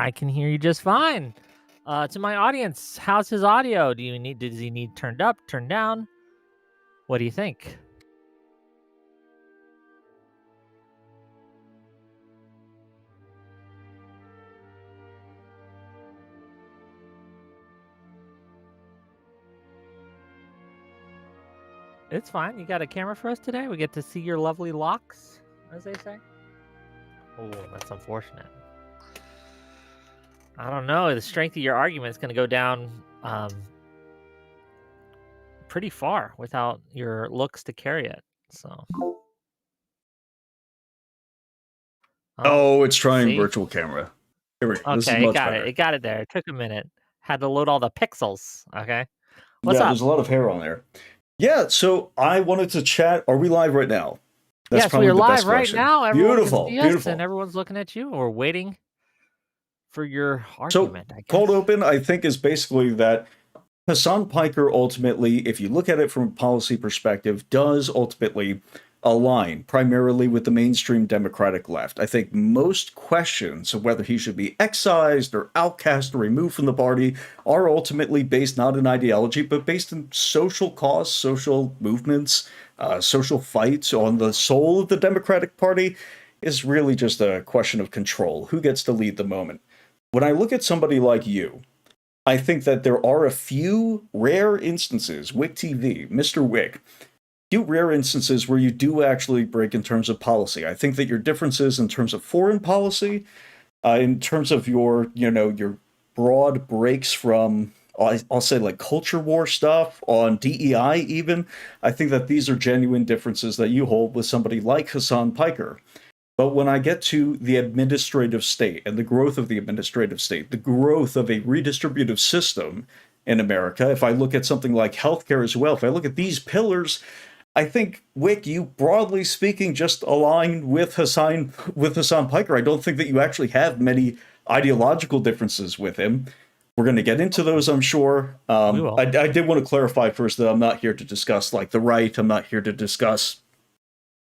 I can hear you just fine. To my audience, how's his audio? Does he need turned up, turned down? What do you think? It's fine. You got a camera for us today? We get to see your lovely locks, as they say. Oh, that's unfortunate. I don't know. The strength of your argument is going to go down pretty far without your looks to carry it. So, Oh, it's trying see? virtual camera. Here we go. This is Okay, it much got it. better. It got it there. It took a minute. Had to load all the pixels. Okay. What's Yeah, up? there's a lot of hair on there. Yeah, so I wanted to chat. Are we live right now? That's Yes, we probably are the live best right question. now. Everyone can Beautiful, see us, and beautiful. everyone's looking at you. We're waiting for your So, argument, I cold guess. open, I think, is basically that Hasan Piker ultimately, if you look at it from a policy perspective, does ultimately align primarily with the mainstream Democratic left. I think most questions of whether he should be excised or outcast or removed from the party are ultimately based not in ideology, but based in social cause, social movements, social fights on the soul of the Democratic Party is really just a question of control. Who gets to lead the moment? When I look at somebody like you, I think that there are a few rare instances, WhickTV, Mr. Wick, few rare instances where you do actually break in terms of policy. I think that your differences in terms of foreign policy, in terms of your broad breaks from, I'll say like culture war stuff on DEI even, I think that these are genuine differences that you hold with somebody like Hasan Piker. But when I get to the administrative state and the growth of the administrative state, the growth of a redistributive system in America, if I look at something like healthcare as well, if I look at these pillars, I think Wick, you broadly speaking, just align with Hassan Piker. I don't think that you actually have many ideological differences with him. We're going to get into those, I'm sure. We will. I did want to clarify first that I'm not here to discuss like the right. I'm not here to discuss,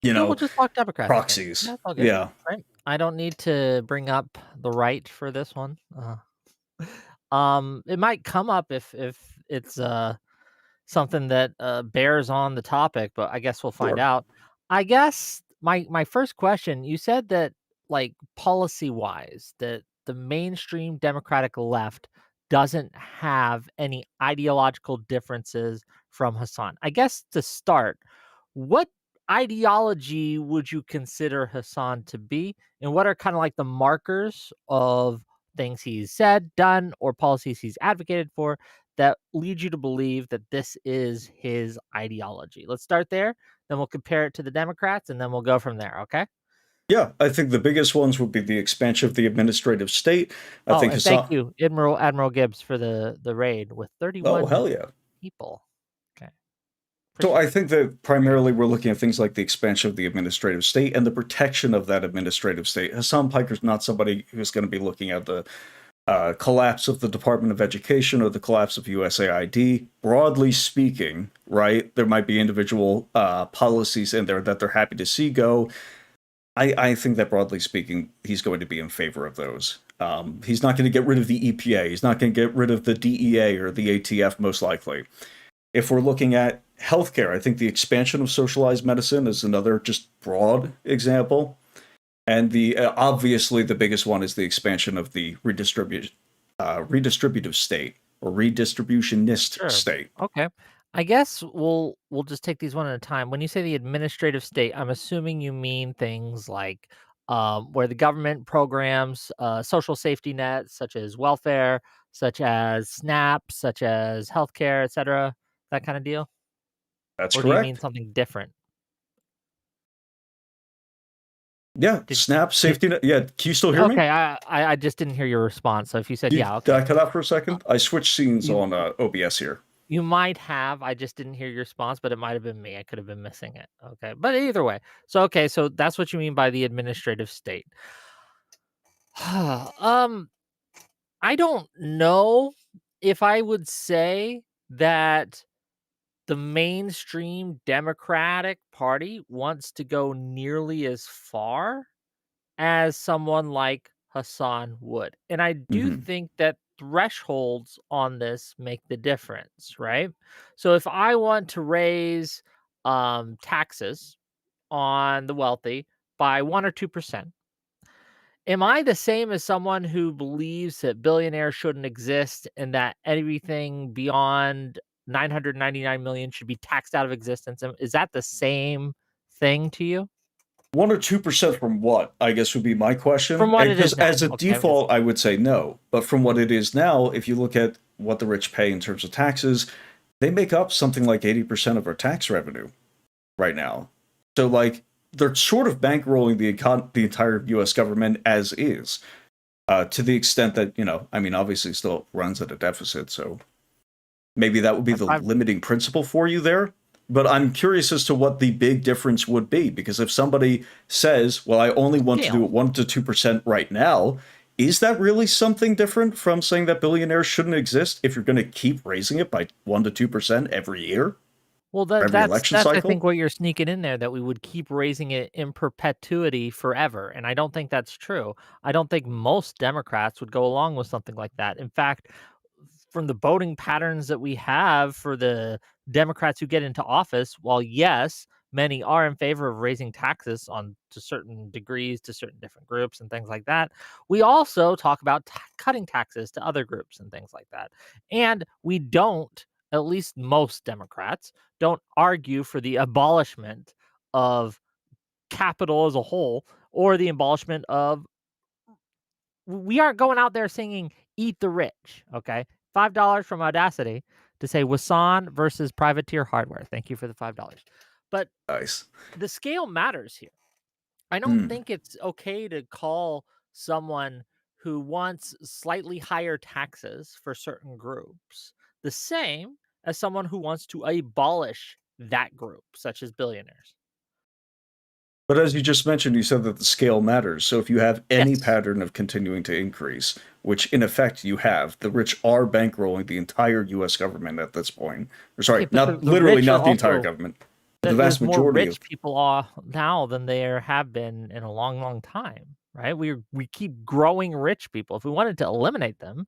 No, we'll just talk Democrats again. proxies. That's all good. Yeah. Right. I don't need to bring up the right for this one. It might come up if it's something that bears on the topic, but I guess we'll find Sure. out. I guess my first question, you said that like policy wise, that the mainstream Democratic left doesn't have any ideological differences from Hassan. I guess to start, what ideology would you consider Hassan to be? And what are kind of like the markers of things he's said, done, or policies he's advocated for that lead you to believe that this is his ideology? Let's start there, then we'll compare it to the Democrats, and then we'll go from there, okay? Yeah, I think the biggest ones would be the expansion of the administrative state. I Oh, think and thank Hassan. you, Admiral Gibbs, for the raid with Oh, 31 hell yeah. people. Okay, So I appreciate it. think that primarily we're looking at things like the expansion of the administrative state and the protection of that administrative state. Hassan Piker's not somebody who's going to be looking at the collapse of the Department of Education or the collapse of USAID. Broadly speaking, right, there might be individual policies in there that they're happy to see go. I think that broadly speaking, he's going to be in favor of those. He's not going to get rid of the EPA. He's not going to get rid of the DEA or the ATF, most likely. If we're looking at healthcare, I think the expansion of socialized medicine is another just broad example. And the obviously the biggest one is the expansion of the redistributive state or redistributionist Sure. state. Okay. I guess we'll just take these one at a time. When you say the administrative state, I'm assuming you mean things like where the government programs social safety nets, such as welfare, such as SNAP, such as healthcare, etc. That kind of deal, That's or do you mean correct. something different? Yeah, Did snap did safety net. Yeah, can you still hear me? okay? I just didn't hear your response. So if you said yeah, Did I okay, cut out for a uh, second? I switched scenes you on OBS here. You might have, I just didn't hear your response, but it might have been me. I could have been missing it. Okay. But either way. So okay, so that's what you mean by the administrative state. um I don't know if I would say that the mainstream Democratic Party wants to go nearly as far as someone like Hasan would. And I do Hmm. think that thresholds on this make the difference, right? So if I want to raise taxes on the wealthy by 1 or 2%, am I the same as someone who believes that billionaires shouldn't exist and that everything beyond 999 million should be taxed out of existence? Is that the same thing to you? 1 or 2% from what, I guess would be my From question. what it Because is now. as a Okay, I'm just default, I would say no. But from what it is now, if you look at what the rich pay in terms of taxes, they make up something like 80% of our tax revenue right now. So, like, they're sort of bankrolling the entire US government as is, to the extent that, I mean, obviously still runs at a deficit. So maybe that would be that's the why limiting principle for you there. But I'm curious as to what the big difference would be, because if somebody says, well, I only want to do scale. it 1 to 2% right now, is that really something different from saying that billionaires shouldn't exist if you're going to keep raising it by 1 to 2% every year, Well, every election that's I cycle? think what you're sneaking in there, that we would keep raising it in perpetuity forever, and I don't think that's true. I don't think most Democrats would go along with something like that. In fact, from the voting patterns that we have for the Democrats who get into office, while yes, many are in favor of raising taxes on to certain degrees to certain different groups and things like that, we also talk about cutting taxes to other groups and things like that. And we don't, at least most Democrats, don't argue for the abolishment of capital as a whole or the abolishment of we aren't going out there singing "Eat the Rich," okay? $5 from Audacity to say Wasan versus Privateer Hardware. Thank you for the $5. But Nice. the scale matters here. I don't Hmm. think it's okay to call someone who wants slightly higher taxes for certain groups the same as someone who wants to abolish that group, such as billionaires. But as you just mentioned, you said that the scale matters. So if you have any Yes. pattern of continuing to increase, which in effect you have, the rich are bankrolling the entire US government at this point. Or Okay, sorry, but not the literally rich are not the entire also government, but the that vast there's more majority of. rich people now than there have been in a long, long time, right? We keep growing rich people. If we wanted to eliminate them,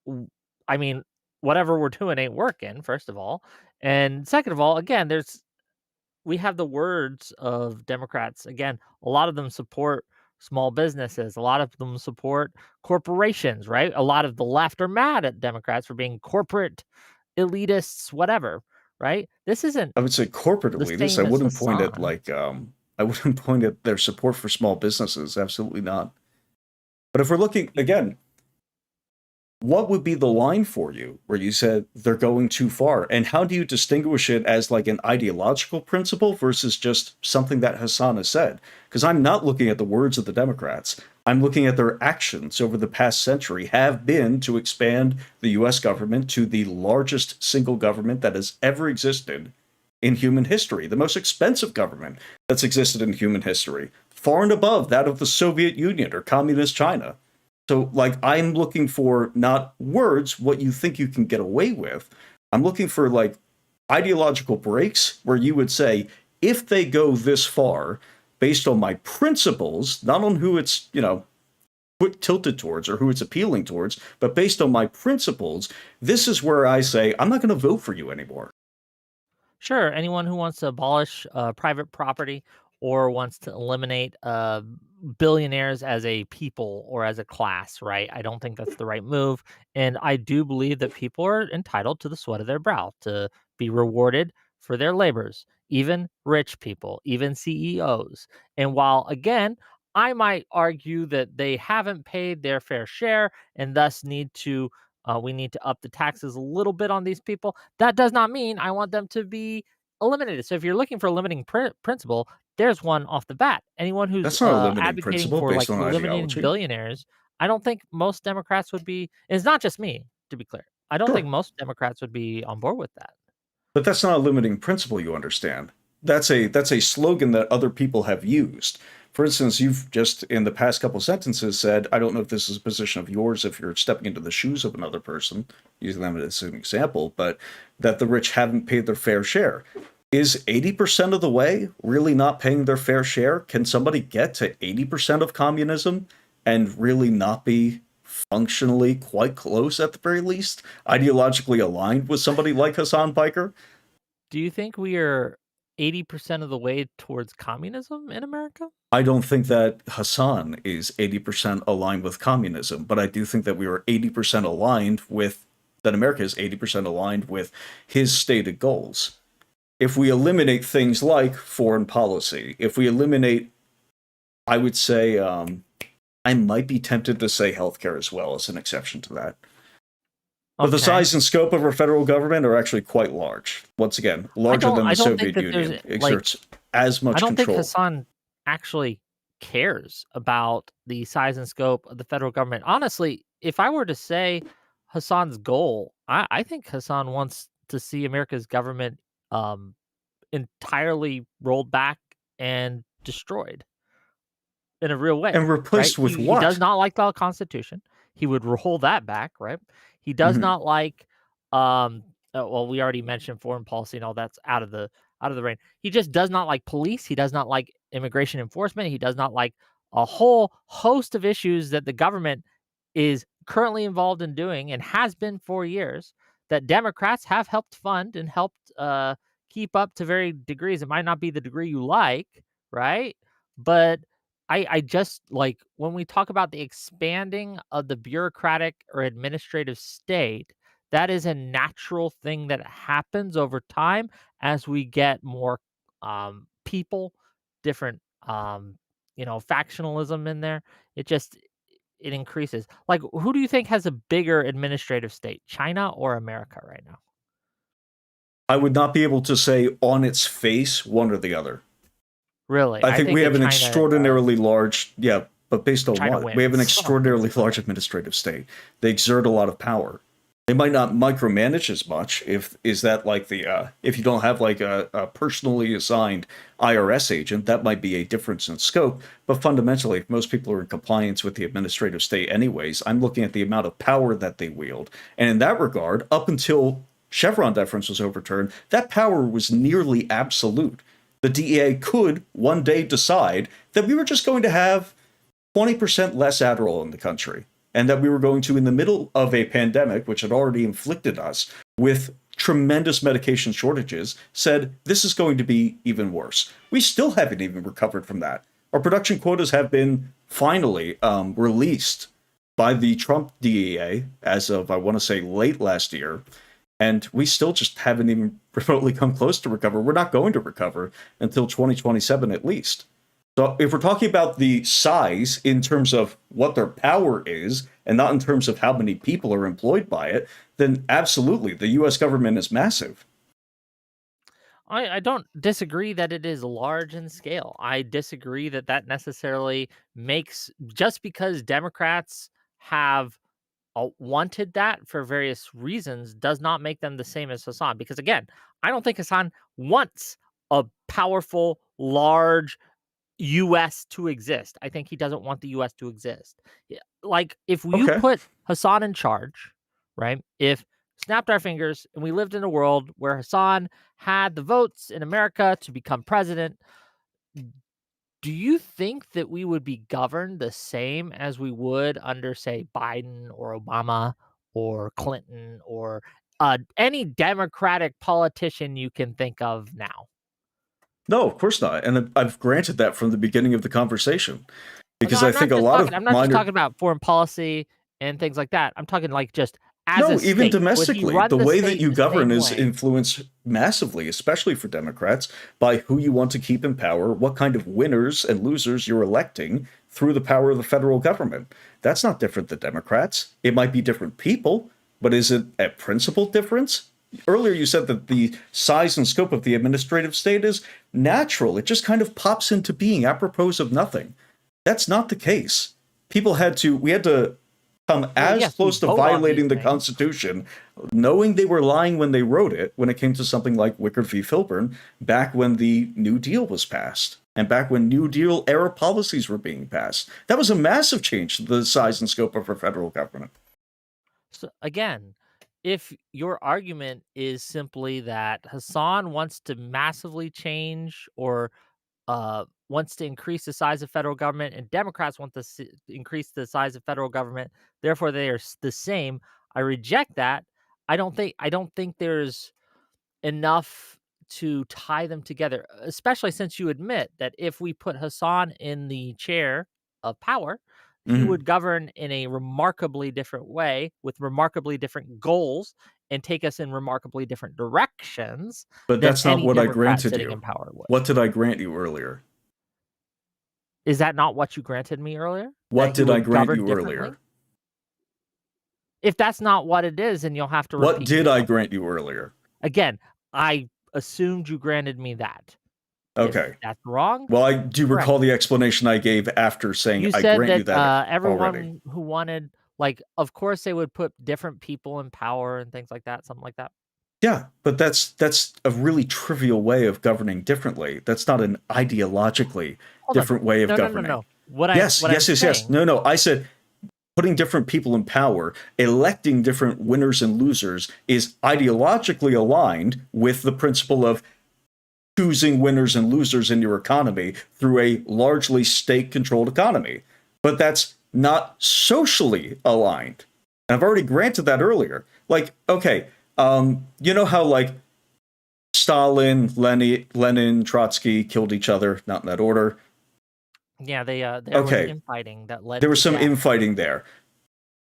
w- I mean, whatever we're doing ain't working, first of all. And second of all, again, we have the words of Democrats. Again, a lot of them support small businesses. A lot of them support corporations, right? A lot of the left are mad at Democrats for being corporate elitists, whatever, right? This isn't I would say corporate the elitists. I same as wouldn't point at Hassan. like I wouldn't point at their support for small businesses. Absolutely not. But if we're looking again, what would be the line for you where you said they're going too far? And how do you distinguish it as like an ideological principle versus just something that Hassan has said? Because I'm not looking at the words of the Democrats. I'm looking at their actions over the past century have been to expand the US government to the largest single government that has ever existed in human history, the most expensive government that's existed in human history, far and above that of the Soviet Union or communist China. So, like, I'm looking for not words, what you think you can get away with. I'm looking for, like, ideological breaks where you would say, if they go this far, based on my principles, not on who it's, tilted towards or who it's appealing towards, but based on my principles, this is where I say, I'm not going to vote for you anymore. Sure, anyone who wants to abolish private property or wants to eliminate billionaires as a people or as a class, right? I don't think that's the right move. And I do believe that people are entitled to the sweat of their brow, to be rewarded for their labors, even rich people, even CEOs. And while, again, I might argue that they haven't paid their fair share and thus we need to up the taxes a little bit on these people. That does not mean I want them to be eliminated. So if you're looking for a limiting principle, there's one off the bat. Anyone who's That's not a limiting advocating principle for based like on eliminating ideology. billionaires, I don't think most Democrats would be. And it's not just me, to be clear. I don't think Sure. most Democrats would be on board with that. But that's not a limiting principle, you understand. That's a slogan that other people have used. For instance, you've just in the past couple sentences said, I don't know if this is a position of yours if you're stepping into the shoes of another person, using them as an example, but that the rich haven't paid their fair share. Is 80% of the way really not paying their fair share? Can somebody get to 80% of communism and really not be functionally quite close at the very least, ideologically aligned with somebody like Hassan Piker. Do you think we are 80% of the way towards communism in America? I don't think that Hassan is 80% aligned with communism, but I do think that we are 80% aligned with, that America is 80% aligned with his stated goals. If we eliminate things like foreign policy, if we eliminate, I would say, I might be tempted to say healthcare as well as an exception to that. But the Okay. size and scope of our federal government are actually quite large. Once again, larger than I the don't think Soviet that there's, Union, like exerts as I much don't think control. Hassan actually cares about the size and scope of the federal government. Honestly, if I were to say Hassan's goal, I think Hassan wants to see America's government um, entirely rolled back and destroyed in a real way, And right? replaced with He does what? not like the Constitution. He would roll that back, right? He does Mhm. not like, um, well, we already mentioned foreign policy and all that's out of the rain. He just does not like police. He does not like immigration enforcement. He does not like a whole host of issues that the government is currently involved in doing and has been for years that Democrats have helped fund and helped keep up to varying degrees. It might not be the degree you like, right? But I just like when we talk about the expanding of the bureaucratic or administrative state, that is a natural thing that happens over time as we get more people, different factionalism in there. It just it increases. Like who do you think has a bigger administrative state, China or America right now? I would not be able to say on its face one or the other. Really? I I think think we that have an extraordinarily large, yeah, but based on China what? We have an wins on this. extraordinarily large administrative state. They exert a lot of power. They might not micromanage as much. If is that like the if you don't have like a personally assigned IRS agent, that might be a difference in scope. But fundamentally, if most people are in compliance with the administrative state anyways, I'm looking at the amount of power that they wield. And in that regard, up until Chevron deference was overturned, that power was nearly absolute. The DEA could one day decide that we were just going to have 20% less Adderall in the country, and that we were going to, in the middle of a pandemic, which had already inflicted us with tremendous medication shortages, said this is going to be even worse. We still haven't even recovered from that. Our production quotas have been finally released by the Trump DEA as of, I want to say, late last year, and we still just haven't even remotely come close to recover. We're not going to recover until 2027 at least. So if we're talking about the size in terms of what their power is and not in terms of how many people are employed by it, then absolutely the US government is massive. I don't disagree that it is large in scale. I disagree that that necessarily makes just because Democrats have wanted that for various reasons does not make them the same as Hassan. Because again, I don't think Hassan wants a powerful, large US to exist. I think he doesn't want the US to exist. Yeah, like if you Okay. put Hassan in charge, right? If snapped our fingers and we lived in a world where Hassan had the votes in America to become president, do you think that we would be governed the same as we would under, say, Biden or Obama or Clinton or any Democratic politician you can think of now? No, of course not. And I've granted that from the beginning of the conversation No, because I think a lot of I'm not just minor. talking about foreign policy and things like that. I'm talking like just as a No, even state. Would he domestically, run the the way that state you the govern same is way? influenced massively, especially for Democrats, by who you want to keep in power, what kind of winners and losers you're electing through the power of the federal government. That's not different than Democrats. It might be different people, but is it a principle difference? Earlier, you said that the size and scope of the administrative state is natural. It just kind of pops into being apropos of nothing. That's not the case. We had to come Well, as yes, we close to vote on these violating the things. Constitution, knowing they were lying when they wrote it, when it came to something like Wicker v. Filburn, back when the New Deal was passed, and back when New Deal era policies were being passed. That was a massive change to the size and scope of our federal government. So again, if your argument is simply that Hassan wants to massively change or wants to increase the size of federal government, and Democrats want to increase the size of federal government. Therefore, they are the same. I reject that. I don't think there's enough to tie them together, especially since you admit that if we put Hassan in the chair of power, he Mhm. would govern in a remarkably different way with remarkably different goals and take us in remarkably different directions But than that's not any what I Democrat granted sitting you. in power would. What did I grant you earlier? Is that not what you granted me earlier? That What he did I would grant govern you earlier? differently? If that's not what it is, then you'll have to What repeat did I yourself. grant you earlier? Again, I assumed you granted me that. If Okay. that's wrong, Well, I do correct recall me. the explanation I gave after saying You I said grant you that, that already. everyone who wanted like, of course, they would put different people in power and things like that, something like that? Yeah, but that's a really trivial way of governing differently. That's not an ideologically Hold on. different way of No, no, no, governing. no. What I'm Yes, what I'm yes, yes, yes. saying No, no. I said putting different people in power, electing different winners and losers is ideologically aligned with the principle of choosing winners and losers in your economy through a largely state controlled economy. But that's not socially aligned. And I've already granted that earlier. Like, okay, you know how like Stalin, Lenin, Trotsky killed each other, not in that order. yeah, there was Okay, infighting that led there was to some death. infighting there.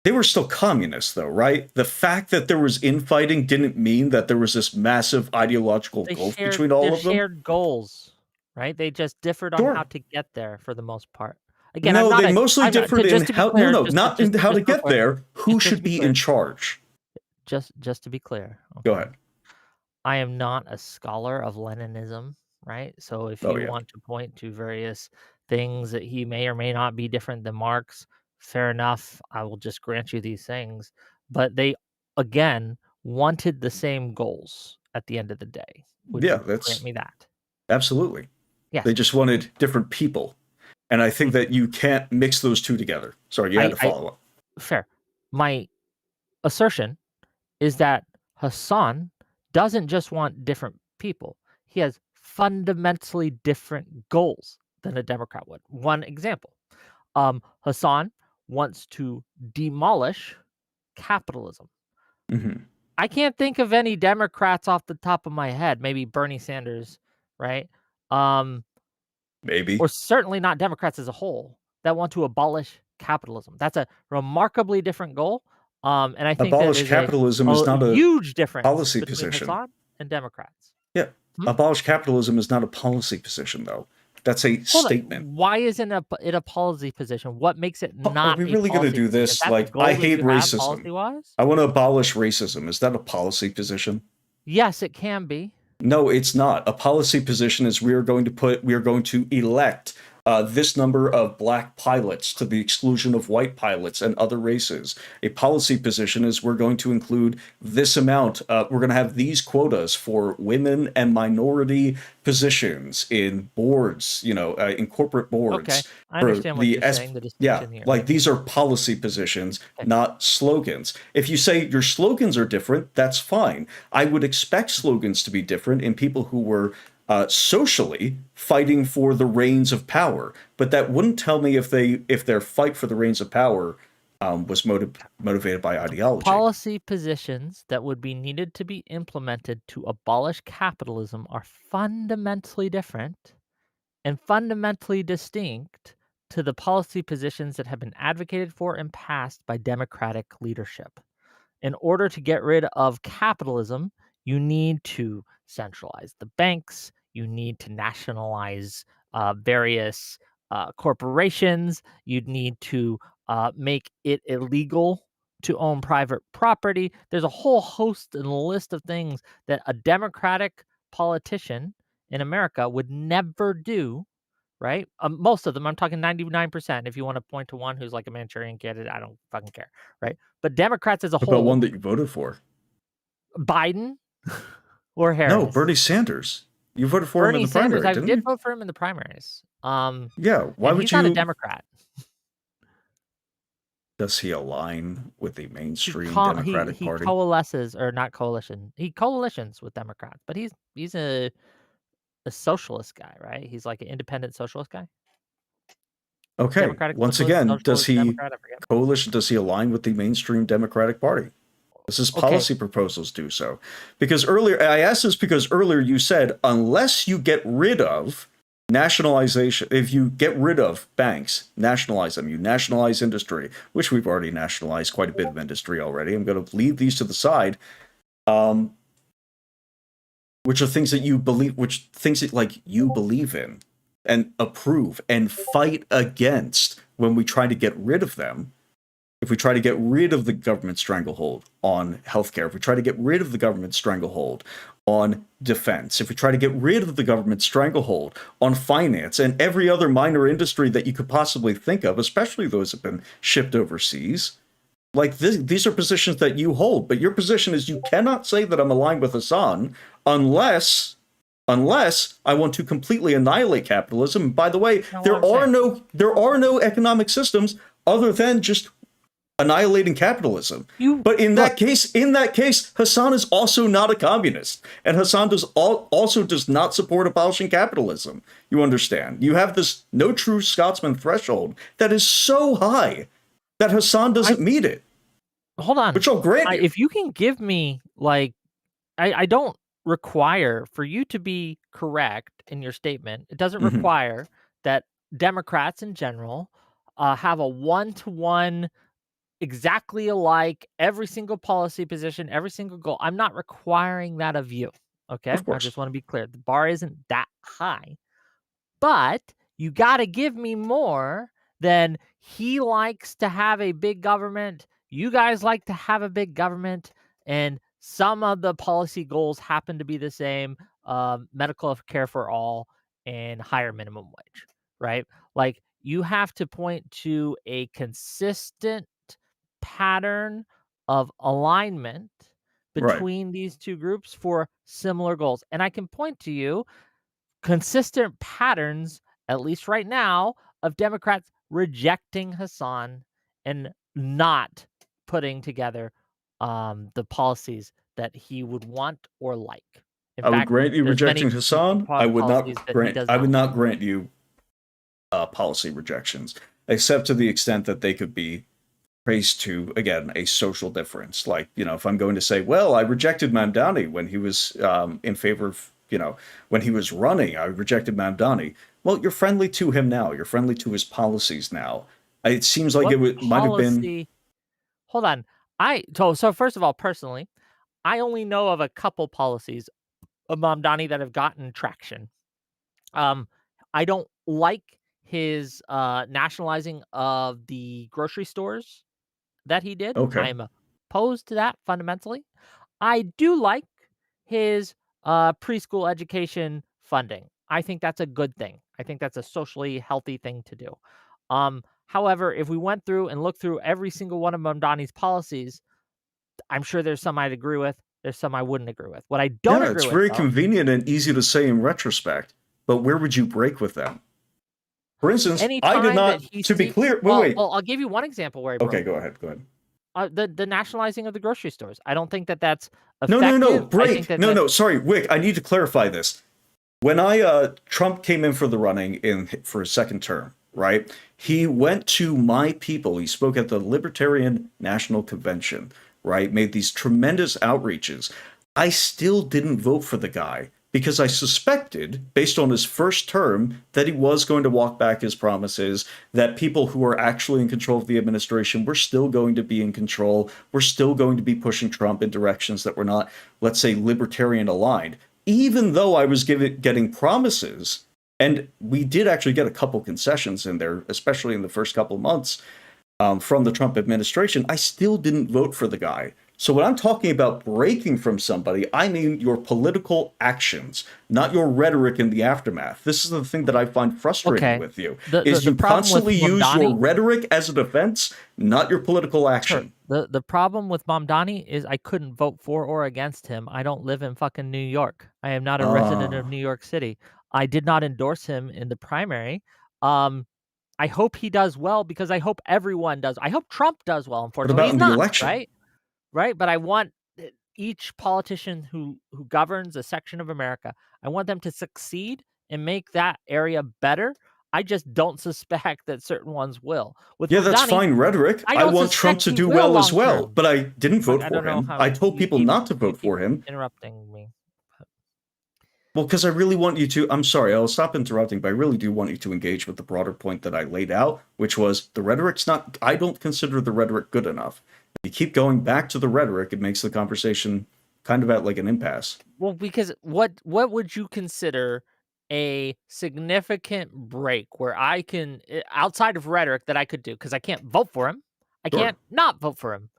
They were still communists, though, right? The fact that there was infighting didn't mean that there was this massive ideological They gulf shared between their all of them. shared goals, right? They just differed on how Sure. to get there for the most part. Again, No, they mostly I'm not to differed in just to be how, no, clear, no, not in how to just real get quick, there, who just should to be be in clear, charge. just to be clear, Go okay? ahead. I am not a scholar of Leninism, right? So if Oh, you yeah. want to point to various things that he may or may not be different than Marx, fair enough. I will just grant you these things. But they, again, wanted the same goals at the end of the day. Would Yeah, you grant that's me that? absolutely. They Yes. just wanted different people. And I think that Mhm. you can't mix those two together. Sorry, you had to I follow up. fair. My assertion is that Hassan doesn't just want different people. He has fundamentally different goals than a Democrat would. One example, Hassan wants to demolish capitalism. Hmm. I can't think of any Democrats off the top of my head, maybe Bernie Sanders, right? Um, or Maybe. certainly not Democrats as a whole that want to abolish capitalism. That's a remarkably different goal. And I think that Abolish is a, capitalism is a not a huge difference policy between position. Hassan and Democrats. Yeah. Hmm? Abolish capitalism is not a policy position, though. That's a Hold on. statement. Why isn't it a policy position? What makes it Oh, are not we a really going to policy do position? Is this? that the Like, I goal that hate you have racism. policy wise? I want to abolish racism. Is that a policy position? Yes, it can be. No, it's not. A policy position is we are going to elect this number of black pilots to the exclusion of white pilots and other races. A policy position is we're going to include this amount. We're going to have these quotas for women and minority positions in boards, in corporate Okay. boards I for understand what the you're S. saying, the Yeah, distinction here. like these are policy positions, Okay. not slogans. If you say your slogans are different, that's fine. I would expect slogans to be different in people who were socially fighting for the reins of power, but that wouldn't tell me if their fight for the reins of power was motivated by ideology. Policy positions that would be needed to be implemented to abolish capitalism are fundamentally different and fundamentally distinct to the policy positions that have been advocated for and passed by Democratic leadership. In order to get rid of capitalism, you need to centralize the banks, you need to nationalize various corporations, you'd need to make it illegal to own private property. There's a whole host and list of things that a Democratic politician in America would never do, right? Most of them, I'm talking 99%. If you want to point to one who's like a Manchurian candidate, I don't fucking care, right? But Democrats as a What about whole, one that you voted for? Biden or No, Harris, Bernie Sanders. You voted for him in Bernie the Sanders, primary, I didn't did you? vote for him in the primaries. Yeah. Why And would he's not a you? Democrat. Does he align with the He mainstream co- Democratic he Party? coalesces or not coalition. He coalitions with Democrats, but he's a a socialist guy, right? He's like an independent socialist guy? Okay, Democratic once Socialist, again, does Socialist, he Democrat, I forget. coalition? Does he align with the mainstream Democratic Party? Does his Okay, policy proposals do so? Because earlier, I asked this because earlier you said, unless you get rid of nationalization, if you get rid of banks, nationalize them, you nationalize industry, which we've already nationalized quite a bit of industry already. I'm going to leave these to the side. Um, which are things that you believe, which things that like you believe in and approve and fight against when we try to get rid of them. If we try to get rid of the government stranglehold on healthcare, if we try to get rid of the government stranglehold on defense, if we try to get rid of the government stranglehold on finance and every other minor industry that you could possibly think of, especially those that have been shipped overseas, like these are positions that you hold. But your position is you cannot say that I'm aligned with Hasan unless I want to completely annihilate capitalism. By the way, not what I'm saying. there are no economic systems other than just annihilating capitalism. You But look, in that case, Hasan is also not a communist, and Hasan also does not support abolishing capitalism. You understand? You have this no true Scotsman threshold that is so high that Hasan I doesn't meet it, hold on. which I'll grant you. If you can give me, like, I don't require for you to be correct in your statement. It doesn't Mhm. require that Democrats in general, have a one-to-one, exactly alike, every single policy position, every single goal. I'm not requiring that of you, okay? Of I course. just wanna be clear. The bar isn't that high. But you gotta give me more than he likes to have a big government, you guys like to have a big government, and some of the policy goals happen to be the same, medical care for all and higher minimum wage, right? Like, you have to point to a consistent pattern of alignment Right. between these 2 groups for similar goals, and I can point to you consistent patterns, at least right now, of Democrats rejecting Hassan and not putting together the policies that he would want or like. In I would fact, grant you there's many rejecting Hasan. policies that he does I would not not want. grant you policy rejections, except to the extent that they could be traced to again a social difference. Like if I'm going to say, well, I rejected Mamdani when he was in favor of when he was running, I rejected Mamdani. Well, you're friendly to him now. You're friendly to his policies now. It seems like What might have been policy? Hold on. So first of all, personally, I only know of a couple policies of Mamdani that have gotten traction. Um, I don't like his, nationalizing of the grocery stores that he did. okay. I'm opposed to that fundamentally. I do like his, preschool education funding. I think that's a good thing. I think that's a socially healthy thing to do. However, if we went through and looked through every single one of Mamdani's policies, I'm sure there's some I'd agree with, there's some I wouldn't agree with. What I don't Yeah, agree it's with, very though, convenient and easy to say in retrospect. But where would you break with them? For instance, I did anytime that not. he To be seeks clear, wait, wait. I'll give you one example where he Okay, broke go with him. ahead. Go ahead. The nationalizing of the grocery stores. I don't think that that's No, no, no, effective. I think break. that No, that's no, sorry, Wick. I need to clarify this. When Trump came in for the running in for his second term, right? He went to my people. He spoke at the Libertarian National Convention, right? Made these tremendous outreaches. I still didn't vote for the guy because I suspected, based on his first term, that he was going to walk back his promises, that people who are actually in control of the administration were still going to be in control, were still going to be pushing Trump in directions that were not, let's say, libertarian aligned. Even though I was getting promises, and we did actually get a couple concessions in there, especially in the first couple months from the Trump administration, I still didn't vote for the guy. So when I'm talking about breaking from somebody, I mean your political actions, not your rhetoric in the aftermath. This is the thing that I find frustrating okay. with you, The is the you problem with constantly use your Mamdani rhetoric as a defense, not your political sure. action. The problem with Mamdani is I couldn't vote for or against him. I don't live in fucking New York. I am not a resident of Ah. New York City. I did not endorse him in the primary. Um, I hope he does well because I hope everyone does. I hope Trump does well. What Unfortunately, about he's in the not, election? right? Right? But I want each politician who governs a section of America, I want them to succeed and make that area better. I just don't suspect that certain ones will. With Yeah, that's Rouhani, fine rhetoric. I I don't want Trump suspect to he do will well as long well, term. but I didn't vote I for don't know him. how I told people not to you vote keep for him. interrupting me. Well, because I really want you to. I'm sorry, I'll stop interrupting, but I really do want you to engage with the broader point that I laid out, which was the rhetoric's not. I don't consider the rhetoric good enough. If you keep going back to the rhetoric, it makes the conversation kind of at like an impasse. Well, because what would you consider a significant break where I can outside of rhetoric that I could do because I can't vote for him. I Sure. can't not vote for him.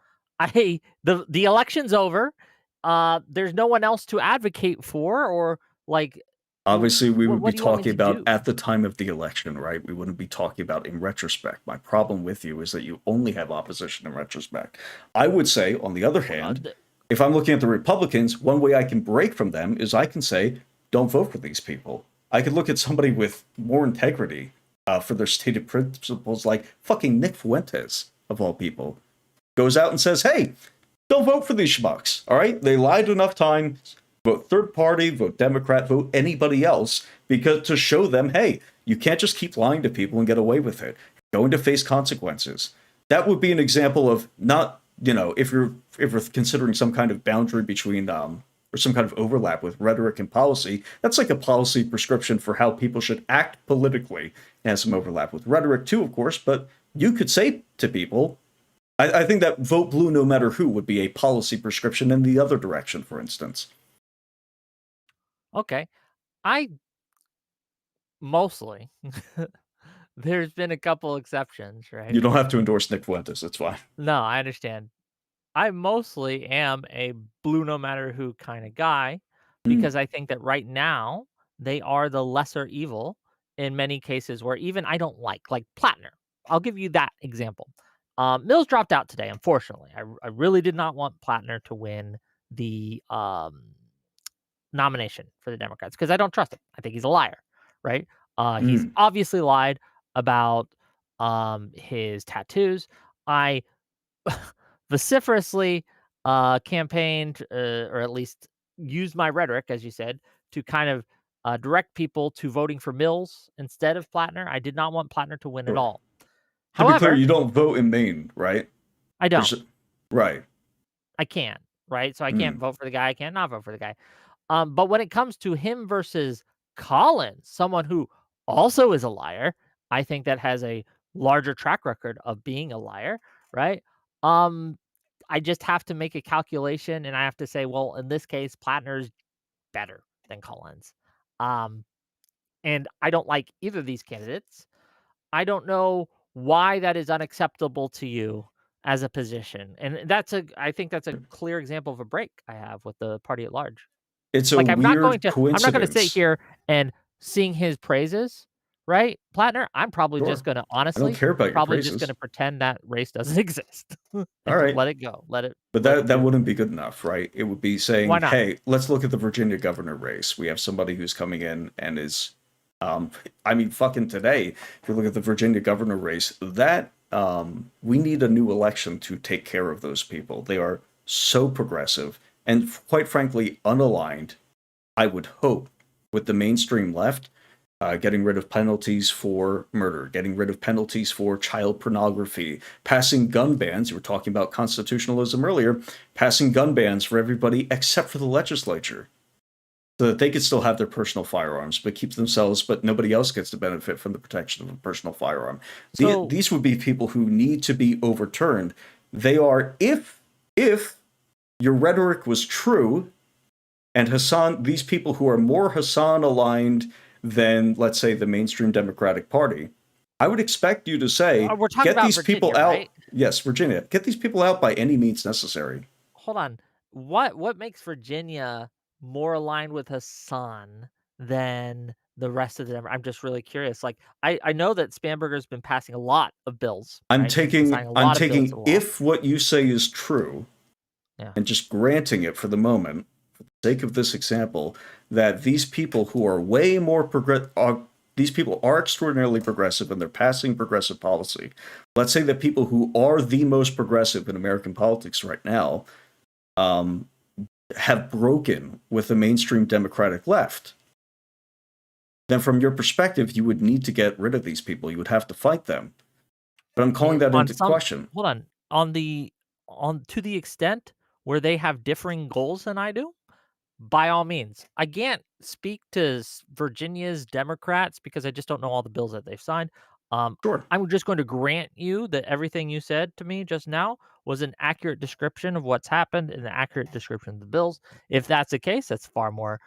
The election's over. There's no one else to advocate for or like Obviously, we would be what do you want me talking to about do? at the time of the election, right? We wouldn't be talking about in retrospect. My problem with you is that you only have opposition in retrospect. I would say, on the other hand, The- if I'm looking at the Republicans, one way I can break from them is I can say, don't vote for these people. I could look at somebody with more integrity for their stated principles, like fucking Nick Fuentes, of all people, goes out and says, hey, don't vote for these schmucks, all right? They lied enough times. Vote third party, vote Democrat, vote anybody else, because to show them, hey, you can't just keep lying to people and get away with it. You're going to face consequences. That would be an example of not, if we're considering some kind of boundary between or some kind of overlap with rhetoric and policy, that's like a policy prescription for how people should act politically. It has some overlap with rhetoric too, of course, but you could say to people, I think that vote blue no matter who would be a policy prescription in the other direction, for instance. okay. I mostly there's been a couple exceptions, You right? don't have to endorse Nick Fuentes. That's fine. No, I understand. I mostly am a blue no matter who kind of guy Mm, because I think that right now they are the lesser evil in many cases where even I don't like Plattner. I'll give you that example. Mills dropped out today, unfortunately. I really did not want Plattner to win the nomination for the Democrats because I don't trust him. I think he's a liar, right? He's mm. obviously lied about his tattoos. I vociferously campaigned, or at least used my rhetoric, as you said, to kind of direct people to voting for Mills instead of Plattner. I did not want Plattner to win at Sure. all. To be clear, However, you don't vote in Maine, right? I don't. There's, right. I can't, right? So I can't Mm, vote for the guy. I can't not vote for the guy. But when it comes to him versus Collins, someone who also is a liar, I think that has a larger track record of being a liar, right? Um, I just have to make a calculation and I have to say, well, in this case, Plattner's better than Collins. Um, and I don't like either of these candidates. I don't know why that is unacceptable to you as a position. And I think that's a clear example of a break I have with the party at large. it's a Like, weird I'm not gonna sit coincidence. here and sing his praises, right, Plattner? I'm probably Sure. just gonna I don't honestly, care about your probably just praises. gonna pretend that race doesn't exist All and just right. let it go. But Let it that do wouldn't be good enough, right? It would be why saying, not? hey, let's look at the Virginia governor race. We have somebody who's coming in and is, I mean, fucking today, if you look at the Virginia governor race, we need a new election to take care of those people. They are so progressive and quite frankly unaligned, I would hope, with the mainstream left, getting rid of penalties for murder, getting rid of penalties for child pornography, passing gun bans. You were talking about constitutionalism earlier, passing gun bans for everybody except for the legislature, so that they could still have their personal firearms, but keep themselves, but nobody else gets to benefit from the protection of a personal firearm. So, These would be people who need to be overturned. They are, if your rhetoric was true, and Hasan, these people who are more Hasan aligned than, let's say, the mainstream Democratic Party, I would expect you to say, we're talking get about these people Virginia, out. right? Yes, Virginia, get these people out by any means necessary. Hold on. What makes Virginia more aligned with Hassan than the rest of them? I'm just really curious. Like, I know that Spamberger's been passing a lot of bills, right? He's been signing a I'm lot of bills taking into law. if what you say is true, Yeah. and just granting it for the moment, for the sake of this example, that these people who are way more these people are extraordinarily progressive and they're passing progressive policy. Let's say that people who are the most progressive in American politics right now, um, have broken with the mainstream Democratic left, then from your perspective, you would need to get rid of these people. You would have to fight them. But I'm calling that On into some question. hold on the on to the extent where they have differing goals than I do, by all means. I can't speak to Virginia's Democrats because I just don't know all the bills that they've signed. Um, Sure. I'm just going to grant you that everything you said to me just now was an accurate description of what's happened and an accurate description of the bills. If that's the case, that's far more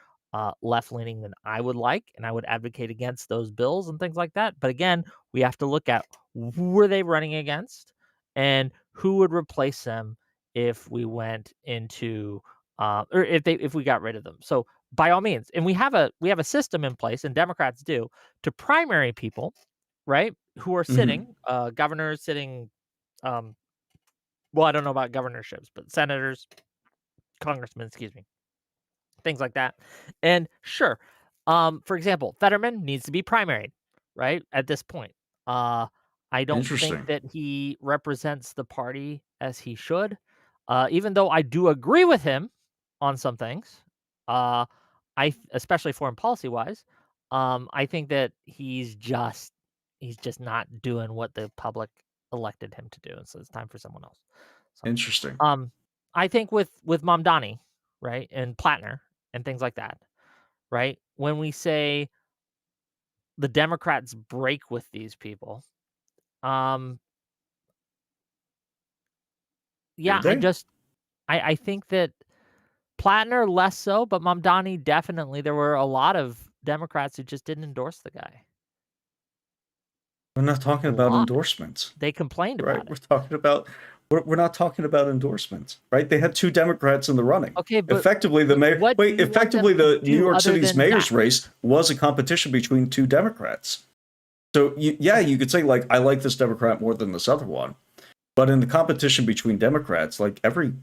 left leaning than I would like, and I would advocate against those bills and things like that. But again, we have to look at who are they running against and who would replace them if we went into or if we got rid of them. So by all means, and we have a system in place, and Democrats do, to primary people, right, who are Hmm. sitting, governors sitting, um, well, I don't know about governorships, but senators, congressmen, excuse me, things like that. And sure, for example, Fetterman needs to be primaried, right? At this point, uh, I don't think Interesting. that he represents the party as he should. Even though I do agree with him on some things, uh, especially foreign policy wise, I think that he's just not doing what the public elected him to do, and so it's time for someone else. So, Interesting. um, I think with Mamdani, right, and Plattner and things like that, right? When we say the Democrats break with these people, um, Do yeah, they? I think that Plattner less so, but Mamdani definitely. There were a lot of Democrats who just didn't endorse the guy. We're not talking A about lot. endorsements, They complained right? about We're it. talking about we're not talking about endorsements, right? They had two Democrats in the running. Okay, but Effectively, the mayor. what do Wait, you want them effectively, to the New do York other City's than that? mayor's race was a competition between two Democrats. So yeah, Okay, you could say like I like this Democrat more than this other one, but in the competition between Democrats, like every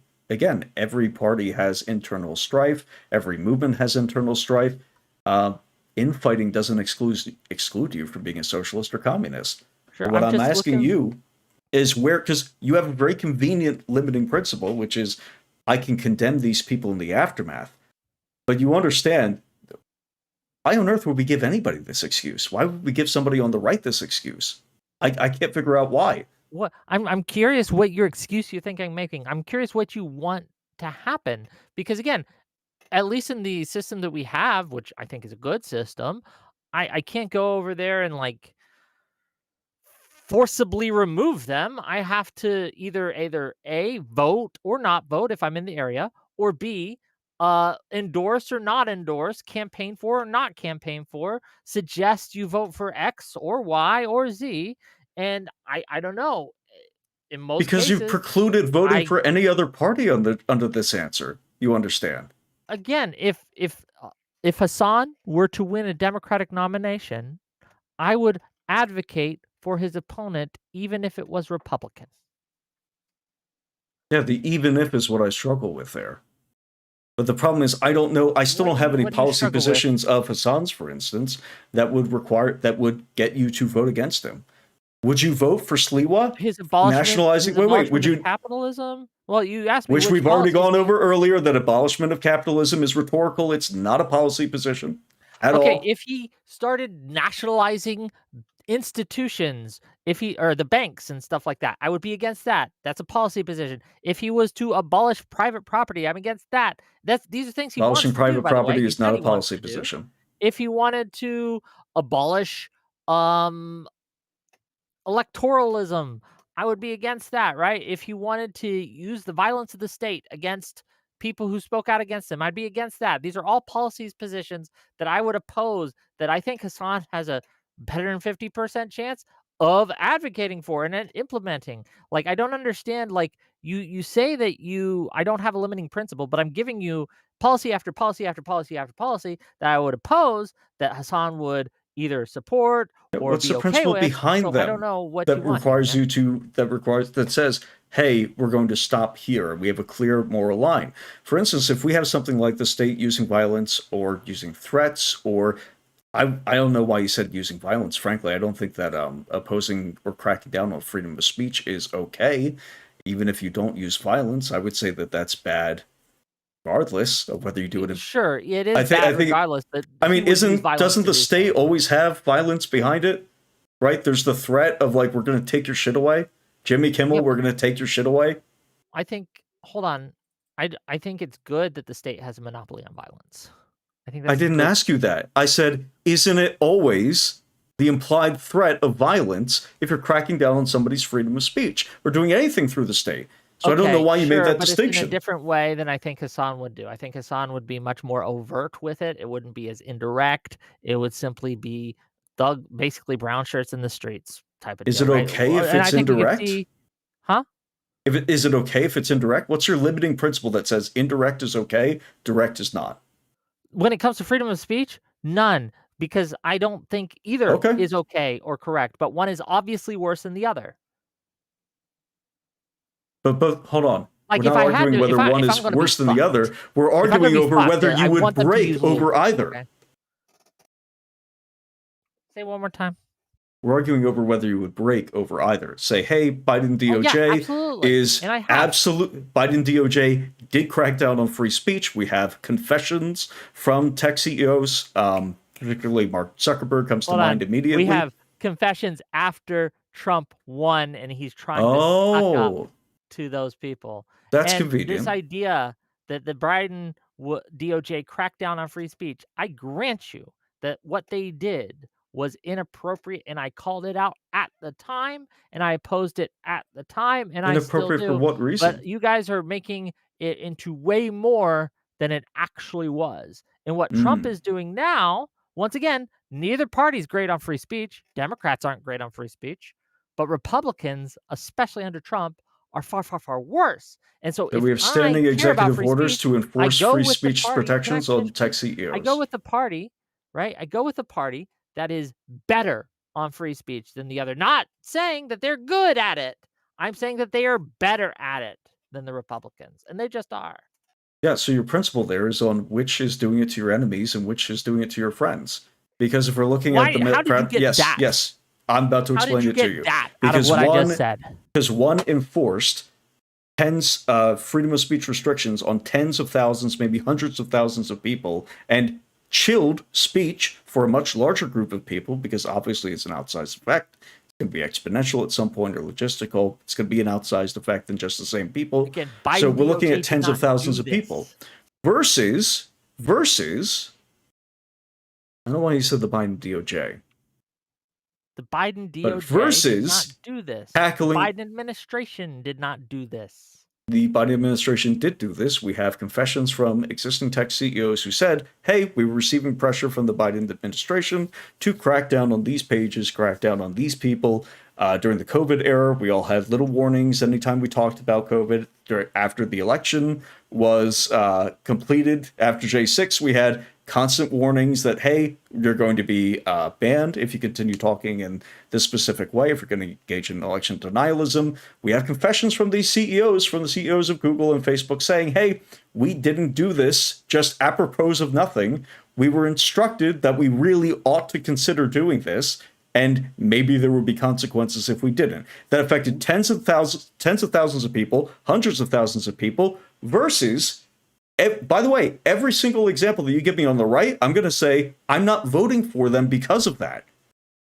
party has internal strife. Every movement has internal strife. Uh, Infighting doesn't exclude you from being a socialist or communist. sure. But what I'm I'm just asking looking. you is where, because you have a very convenient limiting principle, which is I can condemn these people in the aftermath. But you understand, why on earth would we give anybody this excuse? Why would we give somebody on the right this excuse? I can't figure out why. What I'm curious what your excuse you think I'm making. I'm curious what you want to happen because again, at least in the system that we have, which I think is a good system, I can't go over there and like forcibly remove them. I have to either A, vote or not vote if I'm in the area, or B, endorse or not endorse, campaign for or not campaign for, suggest you vote for X or Y or Z. And I don't know. In most Because you've cases, precluded voting I for any other party under this answer. You understand? again, if Hasan were to win a Democratic nomination, I would advocate for his opponent even if it was Republican. Yeah, the even if is what I struggle with there. But the problem is, I don't know. I still don't have any What do you policy struggle with? positions of Hassan's, for instance, that would get you to vote against him. Would you vote for Sliwa His nationalizing? Wait. Would abolishment of you? capitalism? Well, you asked me Which which we've already policies gone do you. over earlier that abolishment of capitalism is rhetorical. It's not a policy position at Okay, all. if he started nationalizing institutions, if he or the banks and stuff like that, I would be against that. That's a policy position. If he was to abolish private property, I'm against that. These are things he Abolishing wants to do, private by the way. property He is not said a he wants policy to do. position. If he wanted to abolish um electoralism, I would be against that, right? If he wanted to use the violence of the state against people who spoke out against him, I'd be against that. These are all policies positions that I would oppose that I think Hassan has a better than 50% chance of advocating for and then implementing. Like I don't understand like you say that I don't have a limiting principle, but I'm giving you policy after policy after policy after policy that I would oppose that Hassan would either support or What's the be okay principle with. behind So I don't them know what you that want here, requires man. you to that says, hey, we're going to stop here. We have a clear moral line. For instance, if we have something like the state using violence or using threats, or I don't know why you said using violence. Frankly, I don't think that opposing or cracking down on freedom of speech is okay. Even if you don't use violence, I would say that that's bad regardless of whether you do it. Sure, it is I bad think. regardless, but I he mean, would use isn't violence doesn't to the do state so. always have violence behind it? Right? There's the threat of like we're going to take your shit away. Jimmy Yeah, Kimmel, we're but going to take your shit away. I think hold on. I think it's good that the state has a monopoly on violence. I think I that's a didn't good ask you thing. that. I said, isn't it always the implied threat of violence if you're cracking down on somebody's freedom of speech or doing anything through the state? So I don't know Okay, why you made sure, that but it's in a distinction. different way than I think Hasan would do. I think Hasan would be much more overt with it. It wouldn't be as indirect. It would simply be thug basically brown shirts in the streets type of Is deal, it right? okay if And I it's think we could indirect? see. Huh? Is it okay if it's indirect? What's your limiting principle that says indirect is okay, direct is not? When it comes to freedom of speech, none, because I don't think either Okay. is okay or correct, but one is obviously worse than the other. But hold on. We're Like not arguing whether one if I'm is gonna be worse than the fucked other. We're if I'm gonna arguing be over fucked, whether you I would want them to break use a little over force, either. okay? Say it one more time. We're arguing over whether you would break over either. Say, hey, Biden Oh, yeah, DOJ absolutely, is and I have. absolute. Biden DOJ did crack down on free speech. We have confessions from tech CEOs, particularly Mark Zuckerberg comes to Hold mind on. We immediately. have confessions after Trump won, and he's trying to suck up Oh, to those people. that's And this convenient. idea that the Biden DOJ cracked down on free speech, I grant you that what they did was inappropriate, and I called it out at the time, and I opposed it at the time, and I still Inappropriate for do. what But reason? you guys are making it into way more than it actually was. And what Trump Hmm. is doing now, once again, neither party's great on free speech. Democrats aren't great on free speech, but Republicans, especially under Trump, are far, far, far worse. And so That if we have I standing care about executive free orders speech, to I enforce go free with the speech party. Can I protections on finish, tech please? I go CEOs. with the party, right? I go with the party that is better on free speech than the other. Not saying that they're good at it. I'm saying that they are better at it than the Republicans, and they just are. Yeah, so your principle there is on which is doing it to your enemies and which is doing it to your friends. Because if we're looking at the Why? How did you get yes, that? yes, I'm about to How did explain you it to get you. that out of Because what I just one, said? because one enforced tens freedom of speech restrictions on tens of thousands, maybe hundreds of thousands of people, and chilled speech for a much larger group of people because obviously it's an outsized effect. It's going to be exponential at some point or logistical. It's going to be an outsized effect than just the same people. Again, So Biden we're looking at DOJ did tens of not thousands do of people this. versus I don't know why you said the Biden DOJ, The Biden but DOJ did not versus do this. The tackling Biden administration did not do this. the Biden administration did do this. We have confessions from existing tech CEOs who said, hey, we were receiving pressure from the Biden administration to crack down on these pages, crack down on these people. During the COVID era, we all had little warnings anytime we talked about COVID. After the election was completed, after J6, we had constant warnings that, hey, you're going to be banned if you continue talking in this specific way, if you're going to engage in election denialism. We have confessions from these CEOs, from the CEOs of Google and Facebook saying, hey, we didn't do this just apropos of nothing. We were instructed that we really ought to consider doing this, and maybe there would be consequences if we didn't. That affected tens of thousands of people, hundreds of thousands of people, versus by the way, every single example that you give me on the right, I'm going to say I'm not voting for them because of that.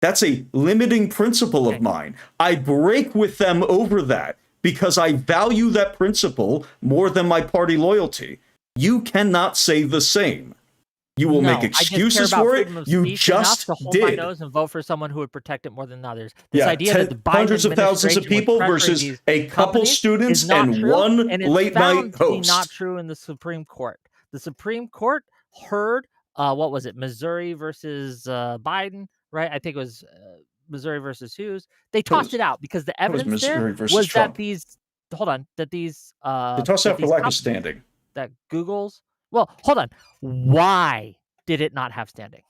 That's a limiting principle of Okay. mine. I break with them over that because I value that principle more than my party loyalty. You cannot say the same. You will make No, I just care excuses about for it. freedom of You speech enough just to hold my did. nose and vote for someone who would protect it more than others. This Yeah, idea that the Biden hundreds of thousands of administration was people pressuring versus these a couple companies is students not and true, one and it's late night found to be not host. true in the Supreme Court. The Supreme Court heard, what was it, Missouri versus Biden, right? I think it was Missouri versus Hughes. They tossed it out because the That was evidence there Missouri versus was that Trump. these hold on, They tossed out for lack of companies standing. that Google's well, hold on. Why did it not have standing?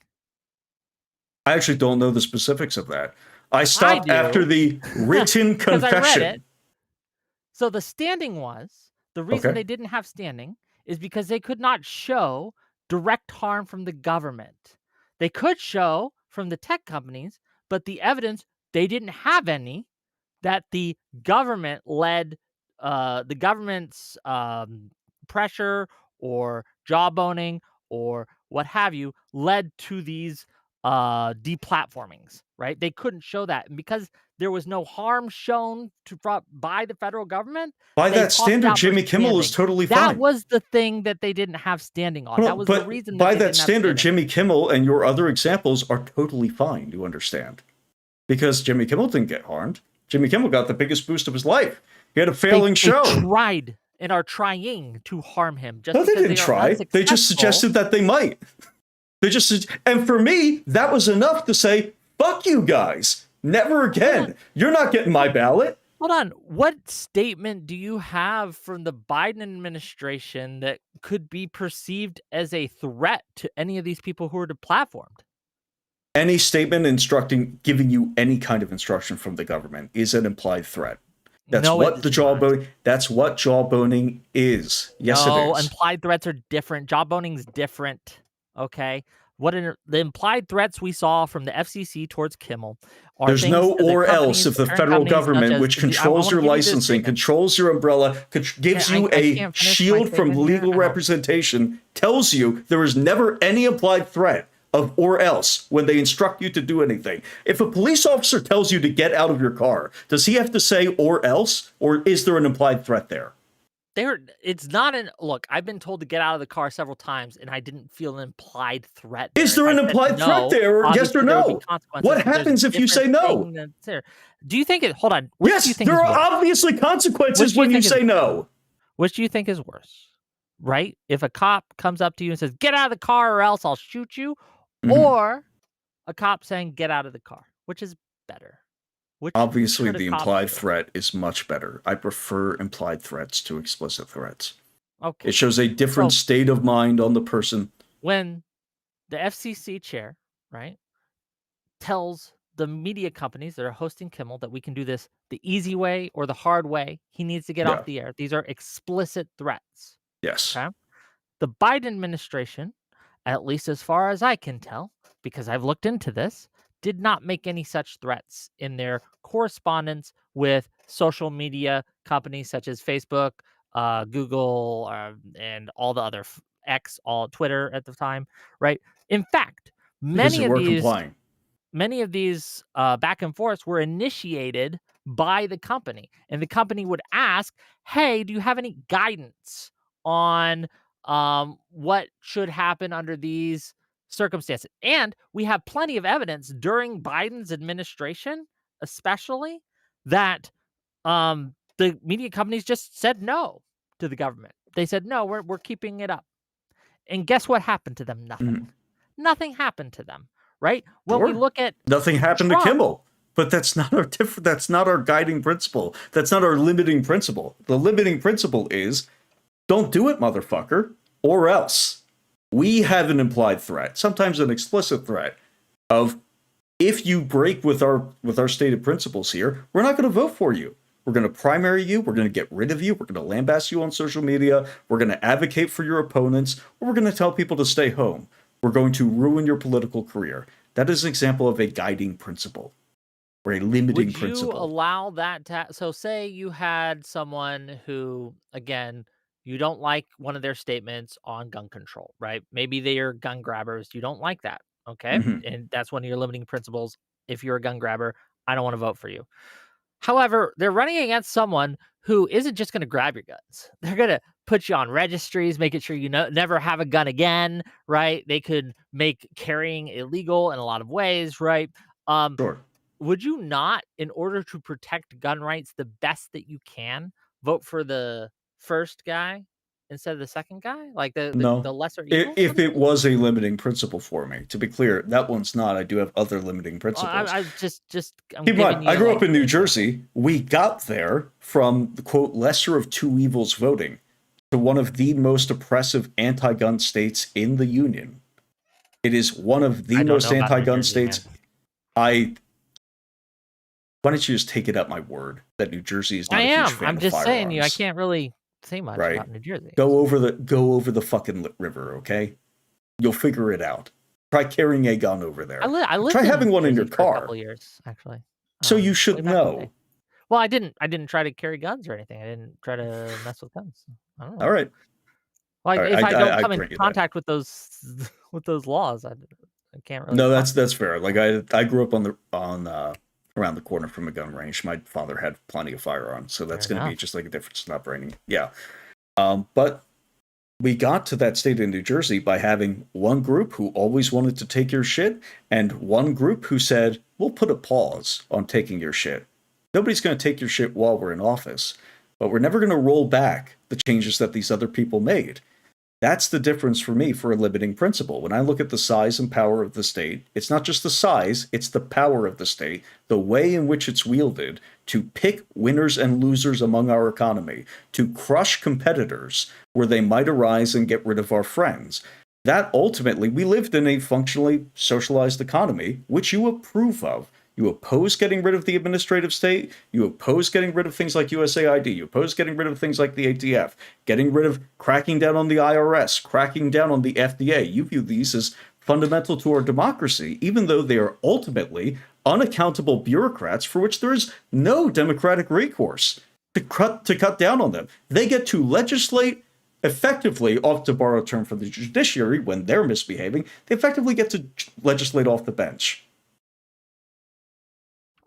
I actually don't know the specifics of that. I I stopped after do the written because I read it. confession. So the standing was the reason Okay. they didn't have standing is because they could not show direct harm from the government. They could show from the tech companies, but the evidence they didn't have any that the government led the government's pressure or jawboning or what have you led to these deplatformings, right? They couldn't show that. And because there was no harm shown by the federal government, By they that tossed it standard, out for Jimmy Kimmel is standing. totally That fine. was the thing that they didn't have standing on. That Well, was the but reason that by they that didn't have standard, standing. Jimmy Kimmel and your other examples are totally fine, you understand. Because Jimmy Kimmel didn't get harmed. Jimmy Kimmel got the biggest boost of his life. He had a failing They show. tried and are trying to harm him just No, they because didn't they are try. They just unsuccessful. suggested that they might. And for me, that was enough to say, fuck you guys. Never again. You're not getting my ballot. Hold on. What statement do you have from the Biden administration that could be perceived as a threat to any of these people who are deplatformed? Any statement giving you any kind of instruction from the government is an implied threat. That's No, what it's the not. that's what jawboning is. Yes, it No, is. implied threats are different. Jawboning's different. Okay. The implied threats we saw from the FCC towards Kimmel are There's things no to the or else companies, if the the parent federal companies, such government, as which I controls wanna your give you this licensing, statement. controls your umbrella, gives you I a can't finish my shield from statement here. legal representation, tells you there is never any implied threat of or else when they instruct you to do anything. If a police officer tells you to get out of your car, does he have to say or else, or is there an implied threat there? It's not an look, I've been told to get out of the car several times, and I didn't feel an implied threat there. Is If there I an said implied threat no, there, yes or obviously there would be no? consequences, What but there's a happens if you say different no? thing that's there. Do you think it hold on, which do you Yes, think there is are worse? obviously Which consequences do you when you think is say no. which do you think is worse? Right? If a cop comes up to you and says, "Get out of the car or else I'll shoot you," Mhm. or a cop saying, "Get out of the car." Which is better? Which Obviously, should a the cop implied do? threat is much better. I prefer implied threats to explicit threats. Okay. It shows a different So state of mind on the person. when the FCC chair, right, tells the media companies that are hosting Kimmel that we can do this the easy way or the hard way. He needs to get off Yeah. the air. These are explicit threats. Yes. Okay. The Biden administration, at least as far as I can tell, because I've looked into this, did not make any such threats in their correspondence with social media companies such as Facebook, Google, and all the other X, all Twitter at the time, right? In fact, Because they many of were these complying. many of these back and forths were initiated by the company, and the company would ask, "Hey, do you have any guidance on what should happen under these circumstances?" And we have plenty of evidence during Biden's administration, especially, that the media companies just said no to the government. They said, "No, we're keeping it up." And guess what happened to them? Nothing. Mhm. Nothing happened to them, right? When we Sure. look at Nothing happened to Trump, Kimmel. But that's not our guiding principle. That's not our limiting principle. The limiting principle is don't do it, motherfucker, or else. We have an implied threat, sometimes an explicit threat, of if you break with our stated principles here, we're not going to vote for you. We're going to primary you. We're going to get rid of you. We're going to lambast you on social media. We're going to advocate for your opponents. Or we're going to tell people to stay home. We're going to ruin your political career. That is an example of a guiding principle or a limiting would you principle. allow that to so say you had someone who, again, you don't like one of their statements on gun control, right? Maybe they are gun grabbers. You don't like that. Okay. Mhm. And that's one of your limiting principles. If you're a gun grabber, I don't want to vote for you. However, they're running against someone who isn't just going to grab your guns. They're going to put you on registries, making sure you never have a gun again, right? They could make carrying illegal in a lot of ways, right? Um, Sure. would you not, in order to protect gun rights the best that you can, vote for the first guy instead of the second guy? Like No. the lesser evil, so If to it speak? was a limiting principle for me, to be clear, that one's not. I do have other limiting Well, principles. I just I'm Keep in giving mind, I you grew like up in an New example. Jersey. We got there from the quote lesser of two evils voting to one of the most oppressive anti-gun states in the union. It is one of the I don't know most about New anti-gun Jersey, man. states. I Why don't you just take it at my word that New Jersey is I not a huge am. fan I'm of just saying I firearms, can't really say much right? about New Jersey. Go over the fucking river, okay? You'll figure it out. Try carrying a gun over there. I Try lived having in one in your Jersey for a couple car. years, actually, So you way should back in the day. know. Well, I didn't try to carry guns or anything. I didn't try to mess with guns. I don't All know. right. Like, All if I right, don't I come in grant you that. contact with those with those laws, I can't really No, talk that's fair. Like I grew up on around the corner from a gun range. My father had plenty of firearms, so fair that's going to be enough. just like a difference in upbringing. Yeah. But we got to that state in New Jersey by having one group who always wanted to take your shit and one group who said, we'll put a pause on taking your shit. Nobody's going to take your shit while we're in office, but we're never going to roll back the changes that these other people made. That's the difference for me for a limiting principle. When I look at the size and power of the state, it's not just the size, it's the power of the state, the way in which it's wielded to pick winners and losers among our economy, to crush competitors where they might arise and get rid of our friends. That ultimately, we lived in a functionally socialized economy, which you approve of. You oppose getting rid of the administrative state. You oppose getting rid of things like USAID. You oppose getting rid of things like the ATF, getting rid of cracking down on the IRS, cracking down on the FDA. You view these as fundamental to our democracy, even though they are ultimately unaccountable bureaucrats for which there is no democratic recourse to cut down on them. They get to legislate effectively, off to borrow a term from the judiciary, when they're misbehaving. They effectively get to legislate off the bench.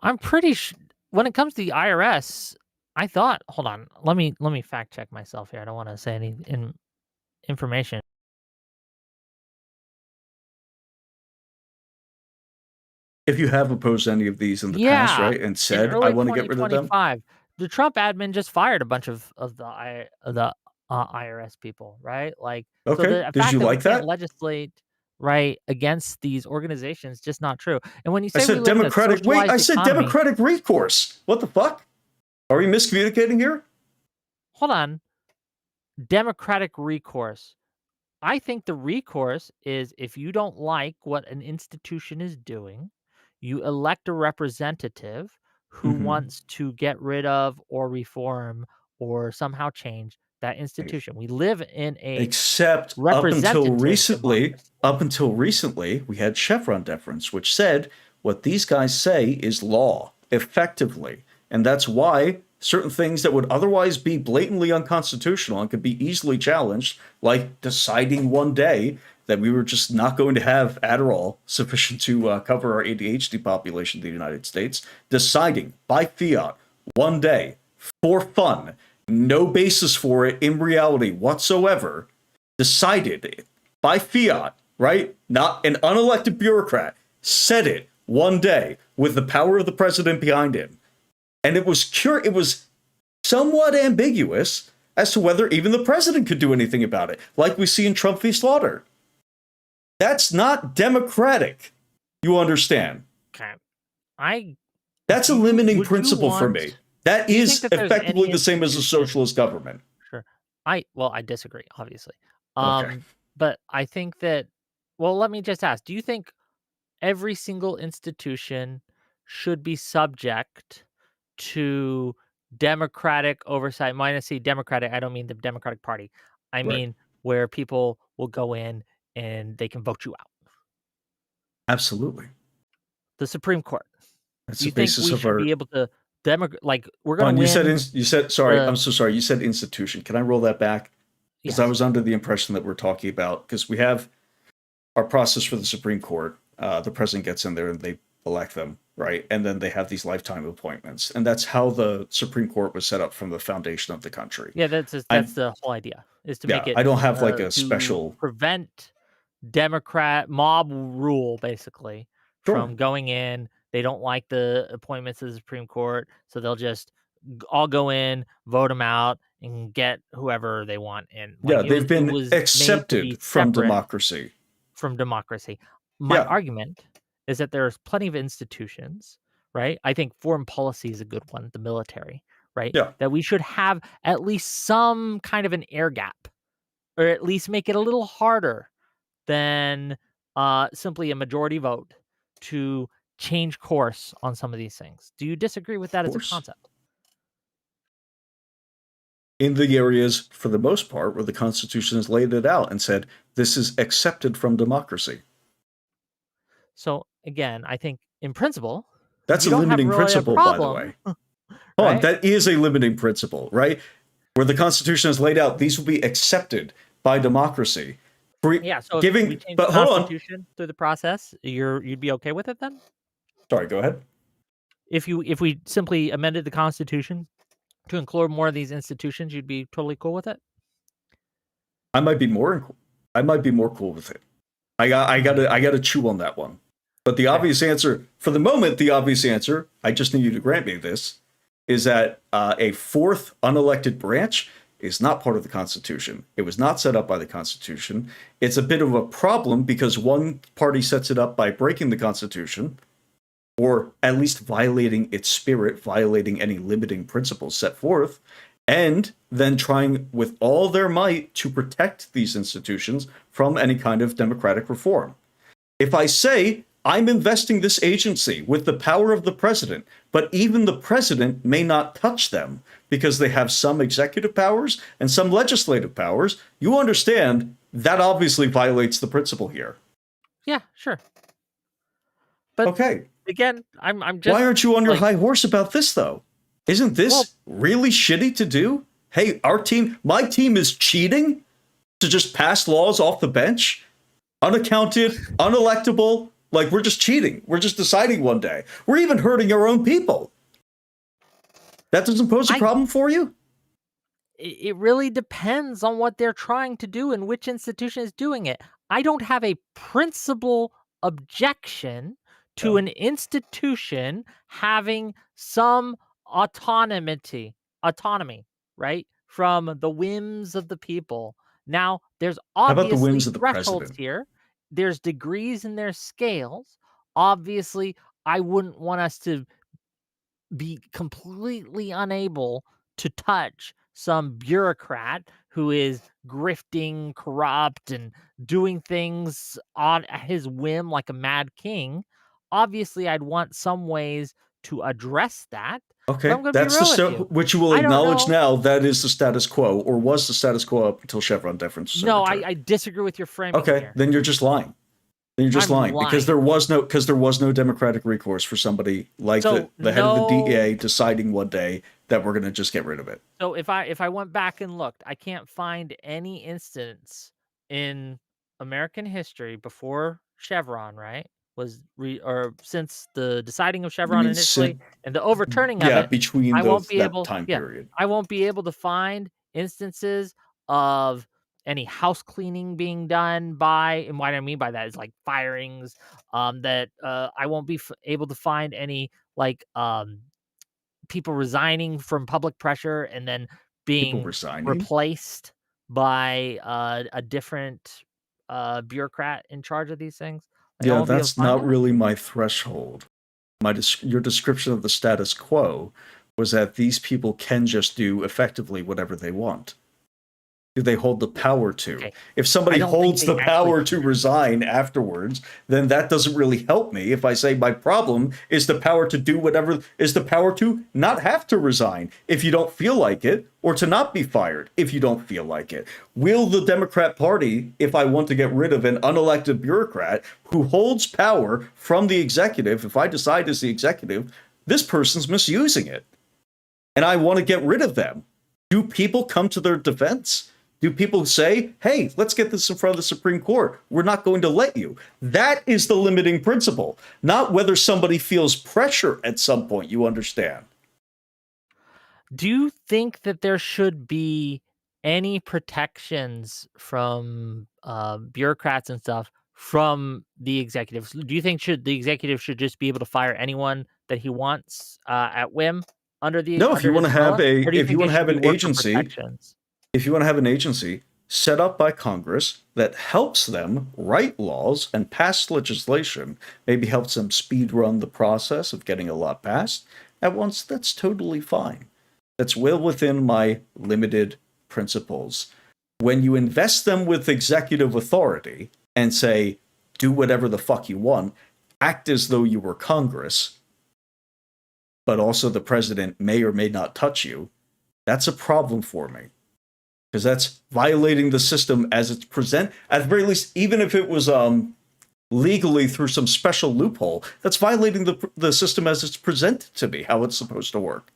I'm pretty when it comes to the IRS, I thought, hold on, let me fact check myself here. I don't want to say any information. If you have opposed any of these in the past, Yeah, right, and in said, I early want to get rid of them, 2025, the Trump admin just fired a bunch of the IRS people, right? Like, so okay, the did fact you that we like can't that? legislate right against these organizations is just not true. And when you I say we said live in a democratic, wait, I socialized said economy, democratic recourse. What the fuck? Are we miscommunicating here? hold on, democratic recourse. I think the recourse is if you don't like what an institution is doing, you elect a representative who Mm-hmm. wants to get rid of or reform or somehow change that institution. We live in a Except representative democracy. up until recently, we had Chevron deference, which said what these guys say is law, effectively. And that's why certain things that would otherwise be blatantly unconstitutional and could be easily challenged, like deciding one day that we were just not going to have Adderall sufficient to cover our ADHD population in the United States, deciding by fiat one day for fun, no basis for it in reality whatsoever, decided by fiat, right? Not an unelected bureaucrat, said it one day with the power of the president behind him. And it was somewhat ambiguous as to whether even the president could do anything about it, like we see in Trump v. Slaughter. That's not democratic. You understand? Okay. I That's a do you limiting would you principle for want me. That do you think is that there's effectively any the same as a institution. socialist government. Sure. I disagree, obviously. Okay. But I think that, well, let me just ask, do you think every single institution should be subject to democratic oversight? When I say democratic, I don't mean the Democratic Party. I Right. mean where people will go in and they can vote you out. Absolutely. The Supreme Court. That's Do the you think basis we of should be our. able to like we're gonna On you said win you said sorry. the I'm so sorry. You said institution. Can I roll that back? Because I yes. was under the impression that we're talking about because we have our process for the Supreme Court. The president gets in there and they elect them, right? And then they have these lifetime appointments, and that's how the Supreme Court was set up from the foundation of the country. Yeah, I that's the whole idea, is to make Yeah, it, I don't have like a to special. prevent Democrat mob rule, basically, Sure. from going in. They don't like the appointments of the Supreme Court, so they'll just all go in, vote them out, and get whoever they want in. Like, Yeah, they've it been was made to be accepted from separate democracy. from democracy. My Yeah, argument is that there's plenty of institutions, right? I think foreign policy is a good one, the military, right? yeah. That we should have at least some kind of an air gap, or at least make it a little harder than simply a majority vote to change course on some of these things. Do you disagree with Of that as a course. concept? In the areas, for the most part, where the Constitution has laid it out and said this is accepted from democracy. So again, I think in principle, That's you a don't have limiting really a principle, by the problem, way. Hold on, right? that is a limiting principle, right? Where the Constitution has laid out these will be accepted. by democracy. Yeah, so if we Giving, change the but hold on. Constitution through the process, you'd be okay with it then? Sorry, go ahead. If we simply amended the Constitution to include more of these institutions, you'd be totally cool with it? I might be more, I might be more cool with it. I gotta chew on that one. But the Okay. obvious answer, for the moment, the obvious answer, I just need you to grant me this, is that a fourth unelected branch is not part of the Constitution. It was not set up by the Constitution. It's a bit of a problem because one party sets it up by breaking the Constitution, or at least violating its spirit, violating any limiting principles set forth, and then trying with all their might to protect these institutions from any kind of democratic reform. If I say I'm investing this agency with the power of the president, but even the president may not touch them because they have some executive powers and some legislative powers, you understand that obviously violates the principle here. Yeah, sure. But Okay. again, I'm Why just aren't you on your like, high horse about this, though? Isn't well, this really shitty to do? Hey, my team is cheating to just pass laws off the bench? Unaccounted, unelectable. Like, we're just cheating. We're just deciding one day. We're even hurting our own people. That doesn't pose a I problem for you? it really depends on what they're trying to do and which institution is doing it. I don't have a principal objection to No. an institution having some autonomy, right? From the whims of the people. Now, there's How about the whims obviously of the thresholds president? here. There's degrees and there's scales. Obviously, I wouldn't want us to be completely unable to touch some bureaucrat who is grifting, corrupt, and doing things on his whim like a mad king. Obviously, I'd want some ways to address that, but I'm Okay, going to be that's real with you. which you will I don't acknowledge know. now that is the status quo, or was the status quo up until Chevron deference was No, overturned. I disagree with your framing Okay, here. then you're just lying. Then you're just I'm lying because lying. there was no democratic recourse for somebody like So the head of the no. DEA deciding one day that we're going to just get rid of it. So if I went back and looked, I can't find any instance in American history before Chevron, right? Or since the deciding of You Chevron mean initially and the overturning of yeah, it, between I won't those be that able time yeah, period. I won't be able to find instances of any house cleaning being done by, and what I mean by that is like firings, that I won't be able to find any like people resigning from public pressure and then People being resigning. replaced by a different bureaucrat in charge of these things. Like, I Yeah, won't be able to that's find not that. really my threshold. Your description of the status quo was that these people can just do effectively whatever they want. Do they hold the power to? Okay, If I somebody don't think holds they the actually power can to do that. resign afterwards, then that doesn't really help me. If I say my problem is the power to do whatever, is the power to not have to resign if you don't feel like it, or to not be fired if you don't feel like it. Will the Democrat Party, if I want to get rid of an unelected bureaucrat who holds power from the executive, if I decide as the executive, this person's misusing it, and I want to get rid of them, do people come to their defense? Do people say, hey, let's get this in front of the Supreme Court? We're not going to let you. That is the limiting principle, not whether somebody feels pressure at some point, you understand. Do you think that there should be any protections from bureaucrats and stuff from the executives? Do you think should the executive should just be able to fire anyone that he wants at whim No, under his umbrella, or do you if you think they want to should have be an worker agency, protections? if you want to have an agency set up by Congress that helps them write laws and pass legislation, maybe helps them speed run the process of getting a law passed at once, that's totally fine. That's well within my limited principles. When you invest them with executive authority and say, do whatever the fuck you want, act as though you were Congress, but also the president may or may not touch you, that's a problem for me. Because that's violating the system as it's present. At the very least, even if it was legally through some special loophole, that's violating the system as it's presented to me, how it's supposed to work.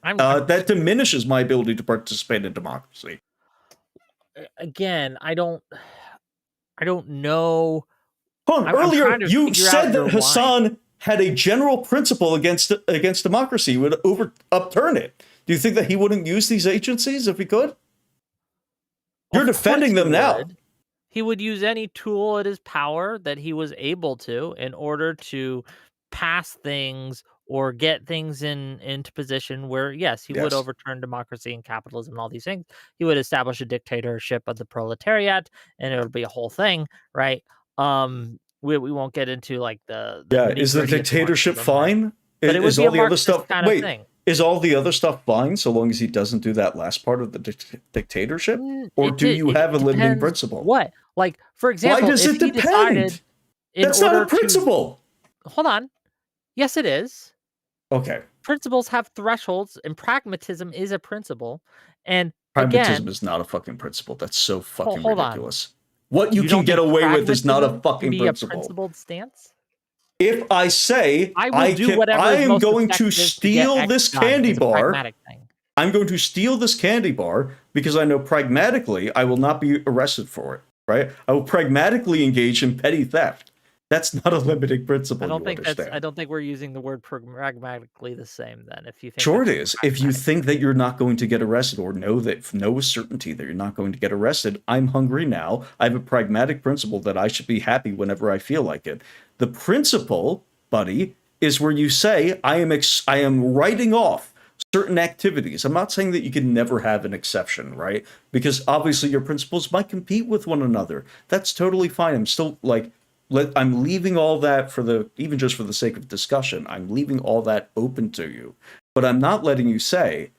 I'm That diminishes my ability to participate in democracy. again, I don't know. Hold on, I'm trying earlier to you figure out said your that line. Hasan had a general principle against democracy, he would upturn it. Do you think that he wouldn't use these agencies if he could? You're Of course defending he them now. would. He would use any tool at his power that he was able to in order to pass things or get things into position where, yes, he would Yes. overturn democracy and capitalism and all these things. He would establish a dictatorship of the proletariat, and it would be a whole thing, right? We won't get into like the Yeah. nitty Is the gritty of dictatorship Marxism, right? fine? But it would Is be all a the other Marxist stuff? kind of Wait. thing. Is all the other stuff fine so long as he doesn't do that last part of the dictatorship? Or do you It have a limiting depends principle? what. Like, for Why example, does if it he decided depend? in That's not order a to principle. hold on. Yes, it is. Okay. Principles have thresholds, and pragmatism is a principle. And Pragmatism again, is not a fucking principle. That's so fucking hold on. ridiculous. What you You can don't get think away with is not a pragmatism can fucking be a principle. principled stance? If I say I will do whatever I is am most going to effective to get steal X this done candy is a bar, pragmatic thing. I'm going to steal this candy bar because I know pragmatically I will not be arrested for it, right? I will pragmatically engage in petty theft. That's not a limiting principle, you I understand. don't think we're using the word pragmatically the same then, if you think Sure it that's what is. If you pragmatic think that means. you're not going to get arrested or know with certainty that you're not going to get arrested, I'm hungry now. I have a pragmatic principle that I should be happy whenever I feel like it. The principle, buddy, is where you say I am writing off certain activities. I'm not saying that you can never have an exception, right? Because obviously your principles might compete with one another. That's totally fine. I'm still like I'm leaving all that for the even just for the sake of discussion. I'm leaving all that open to you. But I'm not letting you say,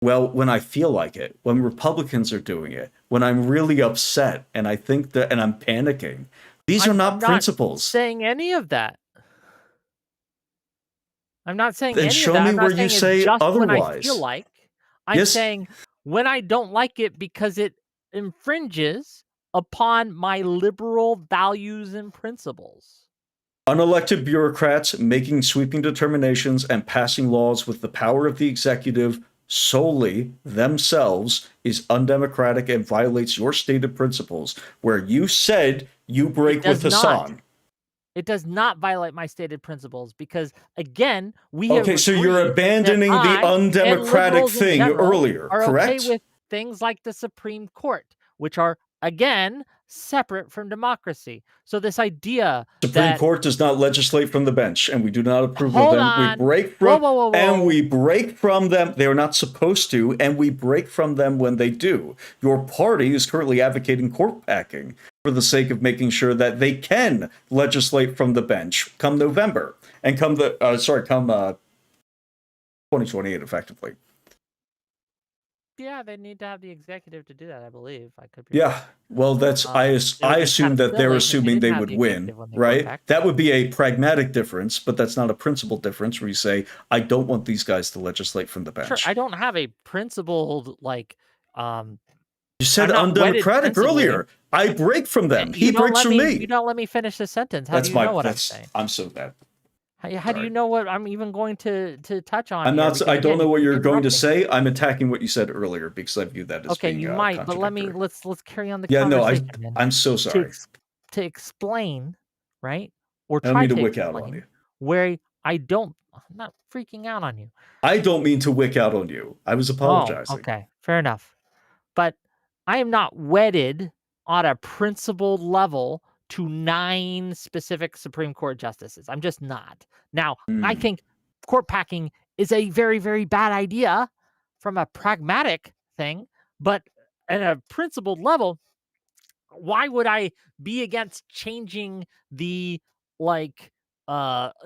well, when I feel like it, when Republicans are doing it, when I'm really upset and I think that and I'm panicking. These are I'm not not principles. saying any of that. I'm not saying Then any of show that. me I'm where not you saying it's say just when I feel otherwise. like. I'm Yes, saying when I don't like it because it infringes upon my liberal values and principles. unelected bureaucrats making sweeping determinations and passing laws with the power of the executive solely themselves is undemocratic and violates your stated principles, where you said you It break with does not. Hasan. It does not violate my stated principles because, again, we have Okay, so you're agreed that abandoning the I and undemocratic liberals in thing general earlier, are okay correct? with things like the Supreme Court, which are, again, separate from democracy. So this idea Supreme that Court does not legislate from the bench, and we do not approve of hold them. on, whoa, whoa, whoa, whoa, We break from them. They are not supposed to, and we break from them when they do. Your party is currently advocating court packing for the sake of making sure that they can legislate from the bench come November and come 2028 effectively. yeah, they need to have the executive to do that. I believe I could be Yeah. wrong. Well, It I would be kind assume of that they're silly if they assuming didn't they have would the win, executive when they court right? pack. That would be a pragmatic difference, but that's not a principle difference where you say, I don't want these guys to legislate from the Sure, I bench. don't have a principled like um You I'm said not wedded undemocratic principally. earlier. I break from them. He breaks from You me. don't let me finish the sentence. How do you know what I'm saying? I'm so bad. How do you Sorry. know what I'm even going to touch on here? Because I don't again, know you what keep you're going to interrupting me. say. I'm attacking what you said earlier because I view that as Okay, being you might, but contradictory. let's carry on the Yeah, no, conversation then. I'm so To sorry. ex, to explain, right? Or I don't try mean to to wick out on explain you. where I'm not freaking out on you. I don't mean to wick out on you. I was Oh, apologizing. okay. Fair enough. But I am not wedded on a principled level to 9 specific Supreme Court justices. I'm just not. Now, I Hmm. think court packing is a very, very bad idea from a pragmatic thing, but at a principled level, why would I be against changing the like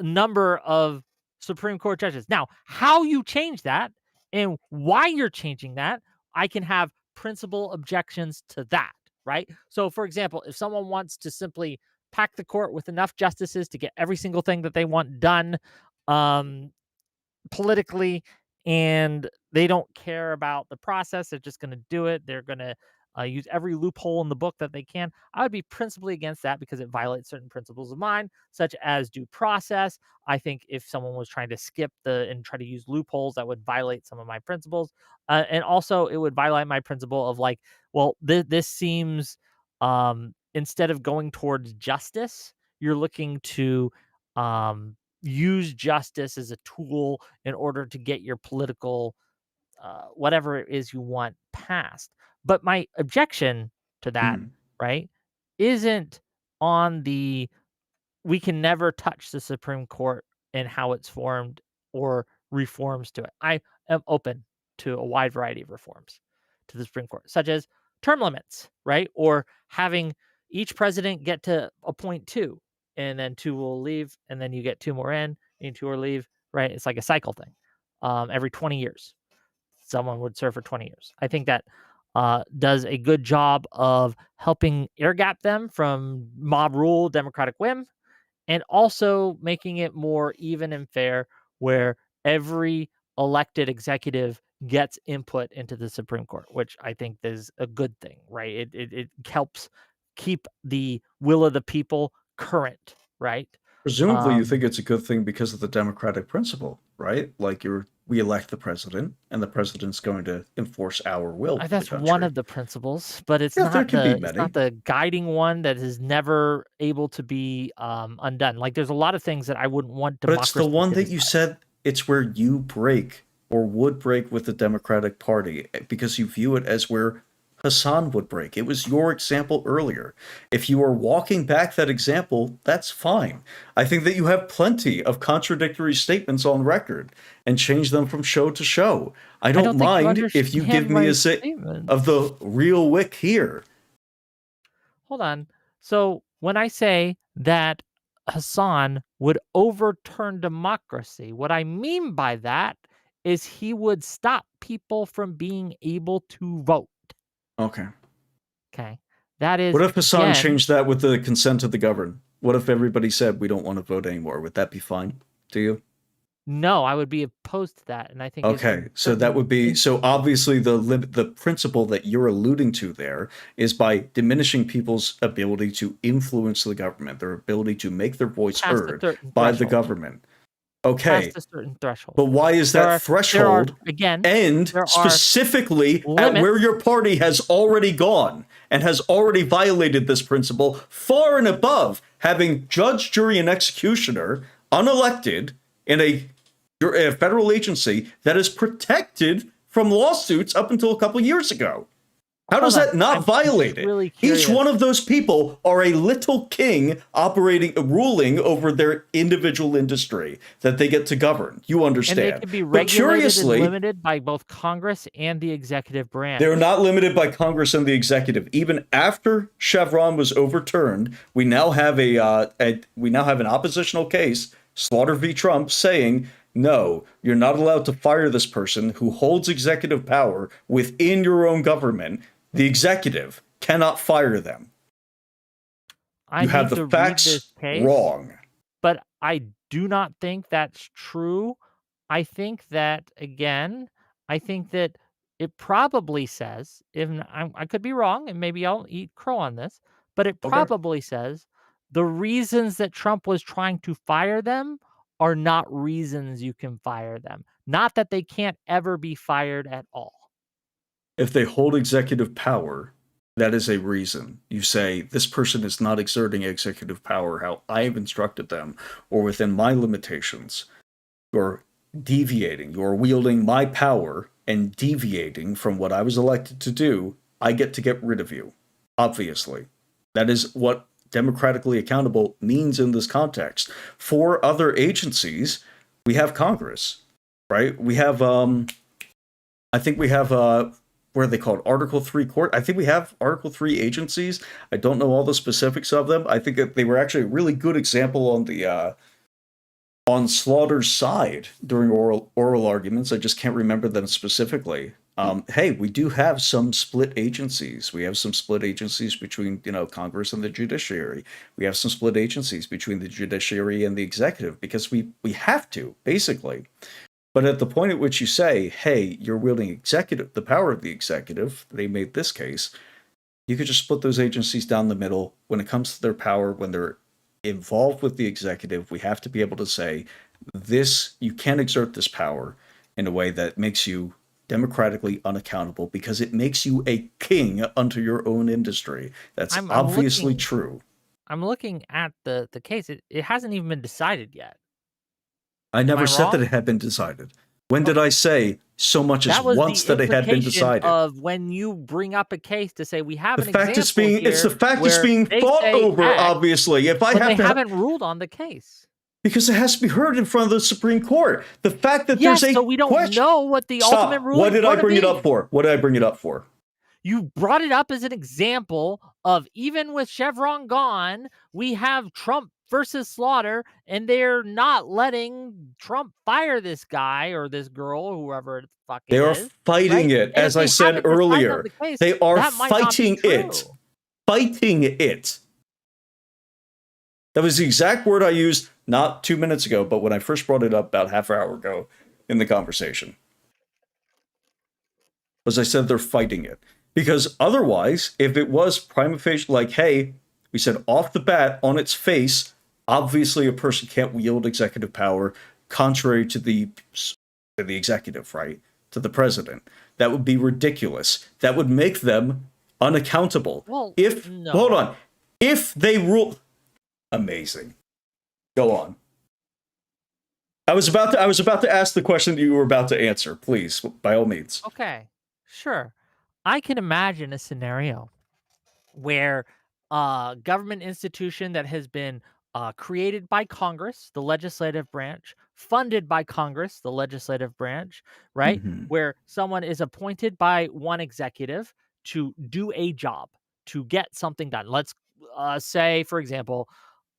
number of Supreme Court judges? Now, how you change that and why you're changing that, I can have principal objections to that, right? So for example, if someone wants to simply pack the court with enough justices to get every single thing that they want done um politically, and they don't care about the process. They're just going to do it. They're going to use every loophole in the book that they can. I would be principally against that because it violates certain principles of mine, such as due process. I think if someone was trying to skip and try to use loopholes, that would violate some of my principles. And also, it would violate my principle of like well, this seems, instead of going towards justice, you're looking to use justice as a tool in order to get your political whatever it is you want passed. But my objection to that, Mhm. right, isn't on the we can never touch the Supreme Court and how it's formed or reforms to it. I am open to a wide variety of reforms to the Supreme Court, such as term limits, right? Or having each president get to appoint two, and then two will leave, and then you get two more in, and two will leave, right? It's like a cycle thing. Every 20 years, someone would serve for 20 years. I think that does a good job of helping air gap them from mob rule, democratic whim, and also making it more even and fair where every elected executive gets input into the Supreme Court, which I think is a good thing, right? It helps keep the will of the people current, right? Presumably, you Um, think it's a good thing because of the democratic principle, right? Like we elect the president, and the president's going to enforce our will for the that's one country. of the principles, but Yeah, there can be it's not many, the guiding one that is never able to be undone. Like there's a lot of things that I wouldn't want but it's the democracy one to that you decide. said it's where you break or would break with the Democratic Party because you view it as where Hasan would break. It was your example earlier. If you are walking back that example, that's fine. I think that you have plenty of contradictory statements on record and change them from show to show. I I don't don't think you mind if you understand give me my a sit of statements. the real Wick here. Hold on. So when I say that Hassan would overturn democracy, what I mean by that is he would stop people from being able to vote. Okay. Okay. That What is, if Hasan again, changed that with the consent of the governed? What if everybody said we don't want to vote anymore? Would that be fine to you? no, I would be opposed to that. And I think Okay, in so that certain would be so instances, obviously the principle that you're alluding to there is by diminishing people's ability to influence the government, their ability to make their voice past a heard certain by the threshold, government. Okay, past a certain threshold. but why is There that are, there are, threshold again, end there are specifically at where limits. your party has already gone and has already violated this principle far and above having judge, jury, and executioner unelected in a federal agency that is protected from lawsuits up until a couple years ago? How does Hold on. that not I'm just violate it? really Each one curious. of those people are a little king operating, ruling over their individual industry that they get to govern. You And they understand. can be But regulated and curiously, limited by both Congress and the executive they're branch. not limited by Congress and the executive. Even after Chevron was overturned, we now have we now have an oppositional case, Slaughter v. Trump, saying no, you're not allowed to fire this person who holds executive power within your own government. The executive cannot fire them. I You have need the to read this facts case, wrong. but I do not think that's true. I think that, again, I think that it probably says, if I could be wrong, and maybe I'll eat crow on this, but it Okay. probably says the reasons that Trump was trying to fire them are not reasons you can fire them. Not that they can't ever be fired at all. If they hold executive power, that is a reason. You say, this person is not exerting executive power how I have instructed them, or within my limitations. You're deviating. You're wielding my power and deviating from what I was elected to do. I get to get rid of you. Obviously. That is what democratically accountable means in this context. For other agencies, we have Congress, right? We have I think we have what are they called? Article 3 court. I think we have Article 3 agencies. I don't know all the specifics of them. I think that they were actually a really good example on the on Slaughter's side during oral arguments. I just can't remember them specifically. Hey, we do have some split agencies. We have some split agencies between Congress and the judiciary. We have some split agencies between the judiciary and the executive because we have to basically. But at the point at which you say, hey, you're wielding the power of the executive, they made this case, you could just split those agencies down the middle. When it comes to their power, when they're involved with the executive, we have to be able to say, you can't exert this power in a way that makes you democratically unaccountable because it makes you a king unto your own industry. That's I'm obviously looking true. I'm looking at the case. It hasn't even been decided yet. I Am I never said that wrong? it had been decided. When did Okay. I say so much as That was once the that it had been implication decided? of when you bring up a case to say we have The an fact it's example being it's the here fact it's where being they fought say over, X, obviously. If I but have they to haven't ruled on the case. because it has to be heard in front of the Supreme Court. The fact that there's Yes, so a we don't question. know what the ultimate Stop. What ruling's did I going to bring it up be. for? What did I bring it up for? You brought it up as an example of even with Chevron gone, we have Trump versus Slaughter, and they're not letting Trump fire this guy or this girl or whoever the fuck They it are is, fighting right? it, And if as I they said haven't decided on earlier. the case, They are that might not be fighting it. true. Fighting it. That was the exact word I used not 2 minutes ago, but when I first brought it up about half an hour ago in the conversation. As I said, they're fighting it. Because otherwise, if it was prima facie, like, hey, we said off the bat, on its face, obviously a person can't wield executive power contrary to the executive, right? To the president. That would be ridiculous. That would make them unaccountable. Well, If, hold no. on, if they rule, amazing. Go on. I was about to ask the question that you were about to answer. Please, by all means. Okay. Sure. I can imagine a scenario where a government institution that has been created by Congress, the legislative branch, funded by Congress, the legislative branch, right? Mm-hmm. Where someone is appointed by one executive to do a job, to get something done. Let's say, for example,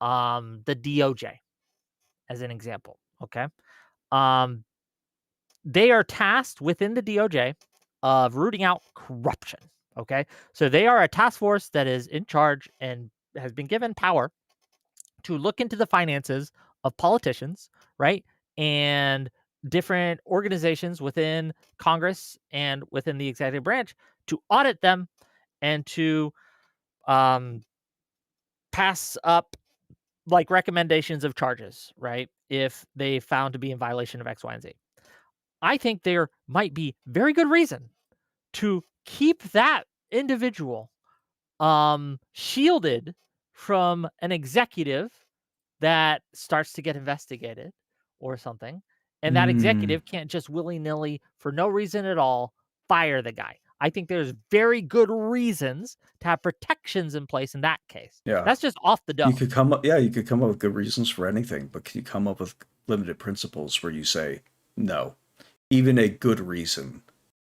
the DOJ as an example. Okay. Um, they are tasked within the DOJ of rooting out corruption. Okay. So they are a task force that is in charge and has been given power to look into the finances of politicians, right? And different organizations within Congress and within the executive branch to audit them and to um, pass up like recommendations of charges, right? If they found to be in violation of X, Y, and Z. I think there might be very good reason to keep that individual shielded from an executive that starts to get investigated or something, and that Mm, executive can't just willy-nilly for no reason at all fire the guy. I think there's very good reasons to have protections in place in that case. yeah. That's just off the You dome. could come up, yeah, you could come up with good reasons for anything, but can you come up with limited principles where you say, no, even a good reason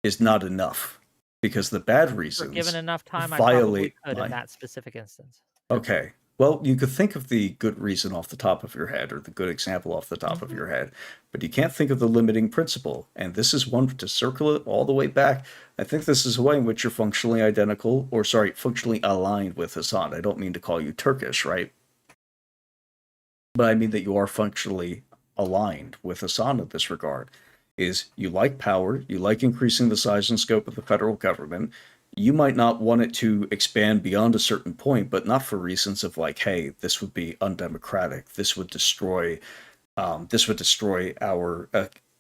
is not enough because the bad For given reasons enough time, I probably violate could in my. that specific instance. Okay. Well, you could think of the good reason off the top of your head or the good example off the top of Mhm. your head, but you can't think of the limiting principle. And this is one to circle it all the way back. I think this is a way in which you're functionally identical, or sorry, functionally aligned with Hasan. I don't mean to call you Turkish, right? But I mean that you are functionally aligned with Hasan in this regard. Is you like power, you like increasing the size and scope of the federal government. You might not want it to expand beyond a certain point, but not for reasons of like, hey, this would be undemocratic. This would destroy our,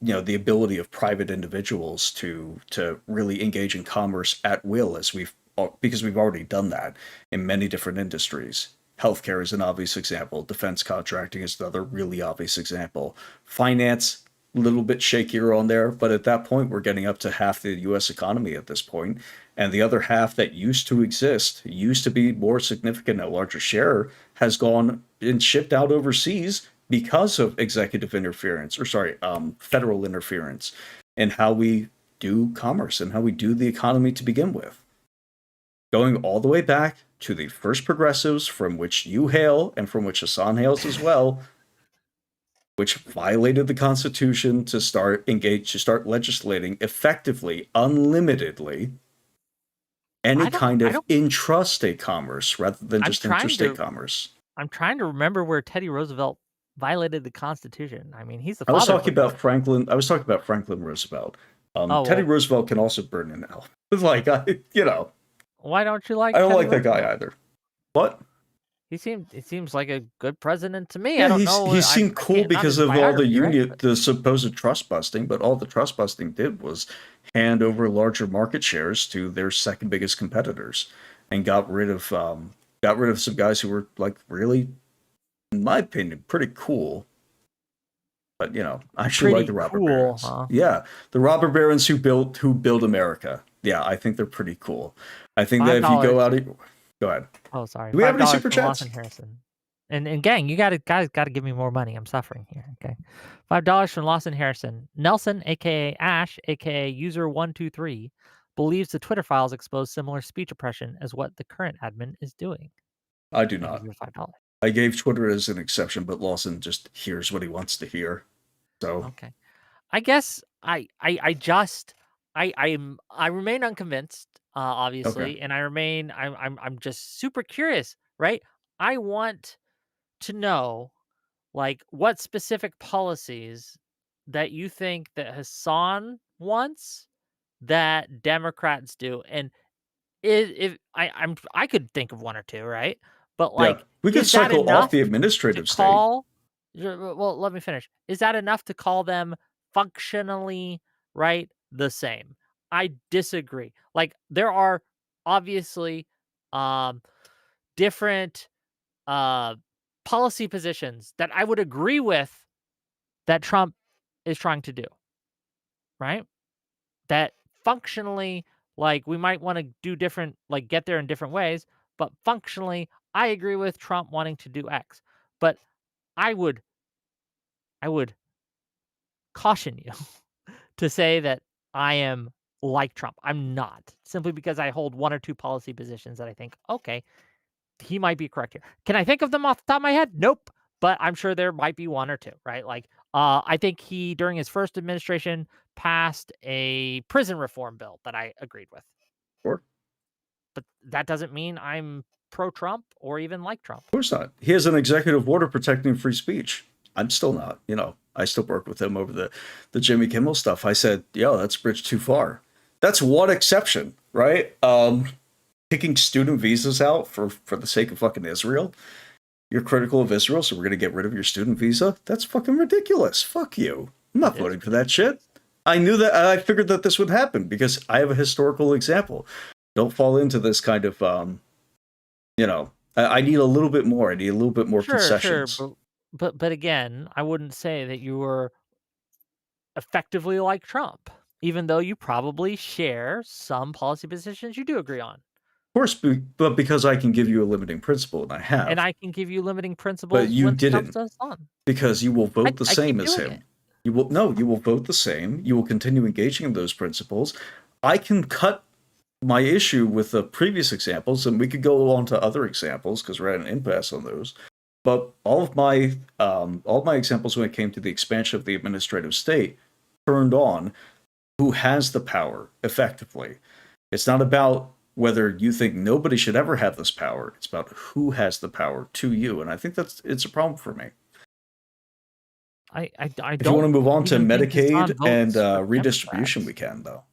the ability of private individuals to really engage in commerce at will, as because we've already done that in many different industries. Healthcare is an obvious example. Defense contracting is another really obvious example. Finance, a little bit shakier on there, but at that point, we're getting up to half the US economy at this point. And the other half that used to exist, used to be more significant, a larger share, has gone and shipped out overseas because of executive interference, or sorry, federal interference in how we do commerce and how we do the economy to begin with. Going all the way back to the first progressives from which you hail and from which Hasan hails as well, which violated the Constitution to start legislating effectively, unlimitedly, any kind I of don't intrastate commerce rather than I'm just trying interstate to commerce. I'm trying to remember where Teddy Roosevelt violated the Constitution. I mean, he's the I was father of talking about America. Franklin. I was talking about Franklin Roosevelt. Oh, Teddy well, Roosevelt can also burn in hell. It's like I why don't you I like don't Teddy like that guy Roosevelt? either. What? It seems like a good president to me. I Yeah, don't know. he seemed I cool can't, not because his of all biography, right? But the supposed trust busting, but all the trust busting did was hand over larger market shares to their second biggest competitors, and got rid of some guys who were like really, in my opinion, pretty cool. But I actually like the pretty robber cool, barons. huh? Yeah, the robber barons who build America. Yeah, I think they're pretty cool. I think that Five if you go dollars. out, go ahead. Oh, sorry, Do we have any $5 super from chats? Lawson Harrison. And gang, you gotta give me more money. I'm suffering here. Okay, $5 from Lawson Harrison. Nelson, aka Ash, aka User123, believes the Twitter files expose similar speech oppression as what the current admin is doing. I do Thank you not. for the $5. I gave Twitter as an exception, but Lawson just hears what he wants to hear. So Okay. I guess I remain unconvinced, okay, obviously, and I'm just super curious, right? I want to know like what specific policies that you think that Hassan wants that Democrats do, and if I could think of one or two, right? But yeah, like, we could is that cycle off enough the to administrative state. call well, let me finish. Is that enough to call them functionally, right, the same? I disagree. Like, there are obviously, um, different, uh, policy positions that I would agree with that Trump is trying to do, right? That functionally, like, we might wanna do different like, get there in different ways, but functionally, I agree with Trump wanting to do X. But I would I would caution you to say that I am like Trump. I'm not, simply because I hold one or two policy positions that I think, okay, he might be correct here. Can I think of them off the top of my head? Nope. But I'm sure there might be one or two, right? Like, I think he, during his first administration, passed a prison reform bill that I agreed with. Or But that doesn't mean I'm pro Trump or even like Trump. of course not. He has an executive order protecting free speech. I'm still not. I still work with him over the Jimmy Kimmel stuff. I said, yo, that's a bridge too far. That's one exception, right? Kicking student visas out for the sake of fucking Israel. You're critical of Israel, so we're gonna get rid of your student visa? That's fucking ridiculous. Fuck you. I'm not It is voting for that shit. ridiculous. I knew that. I figured that this would happen because I have a historical example. Don't fall into this kind of I need a little bit more. I need a little bit more Sure, sure, concessions. but again, I wouldn't say that you were effectively like Trump, even though you probably share some policy positions you do agree on. Of course, but because I can give you a limiting principle, and I And have, I can give you limiting but principles you when it comes didn't, to Hassan. because you will vote the I same keep as doing him. it. You will vote the same. You will continue engaging in those principles. I can cut my issue with the previous examples, and we could go on to other examples because we're at an impasse on those. But all of my examples when it came to the expansion of the administrative state turned on who has the power effectively. It's not about whether you think nobody should ever have this power. It's about who has the power to you, and I think it's a problem for me. I If you want to don't move on to even think Hassan Medicaid and votes for redistribution, we Democrats. can though.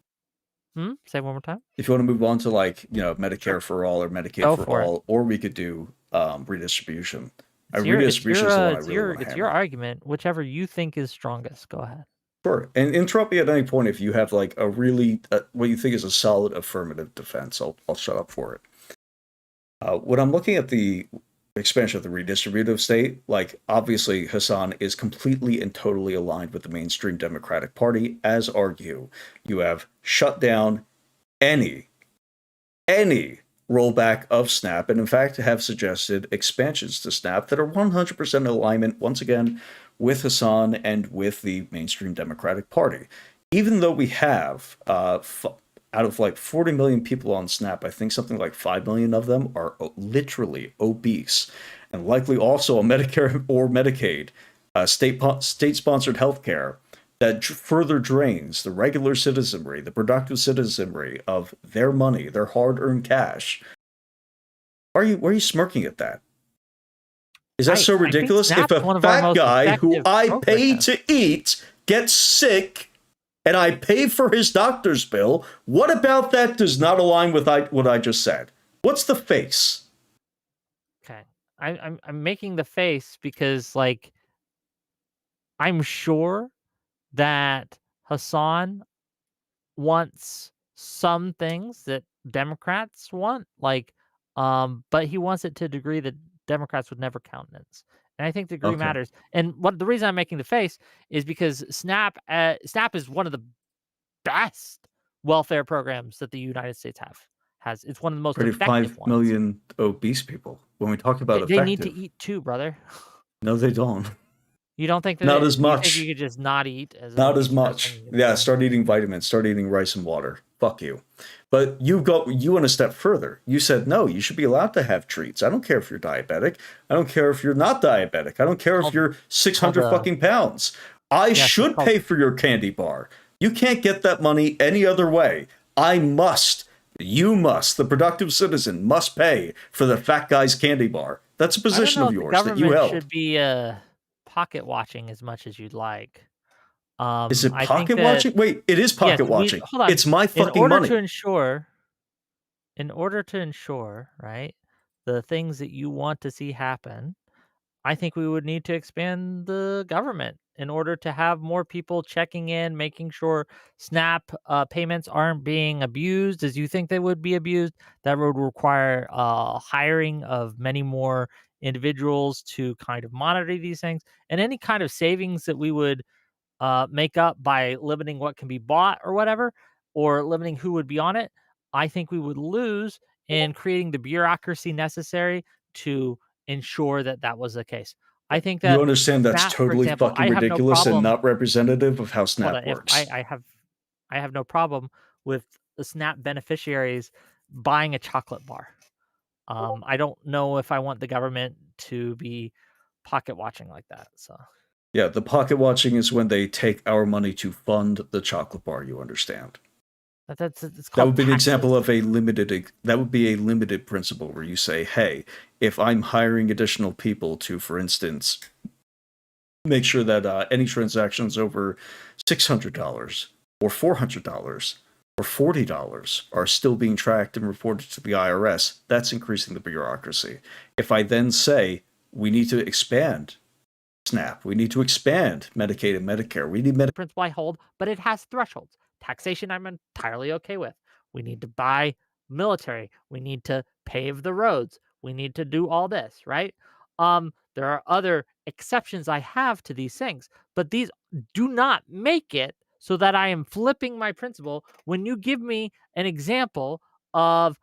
Say one more time. If you want to move on to Sure. Medicare for all or Medicaid Go for for it. all, or we could do redistribution. It's your it's Redistribution your is the uh, one I it's really your want to it's your hammer. argument, whichever you think is strongest. Go ahead. Sure, and interrupt me at any point if you have like a really what you think is a solid affirmative defense. I'll shut up for it. When I'm looking at the expansion of the redistributive state, like obviously Hassan is completely and totally aligned with the mainstream Democratic Party, as are you. You have shut down any any rollback of Snap, and in fact have suggested expansions to Snap that are 100% in alignment, once again, with Hassan and with the mainstream Democratic Party. Even though we have, out of like 40 million people on Snap, I think something like 5 million of them are literally obese and likely also on Medicare or Medicaid, state-sponsored healthcare that further drains the regular citizenry, the productive citizenry of their money, their hard-earned cash. Why are you smirking at that? Is that so I think ridiculous? If Snap's a one of our fat most guy who effective I pay programs. to eat gets sick and I pay for his doctor's bill, what about that does not align with what I just said? What's the face? Okay. I'm making the face because, like, I'm sure that Hasan wants some things that Democrats want, like, but he wants it to a degree that Democrats would never countenance. And I think the degree Okay. matters. And what the reason I'm making the face is because SNAP is one of the best welfare programs that the United States has. It's one of the most Already effective 5 ones. million obese people. When we talk about They need to effective, eat too, brother. no, they don't. You don't think Not as that you think you much. could just not eat as an Not as obese person much. and get Yeah, fine? start eating vitamins, start eating rice and water. Fuck you. But you went a step further. You said, no, you should be allowed to have treats. I don't care if you're diabetic. I don't care if you're not diabetic. I don't care if Called you're it's called 600 fucking pounds. I yes, it's should called pay for your candy bar. You can't get that money any other way. I must. You must. The productive citizen must pay for the fat guy's candy bar. That's a I don't position know of if the yours that you government held. should be, pocket watching as much as you'd like. Is it I think pocket that watching? Wait, it is yes, pocket we watching. hold on. It's my In fucking order to money. ensure in order to ensure, right, the things that you want to see happen, I think we would need to expand the government in order to have more people checking in, making sure SNAP payments aren't being abused as you think they would be abused. That would require hiring of many more individuals to kind of monitor these things, and any kind of savings that we would make up by limiting what can be bought or whatever, or limiting who would be on it. I think we would lose in creating the bureaucracy necessary to ensure that that was the case. I think You that understand that's SNAP, for totally example, fucking I have no ridiculous and problem. not representative of how Hold Snap on, if works. I have no problem with the SNAP beneficiaries buying a chocolate bar. I don't know if I want the government to be pocket watching like that. So Yeah, the pocket watching is when they take our money to fund the chocolate bar, you understand. that's it's That called would be an example taxes. of that would be a limited principle where you say, hey, if I'm hiring additional people to, for instance, make sure that any transactions over $600 or $400 or $40 are still being tracked and reported to the IRS. That's increasing the bureaucracy. If I then say we need to expand SNAP, we need to expand Medicaid and Medicare, we need Principle I hold, but it has thresholds. Taxation, I'm entirely okay with. We need to buy military. We need to pave the roads. We need to do all this, right? There are other exceptions I have to these things, but these do not make it so that I am flipping my principle when you give me an example of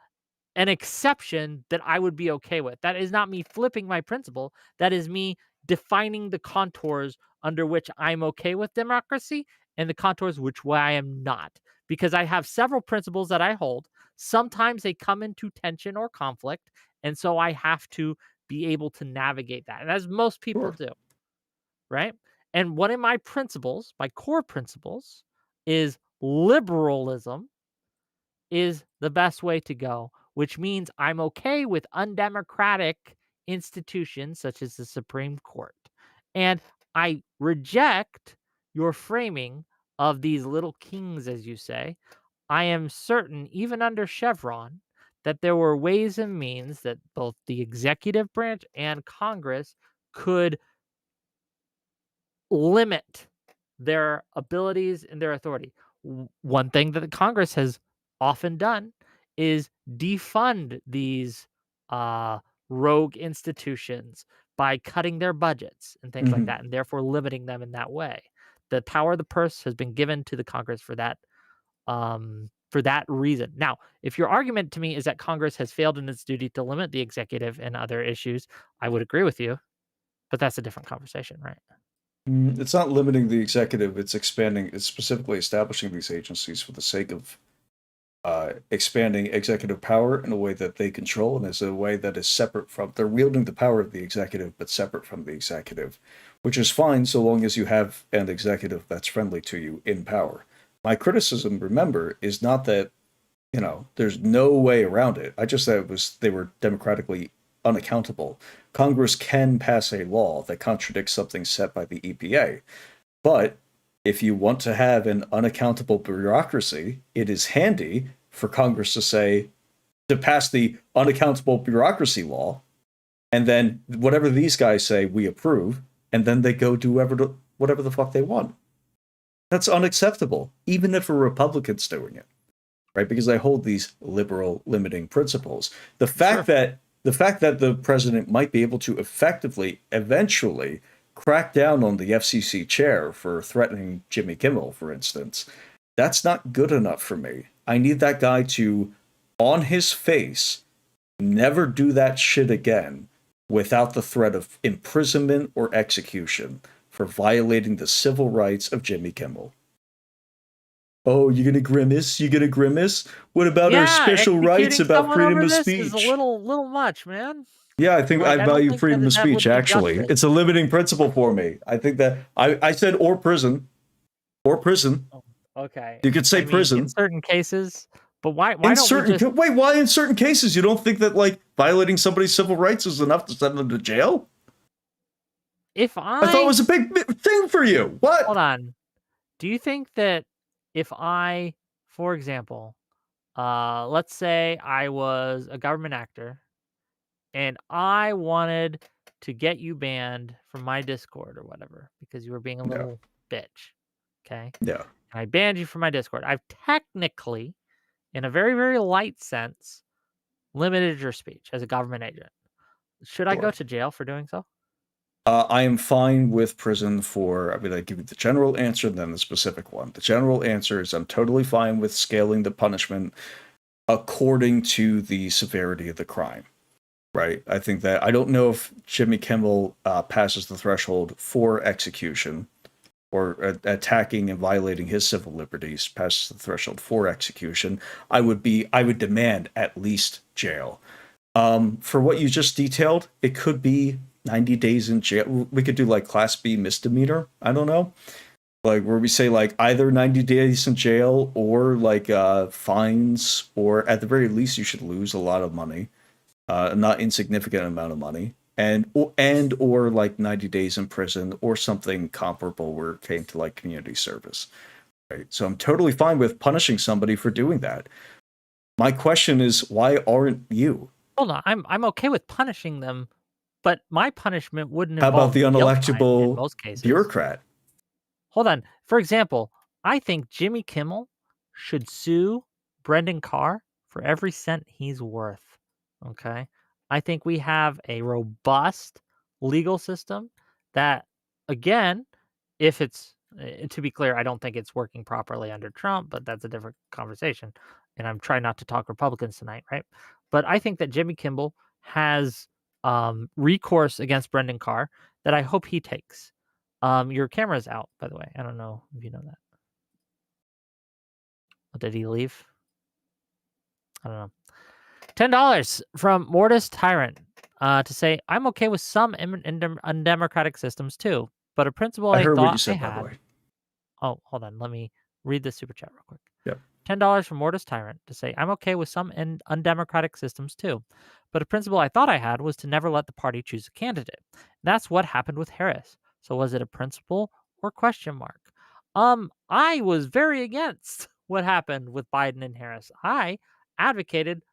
an exception that I would be okay with. That is not me flipping my principle. That is me defining the contours under which I'm okay with democracy and the contours which way I am not. Because I have several principles that I hold. Sometimes they come into tension or conflict. And so I have to be able to navigate that. And as most people Sure. do, right? And one of my principles, my core principles, is liberalism is the best way to go, which means I'm okay with undemocratic institutions such as the Supreme Court. And I reject your framing of these little kings, as you say. I am certain, even under Chevron, that there were ways and means that both the executive branch and Congress could limit their abilities and their authority. One thing that the Congress has often done is defund these uh, rogue institutions by cutting their budgets and things like Mhm. that, and therefore limiting them in that way. The power of the purse has been given to the Congress for that reason. Now, if your argument to me is that Congress has failed in its duty to limit the executive and other issues, I would agree with you, but that's a different conversation, right? It's not limiting the executive, it's expanding, it's specifically establishing these agencies for the sake of expanding executive power in a way that they control and as a way that is separate from, they're wielding the power of the executive, but separate from the executive, which is fine so long as you have an executive that's friendly to you in power. My criticism, remember, is not that, there's no way around it. I just said they were democratically unaccountable. Congress can pass a law that contradicts something set by the EPA, but if you want to have an unaccountable bureaucracy, it is handy for Congress to pass the unaccountable bureaucracy law, And then whatever these guys say, we approve, and then they go do whatever the fuck they want. That's unacceptable, even if a Republican's doing it, right? Because I hold these liberal limiting principles. The fact Sure. that the president might be able to effectively, eventually, crack down on the FCC chair for threatening Jimmy Kimmel, for instance, that's not good enough for me. I need that guy to, on his face, never do that shit again without the threat of imprisonment or execution for violating the civil rights of Jimmy Kimmel. Oh, you gonna grimace? You gonna grimace? What about our Yeah, special rights executing about someone freedom over of this is a speech? little much, man. Yeah, I think I Like, I don't value think freedom that of that speech, would be actually. justice. It's a limiting principle for me. I think that I said or prison. Or prison. Oh, okay. You could say I mean, in prison. certain cases, but why In don't we certain just wait, why in certain cases you don't think that like violating somebody's civil rights is enough to send them to jail? if I thought it I was a big thing for you. hold What? on. Do you think that if I, for example, let's say I was a government actor and I wanted to get you banned from my Discord or whatever because you were being a Yeah. little bitch, okay? Yeah. And I banned you from my Discord. I've technically, in a very, very light sense, limited your speech as a government agent. Should I go Sure. to jail for doing so? I am fine with prison for. I'm going to give you the general answer, then the specific one. The general answer is I'm totally fine with scaling the punishment according to the severity of the crime. Right. I think that I don't know if Jimmy Kimmel passes the threshold for execution or attacking and violating his civil liberties passes the threshold for execution. I would demand at least jail. For what you just detailed, it could be 90 days in jail. We could do like Class B misdemeanor. I don't know. Like where we say like either 90 days in jail or like fines, or at the very least, you should lose a lot of money, a not insignificant amount of money, and or like 90 days in prison or something comparable where it came to like community service. Right. So I'm totally fine with punishing somebody for doing that. My question is, why aren't you? Hold on. I'm okay with punishing them, but my punishment wouldn't How about involve the jail time in unelectable most cases. bureaucrat? Hold on. For example, I think Jimmy Kimmel should sue Brendan Carr for every cent he's worth. Okay. I think we have a robust legal system that, again, if it's, to be clear, I don't think it's working properly under Trump, but that's a different conversation. And I'm trying not to talk Republicans tonight, right? But I think that Jimmy Kimmel has recourse against Brendan Carr that I hope he takes. Your camera's out, by the way. I don't know if you know that. Oh, did he leave? I don't know. $10 from Mortis Tyrant to say, I'm okay with some undemocratic systems too, but a principle I I heard what you thought I said, by the had. way. Oh, hold on. Let me read the super chat real quick. Yep. $10 from Mortis Tyrant to say, I'm okay with some undemocratic systems too, but a principle I thought I had was to never let the party choose a candidate. That's what happened with Harris. So was it a principle or question mark? I was very against what happened with Biden and Harris. I advocated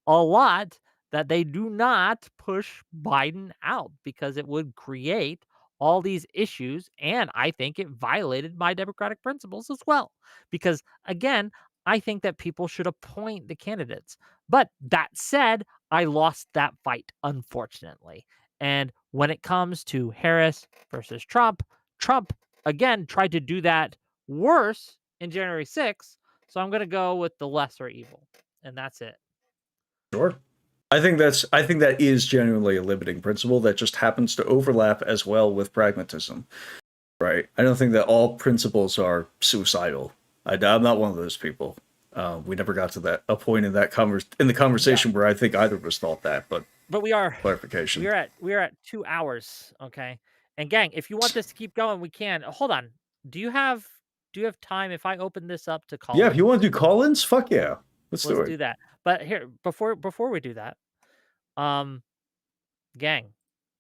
a lot that they do not push Biden out because it would create all these issues. And I think it violated my democratic principles as well. Because again, I think that people should appoint the candidates. But that said, I lost that fight, unfortunately. And when it comes to Harris versus Trump, Trump again tried to do that worse in January 6th. So I'm going to go with the lesser evil. And that's it. Sure. I think that is genuinely a limiting principle that just happens to overlap as well with pragmatism. Right. I don't think that all principles are suicidal. I'm not one of those people. We never got to that a point in that in the Yeah. conversation where I think either of us thought that. But But we are clarification. we are at 2 hours, okay? And gang, if you want this to keep going, we can. Hold on. Do you have time if I open this up to Yeah, if you want call-ins? to do call-ins, fuck yeah, let's do Let's it. do that. But here, before we do that, um, gang,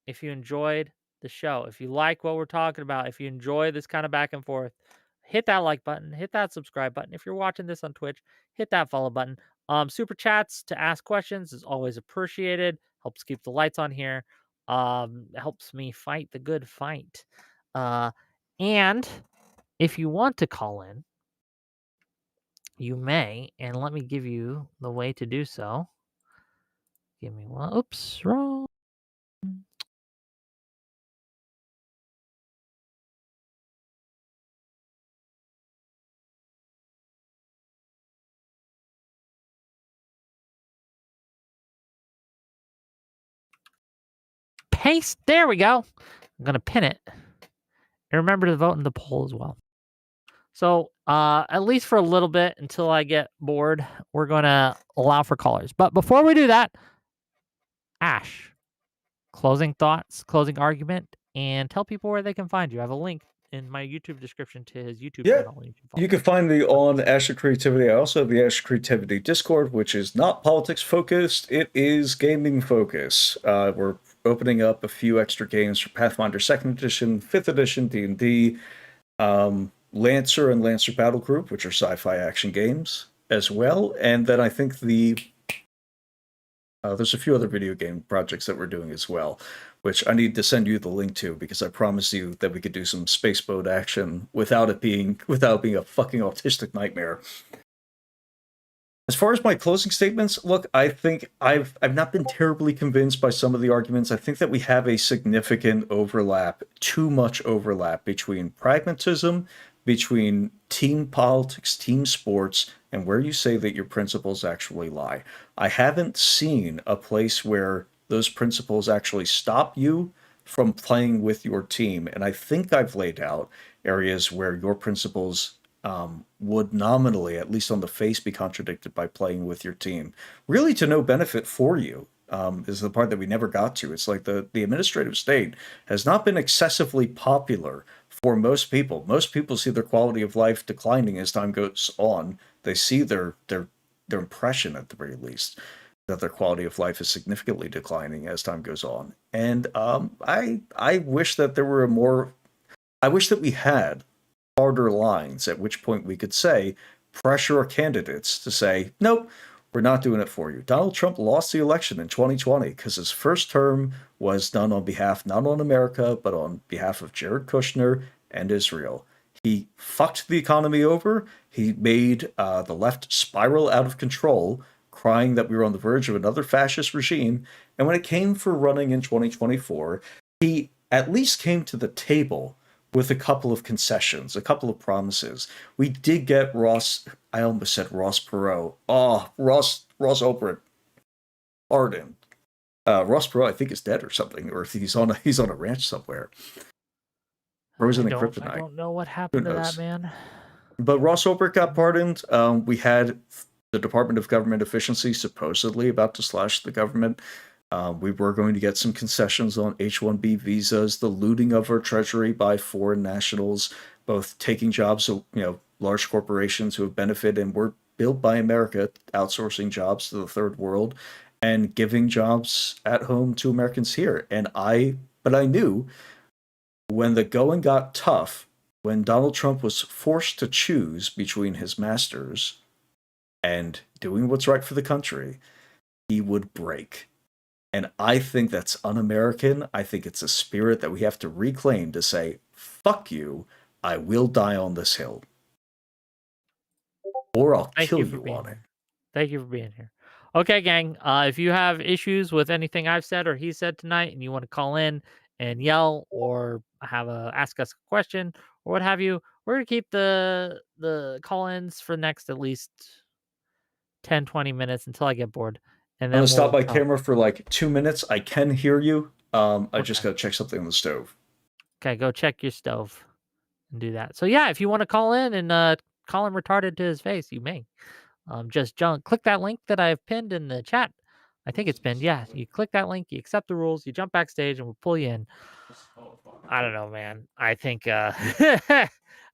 if you enjoyed the show, if you like what we're talking about, if you enjoy this kind of back and forth, hit that like button, hit that subscribe button. If you're watching this on Twitch, hit that follow button. Super chats to ask questions is always appreciated. Helps keep the lights on here. helps me fight the good fight. Uh, and if you want to call in, you may, and let me give you the way to do so. Give me one. Oops, wrong. Paste. There we go. I'm gonna pin it. And remember to vote in the poll as well. So, at least for a little bit until I get bored, we're gonna allow for callers. But before we do that, Ash, closing thoughts, closing argument, and tell people where they can find you. I have a link in my YouTube description to his YouTube Yeah, channel. You can you follow can him. find me on Asher Creativity. I also have the Asher Creativity Discord, which is not politics focused, it is gaming focused. We're opening up a few extra games for Pathfinder 2nd Edition, 5th Edition, D&D, Lancer and Lancer Battle Group, which are sci-fi action games as well. And then I think there's a few other video game projects that we're doing as well, which I need to send you the link to because I promise you that we could do some space boat action without being a fucking autistic nightmare. As far as my closing statements, look, I think I've not been terribly convinced by some of the arguments. I think that we have a significant overlap, too much overlap between pragmatism, between team politics, team sports, and where you say that your principles actually lie. I haven't seen a place where those principles actually stop you from playing with your team. And I think I've laid out areas where your principles would nominally, at least on the face, be contradicted by playing with your team. Really, to no benefit for you is the part that we never got to. It's like the administrative state has not been excessively popular for most people. Most people see their quality of life declining as time goes on. They see their impression, at the very least, that their quality of life is significantly declining as time goes on. And I wish that there were a more. I wish that we had harder lines at which point we could say, pressure our candidates to say, nope, we're not doing it for you. Donald Trump lost the election in 2020 because his first term was done on behalf, not on America, but on behalf of Jared Kushner and Israel. He fucked the economy over. He made the left spiral out of control, crying that we were on the verge of another fascist regime. And when it came for running in 2024, he at least came to the table with a couple of concessions, a couple of promises. We did get Ross. I almost said Ross Perot. Oh, Ross Ulbricht. Pardon. Ross Perot, I think, is dead or something, or he's on a ranch somewhere, frozen in I kryptonite. don't know what Who happened to that knows? man. But Ross Ulbricht got pardoned. We had the Department of Government Efficiency supposedly about to slash the government. We were going to get some concessions on H-1B visas, the looting of our treasury by foreign nationals, both taking jobs, large corporations who have benefited and were built by America, outsourcing jobs to the third world, and giving jobs at home to Americans here. But I knew when the going got tough, when Donald Trump was forced to choose between his masters and doing what's right for the country, he would break. And I think that's un American. I think it's a spirit that we have to reclaim to say, fuck you, I will die on this hill. Or I'll Thank kill you for you being on it. here. Thank you for being here. Okay, gang. If you have issues with anything I've said or he said tonight, and you want to call in and yell or ask us a question or what have you, we're gonna keep the call-ins for next at least 10-20 minutes until I get bored, and I'm gonna then stop we'll my talk. camera for like 2 minutes. I can hear you. I just Okay. gotta check something on the stove. Okay, go check your stove and do that. So yeah, if you want to call in and call him retarded to his face, you may. Just jump, click that link that I've pinned in the chat. I think it's pinned. Yeah, you click that link, you accept the rules, you jump backstage, and we'll pull you in. I don't know, man. I think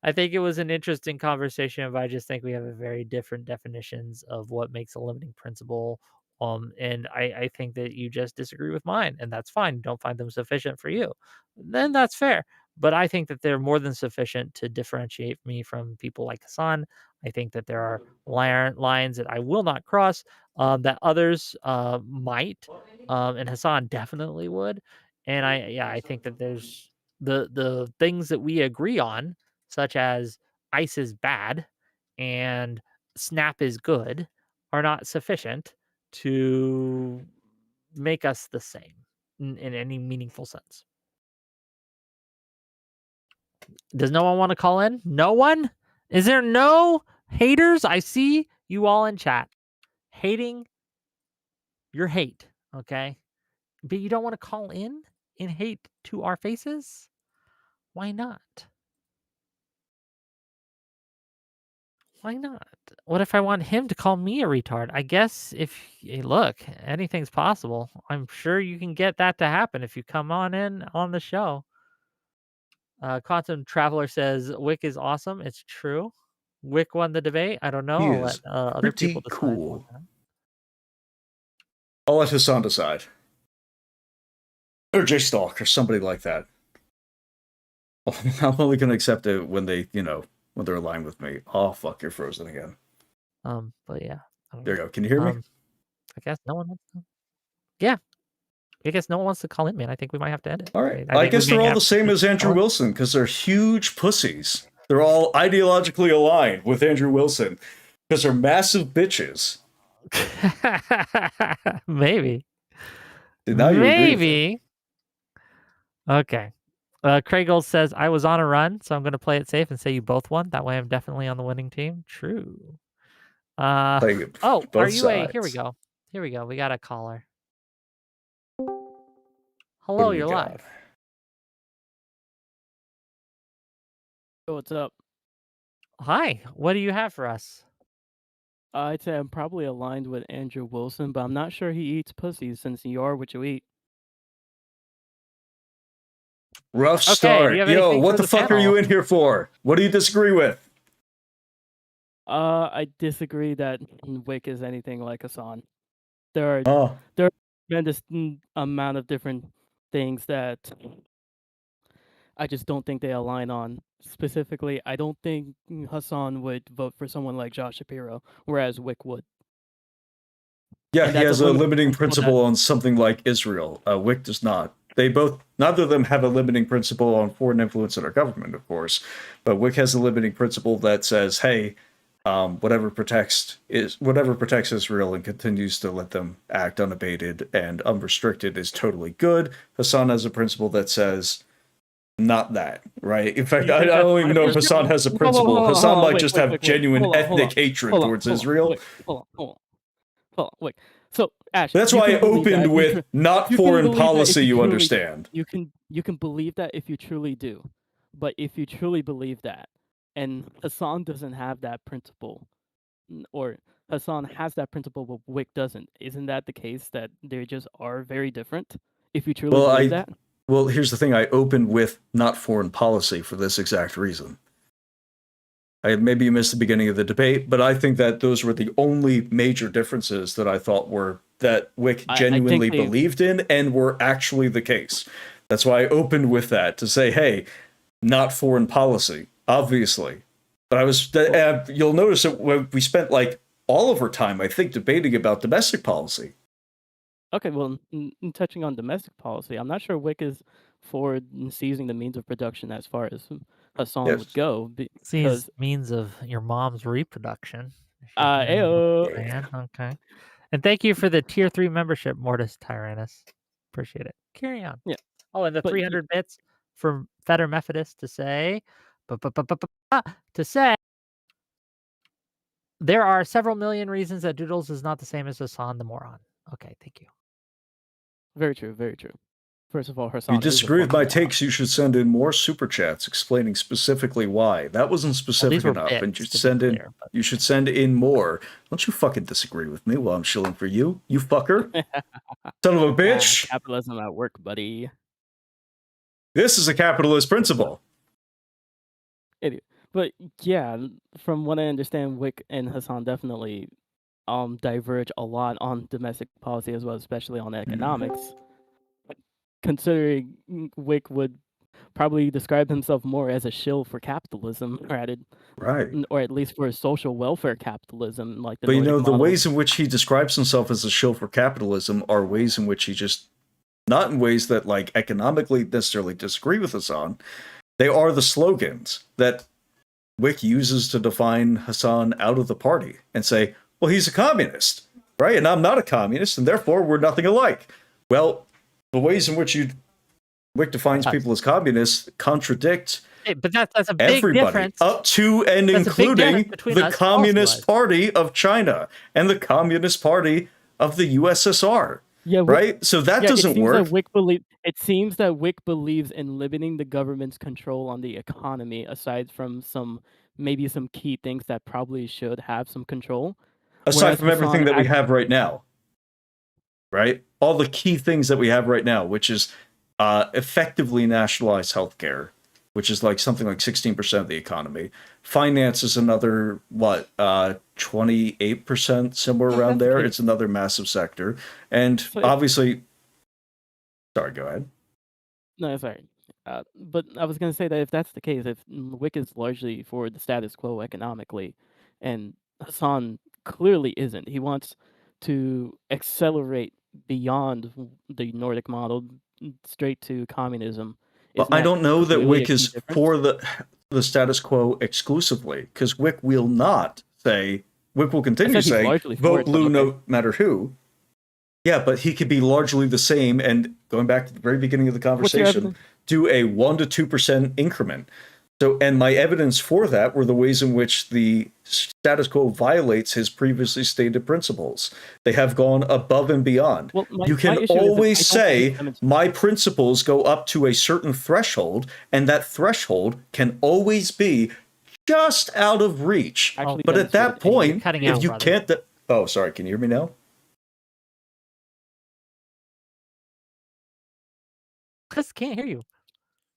I think it was an interesting conversation, but I just think we have a very different definitions of what makes a limiting principle. And I think that you just disagree with mine, and that's fine. Don't find them sufficient for you. Then that's fair. But I think that they're more than sufficient to differentiate me from people like Hasan. I think that there are lines that I will not cross, that others might, and Hasan definitely would. And I think that there's the things that we agree on, such as ice is bad and snap is good, are not sufficient to make us the same in any meaningful sense. Does no one want to call in? No one? Is there no haters? I see you all in chat hating your hate, okay? But you don't want to call in and hate to our faces? Why not? Why not? What if I want him to call me a retard? I guess if look, anything's possible. I'm sure you can get that to happen if you come on in on the show. Quantum Traveler says Wick is awesome. It's true. Wick won the debate. I don't know. He I'll let is other people pretty decide on cool. that. I'll let Hasan decide. Or J-Stalk, or somebody like that. I'm only going to accept it when they, when they're aligned with me. Oh, fuck, you're frozen again. But yeah. There you go. Can you hear me? I guess no one wants to. Yeah. I guess no one wants to call in, man. I think we might have to end it. All right. I guess they're all the same as Andrew Wilson because they're huge pussies. They're all ideologically aligned with Andrew Wilson because they're massive bitches. Maybe. Now you Maybe. Okay. Craigold says, I was on a run, so I'm going to play it safe and say you both won. That way I'm definitely on the winning team. True. Are you sides. Here we go. Here we go. We got a caller. Hello, you're live. What's up? Hi. What do you have for us? I'd say I'm probably aligned with Andrew Wilson, but I'm not sure he eats pussy since you are what you eat. Rough start. Yo, what the fuck are you in here for? What do you disagree with? I disagree that Wick is anything like Hasan. There are a tremendous amount of different things that I just don't think they align on. Specifically, I don't think Hasan would vote for someone like Josh Shapiro, whereas Wick would. Yeah, he has a limiting principle on something like Israel. Wick does not. Neither of them have a limiting principle on foreign influence in our government, of course, but Wick has a limiting principle that says, hey, whatever protects Israel and continues to let them act unabated and unrestricted is totally good. Hasan has a principle that says not that, right? In fact, I don't even know if Hasan has a principle. Hasan might just have genuine ethnic hatred towards Israel. Hold on. Wait. So, Ash, that's why I opened with not foreign policy, you understand. You can believe that if you truly do. But if you truly believe that, and Hasan doesn't have that principle, or Hasan has that principle but Wick doesn't, isn't that the case that they just are very different? If you truly believe that? Well, here's the thing. I opened with not foreign policy for this exact reason. Maybe you missed the beginning of the debate, but I think that those were the only major differences that I thought were that Wick genuinely believed in and were actually the case. That's why I opened with that to say, hey, not foreign policy, obviously. But you'll notice that we spent like all of our time, I think, debating about domestic policy. Okay, well, touching on domestic policy, I'm not sure Wick is for seizing the means of production as far as Hasan would go. Seize means of your mom's reproduction. Okay. And thank you for the tier 3 membership, Mortis Tyrannus. Appreciate it. Carry on. Yeah. Oh, and the 300 bits from Feder Methodist to say, there are several million reasons that Doodles is not the same as Hasan the moron. Okay, thank you. Very true, very true. First of all, Hasan. If you disagree with my takes, you should send in more super chats explaining specifically why. That wasn't specific enough, and you should send in more. Don't you fucking disagree with me while I'm shilling for you, you fucker, son of a bitch. Capitalism at work, buddy. This is a capitalist principle. Idiot. But yeah, from what I understand, Wick and Hasan definitely diverge a lot on domestic policy as well, especially on economics. Considering Wick would probably describe himself more as a shill for capitalism, right, or at least for social welfare capitalism, like the. But the ways in which he describes himself as a shill for capitalism are ways in which he just not in ways that like economically necessarily disagree with Hasan. They are the slogans that Wick uses to define Hasan out of the party and say, well, he's a communist, right? And I'm not a communist, and therefore we're nothing alike. Well, the ways in which Wick defines people as communists contradict but that's a big everybody, difference. up to and That's including the us Communist Party of China and the Communist Party of the USSR. Yeah, right? So that doesn't work. It seems that Wick believes in limiting the government's control on the economy, aside from maybe some key things that probably should have some control. Aside from everything that we have right now, right? All the key things that we have right now, which is effectively nationalized healthcare, which is like something like 16% of the economy. Finance is another, 28%, somewhere around there. It's another massive sector. And obviously, sorry, go ahead. No, sorry. But I was going to say that if that's the case, if Wick is largely for the status quo economically, and Hasan clearly isn't, he wants to accelerate beyond the Nordic model straight to communism. Well, I don't know that Wick is for the status quo exclusively, because Wick will not say, Wick will continue saying, vote blue no matter who. Yeah, but he could be largely the same, and going back to the very beginning of the conversation, do a 1 to 2% increment. So, and my evidence for that were the ways in which the status quo violates his previously stated principles. They have gone above and beyond. Well, you can always say, my principles go up to a certain threshold, and that threshold can always be just out of reach. But at that point, if you can't... Oh, sorry, can you hear me now? Just can't hear you.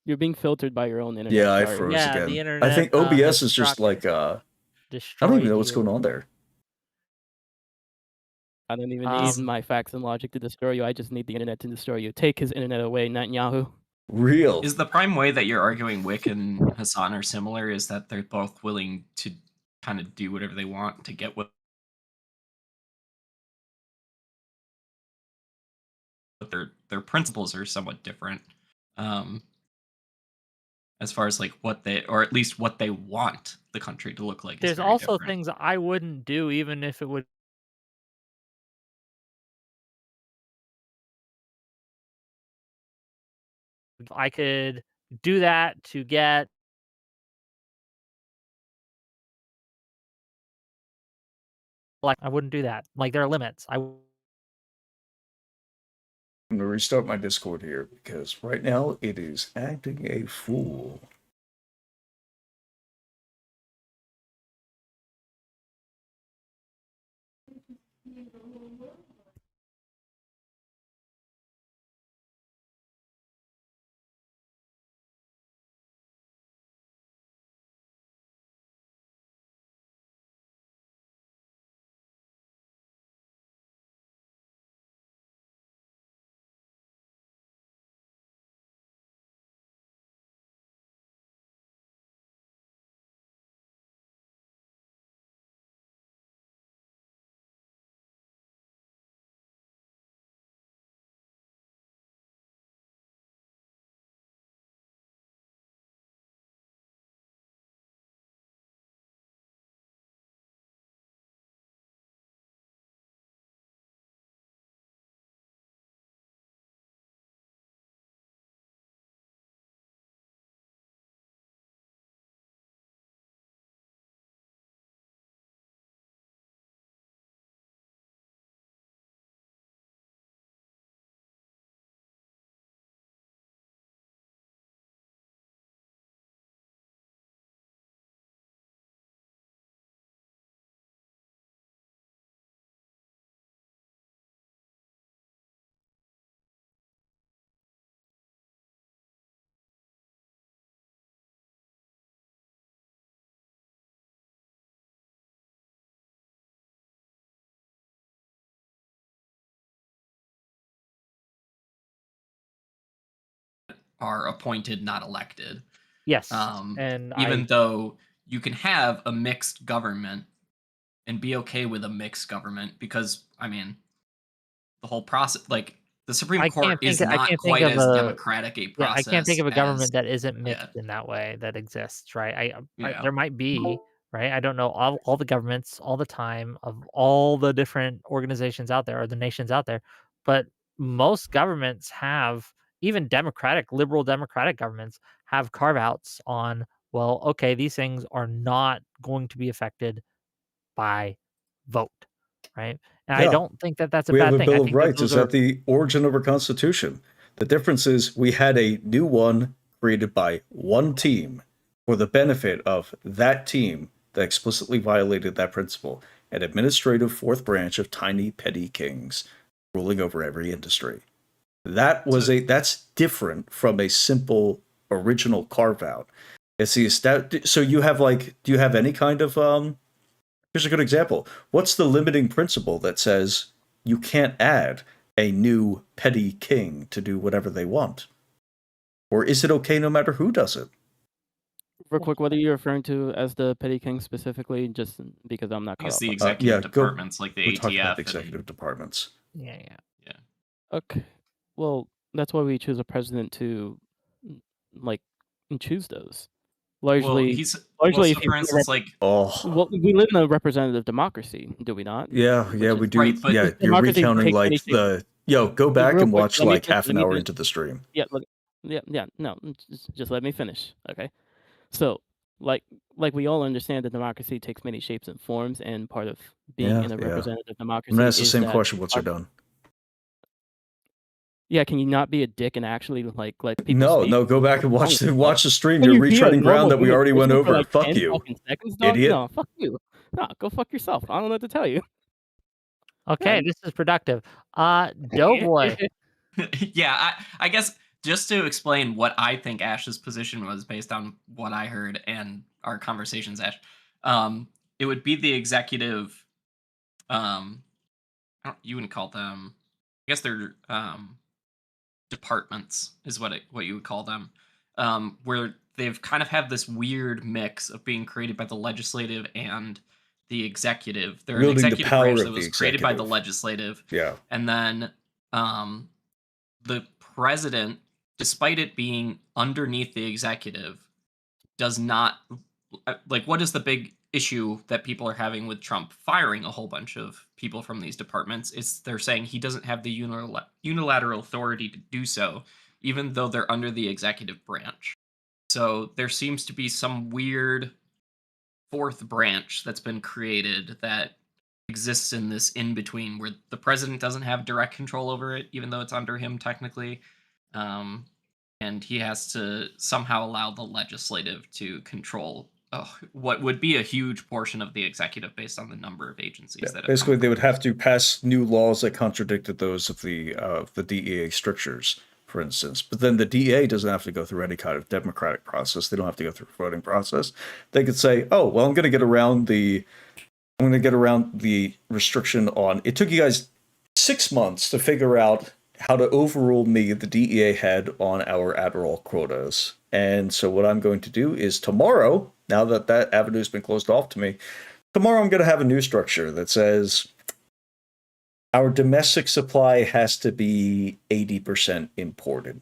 You're being filtered by your own internet. Yeah, I froze again. The internet, I think OBS is just like I don't even know what's going on there. I don't even need my facts and logic to destroy you. I just need the internet to destroy you. Take his internet away, Netanyahu. Real. Is the prime way that you're arguing Wick and Hasan are similar is that they're both willing to kind of do whatever they want to get what their principles are somewhat different. As far as like what they, or at least what they want the country to look like. There's also things I wouldn't do, even if it would. I could do that to get. Like, I wouldn't do that. Like, there are limits. I'm going to restart my Discord here because right now it is acting a fool. are appointed, not elected. Yes. And even though you can have a mixed government and be okay with a mixed government, because I mean, the whole process, like The Supreme I Court can't think is I not can't think quite of as a democratic a yeah, I can't think process of a as government that isn't yeah, mixed in that way that exists, right? yeah. There might be, right? I don't know all the governments all the time of all the different organizations out there or the nations out there, but most governments have even democratic, liberal democratic governments have carve outs on, well, okay, these things are not going to be affected by vote, right? And I Yeah. don't think that that's a We have bad a thing. I Bill of think that Rights. those Is are at the origin of our Constitution. The difference is we had a new one created by one team for the benefit of that team that explicitly violated that principle. An administrative fourth branch of tiny petty kings ruling over every industry. That's different from a simple original carve out. It's the so you have like, do you have any kind of here's a good example. What's the limiting principle that says you can't add a new petty king to do whatever they want? Or is it okay no matter who does it? Real quick, what are you referring to as the petty king specifically? Just because I'm not I caught guess up the on that. Yeah, executive departments like the we're talking about the ATF executive departments. yeah, yeah. yeah. Okay. Well, that's why we choose a president to, like, choose those. Well, Largely, so if for you instance, like Oh, well, we live in a representative democracy, do we not? yeah, Which we is do. right, but Yeah, you're democracy recounting takes many like shapes. go back Real and quick, watch let me like finish. half Let an me hour finish. into the stream. Yeah, look. Yeah. No, just let me finish. Okay. So, like, we all understand that democracy takes many shapes and forms, and part of being Yeah, in a yeah. representative I'm gonna democracy ask the is same that question once you're done. yeah, can you not be a dick and actually like let people No, speak? no, go back and What's wrong watch with you, bro? watch the stream. Can You're you be a retreading ground normal that we human already went person for over. like Fuck 10 you, fucking seconds, dog? idiot. No, fuck you. No, go fuck yourself. I don't know what to tell you. Okay, Man. this is productive. Doughboy. yeah, I guess just to explain what I think Ash's position was based on what I heard and our conversations, Ash, it would be the executive. You wouldn't call them. I guess they're departments is what you would call them, where they've kind of had this weird mix of being created by the legislative and the executive. They're an Wielding the executive power branch that of the was created by the executive. legislative, Yeah. and then um, the president, despite it being underneath the executive, does not like what is the big issue that people are having with Trump firing a whole bunch of people from these departments is they're saying he doesn't have the unilateral authority to do so even though they're under the executive branch. So there seems to be some weird fourth branch that's been created that exists in this in between where the president doesn't have direct control over it even though it's under him technically. um, and he has to somehow allow the legislative to control what would be a huge portion of the executive based on the number of agencies that have Basically, come they from would it. have to pass new laws that contradicted those of the DEA strictures, for instance. But then the DEA doesn't have to go through any kind of democratic process. They don't have to go through a voting process. They could say, "Oh, well, I'm going to get around the restriction on." It took you guys 6 months to figure out how to overrule me, the DEA head, on our Adderall quotas. And so what I'm going to do is tomorrow, now that that avenue's been closed off to me, tomorrow I'm going to have a new structure that says our domestic supply has to be 80% imported.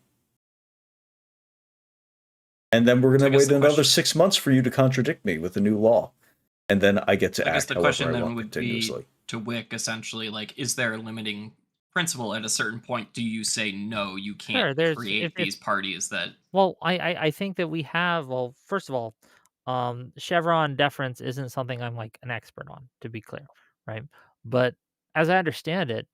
And then we're So I going to guess wait the another question, 6 months for you to contradict me with a new law. And then I get to I guess act the however question I then want would be continuously. to Wick essentially like, is there a limiting principle at a certain point? Do you say no, you can't Sure, there's create these parties that well, I think that we have well, first of all, Chevron deference isn't something I'm like an expert on, to be clear, right? But as I understand it,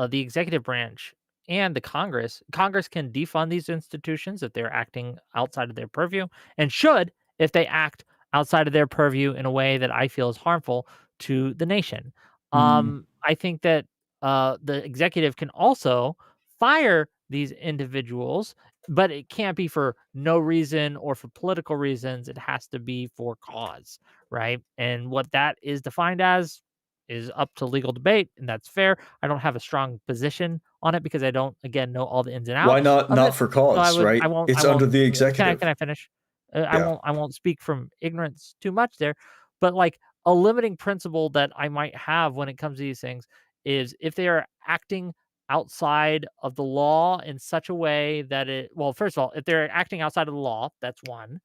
the executive branch and the Congress can defund these institutions if they're acting outside of their purview, and should if they act outside of their purview in a way that I feel is harmful to the nation. I think that the executive can also fire these individuals, but it can't be for no reason or for political reasons. It has to be for cause, right? And what that is defined as is up to legal debate, and that's fair. I don't have a strong position on it because I don't, again, know all the ins and Why outs not of not it. for So cause, I right? won't, It's under the can executive. I finish? Yeah. I won't speak from ignorance too much there, but like a limiting principle that I might have when it comes to these things is if they are acting outside of the law in such a way that well, first of all, if they're acting outside of the law, that's one.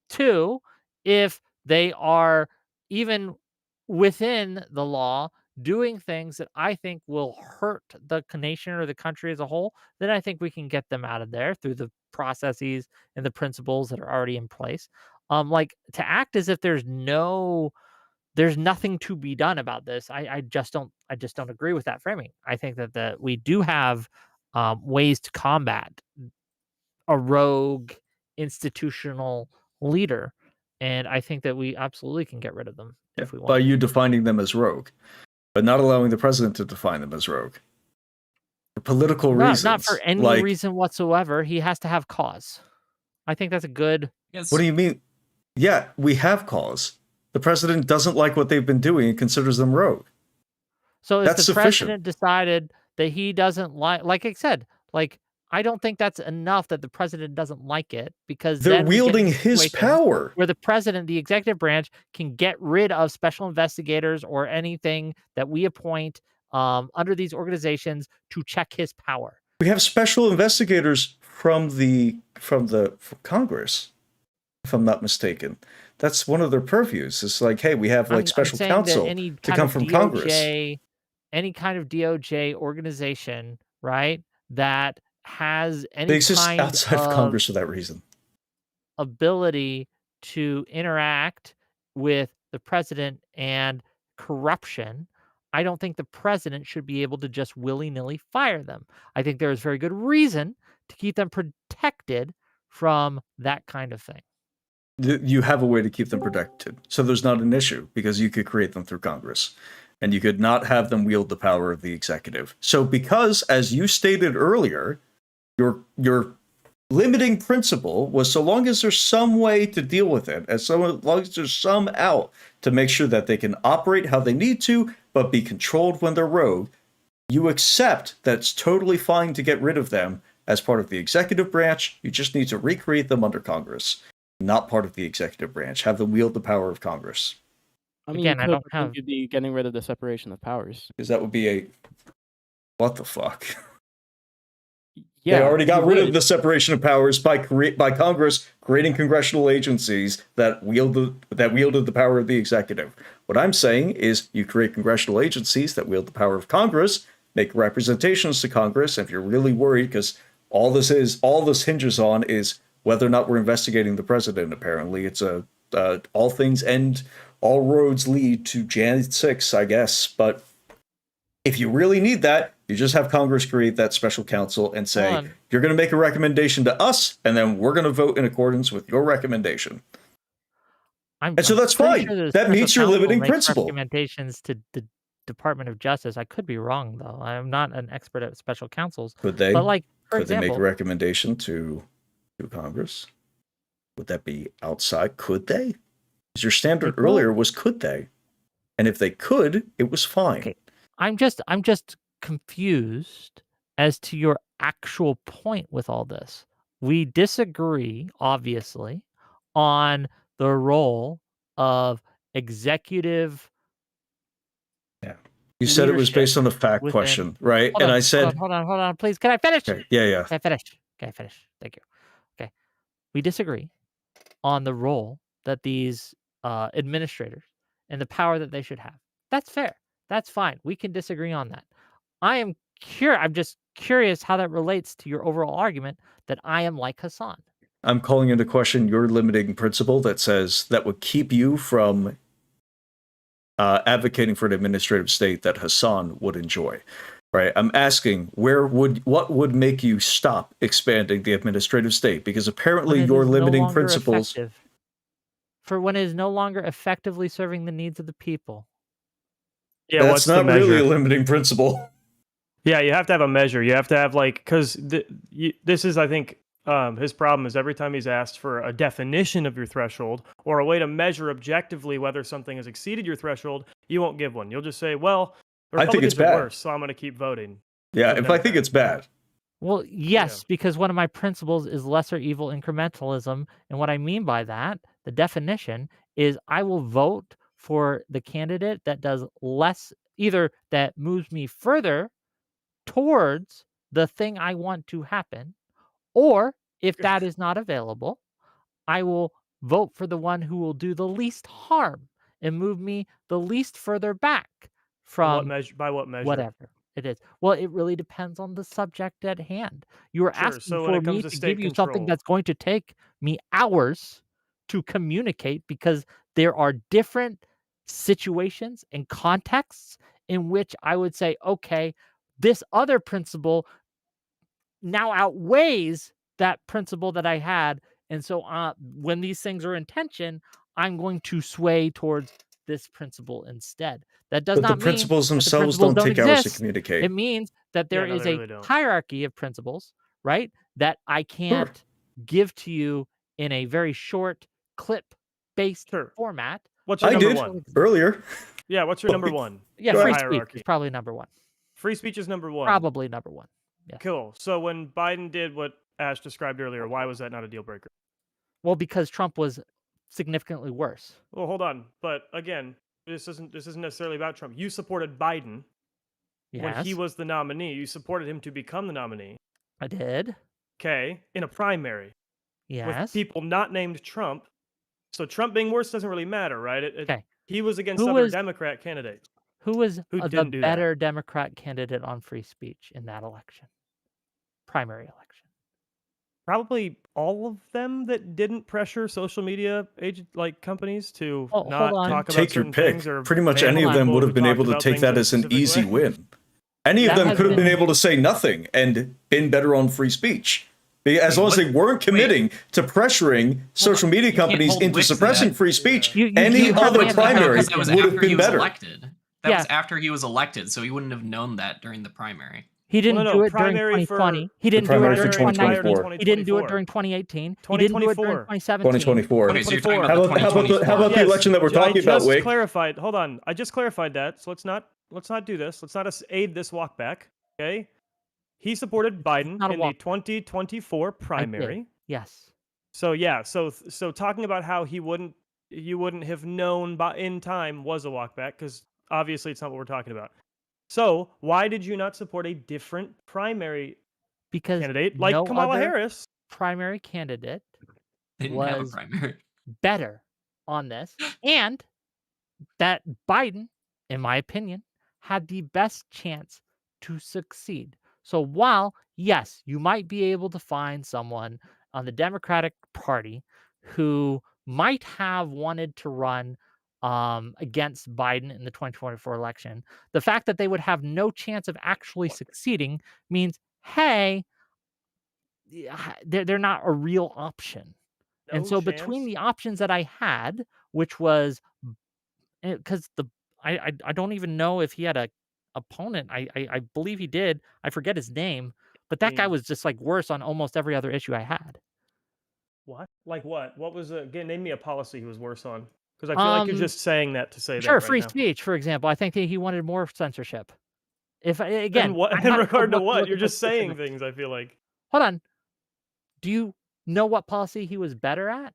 Two, if they are even within the law doing things that I think will hurt the nation or the country as a whole, then I think we can get them out of there through the processes and the principles that are already in place. Like to act as if there's nothing to be done about this. I just don't agree with that framing. I think that we do have ways to combat a rogue institutional leader, and I think that we absolutely can get rid of them if we want. By you defining them as rogue, but not allowing the president to define them as rogue for political reasons. Not for any reason whatsoever. He has to have cause. I think that's a good. Yes. What do you mean? Yeah, we have cause. The president doesn't like what they've been doing and considers them rogue. So if the president decided that he doesn't like I said, like I don't think that's enough that the president doesn't like it, because they're wielding his power. Where the president, the executive branch, can get rid of special investigators or anything that we appoint under these organizations to check his power. We have special investigators from Congress, if I'm not mistaken. That's one of their purviews. It's like, hey, we have like special counsel to come from Congress. Any kind of DOJ organization, right, that has any kind outside of Congress for that reason. Ability to interact with the president and corruption, I don't think the president should be able to just willy-nilly fire them. I think there is very good reason to keep them protected from that kind of thing. You have a way to keep them protected, so there's not an issue, because you could create them through Congress, and you could not have them wield the power of the executive. So because, as you stated earlier, your limiting principle was, so long as there's some way to deal with it, as long as there's some out to make sure that they can operate how they need to, but be controlled when they're rogue, you accept that it's totally fine to get rid of them as part of the executive branch. You just need to recreate them under Congress. Not part of the executive branch. Have them wield the power of Congress. I mean, again, you'd be getting rid of the separation of powers. Because that would be what the fuck? Yeah, they already got rid of the separation of powers by Congress creating congressional agencies that wielded the power of the executive. What I'm saying is, you create congressional agencies that wield the power of Congress, make representations to Congress. And if you're really worried, because all this hinges on is whether or not we're investigating the president. Apparently, it's all things end, all roads lead to Jan 6, I guess. But if you really need that, you just have Congress create that special counsel and say, you're going to make a recommendation to us, and then we're going to vote in accordance with your recommendation. So that's fine. Sure that meets your limiting principle. Recommendations to the Department of Justice. I could be wrong, though. I'm not an expert at special counsels. Could they? But could they make a recommendation to Congress? Would that be outside? Could they? Because your standard earlier was could they? And if they could, it was fine. Okay. I'm just confused as to your actual point with all this. We disagree, obviously, on the role of executive. Yeah. You said it was based on the fact question, right? And I said, hold on, please. Can I finish? Okay. Yeah. Can I finish? Thank you. Okay. We disagree on the role that these administrators and the power that they should have. That's fair. That's fine. We can disagree on that. I'm just curious how that relates to your overall argument that I am like Hasan. I'm calling into question your limiting principle that says that would keep you from advocating for an administrative state that Hasan would enjoy. Right? I'm asking, what would make you stop expanding the administrative state? Because apparently your limiting principles... For when it is no longer effectively serving the needs of the people. Yeah, that's not really a limiting principle. Yeah, you have to have a measure. You have to have because this is, I think, his problem is every time he's asked for a definition of your threshold or a way to measure objectively whether something has exceeded your threshold, you won't give one. You'll just say, well, the Republicans I think it's bad. Are worse, so I'm going to keep voting. Yeah, if I think it's bad. Well, yes, because one of my principles is lesser evil incrementalism. And what I mean by that, the definition is I will vote for the candidate that does less, either that moves me further towards the thing I want to happen, or if that is not available, I will vote for the one who will do the least harm and move me the least further back What from measure? By what measure? whatever it is. Well, it really depends on the subject at hand. You are Sure. asking So when for it comes me to to give state you something control, that's going to take me hours to communicate because there are different situations and contexts in which I would say, okay, this other principle now outweighs that principle that I had. And so when these things are in tension, I'm going to sway towards this principle instead. That does But the not mean principles that the themselves principles don't don't take hours to exist. It communicate. means that yeah, there no, is they a really don't. hierarchy of principles, right? That I Sure. can't give to you in a very short clip-based Sure. format. What's your I number did one? earlier. Yeah, what's your number Like, one Yeah, Go in the free ahead. speech hierarchy? is probably number one. Free speech is number one. Probably number one. Yes. Cool. So when Biden did what Ash described earlier, why was that not a deal breaker? Well, because Trump was significantly worse. Well, hold on. But again, this isn't necessarily about Trump. You supported Biden when he Yes, was the nominee. You supported him to become the nominee. I did. Okay, in a primary with Yes. people not named Trump. So Trump being worse doesn't really matter, right? Okay. He was against Who other was Democrat candidates who was who the didn't do that. better Democrat candidate on free speech in that election? Primary election. Probably all of them that didn't pressure social media companies to Oh, hold not on. talk about Take your certain pick. things or Pretty much ban any of Hold on. them people would who have been talked able to about take things that in a as an specific easy way. win. Any of That them has could have been been able to say nothing and been better on free speech. As long as they weren't committing to pressuring social media You can't companies hold into Wick to suppressing that. free speech, You any you other haven't primary answered Because that was would have after been he was better. elected. That Yeah. was after he was elected, so he wouldn't have known that during the primary. He didn't no, do it during primary for 2020. He The didn't do it primary during for primary 2019. 2024. He didn't do it 2024. during 2018. He didn't do it during 2017. 2024. Okay, so you're talking 2024. about the How about 2024. the election that we're talking about, Wick? Clarified. Hold on. I just clarified that. So let's not do this. Let's not aid this walk back. Okay. He supported Biden not a in the walk. 2024 I did. primary. Yes. So yeah, so talking about how you wouldn't have known in time was a walk back because obviously it's not what we're talking about. So why did you not support a different primary Because candidate like no Kamala other Harris? primary candidate They didn't have a was primary. better on this, and that Biden, in my opinion, had the best chance to succeed. So while, yes, you might be able to find someone on the Democratic Party who might have wanted to run against Biden in the 2024 election, the fact that they would have no chance of actually succeeding means, hey, they're not a real option. And No so between chance. the options that I had, which was because I don't even know if he had a opponent. I believe he did. I forget his name, but that guy was just like worse on almost every other issue I had. What? Like what? What was again? Name me a policy he was worse on. Because I feel like you're just saying that to say that Sure, right free now. speech, for example. I think that he wanted more censorship. If And again, what? I'd In have to regard to what? look You're at the just saying specifics. things. I feel like. Hold on. Do you know what policy he was better at?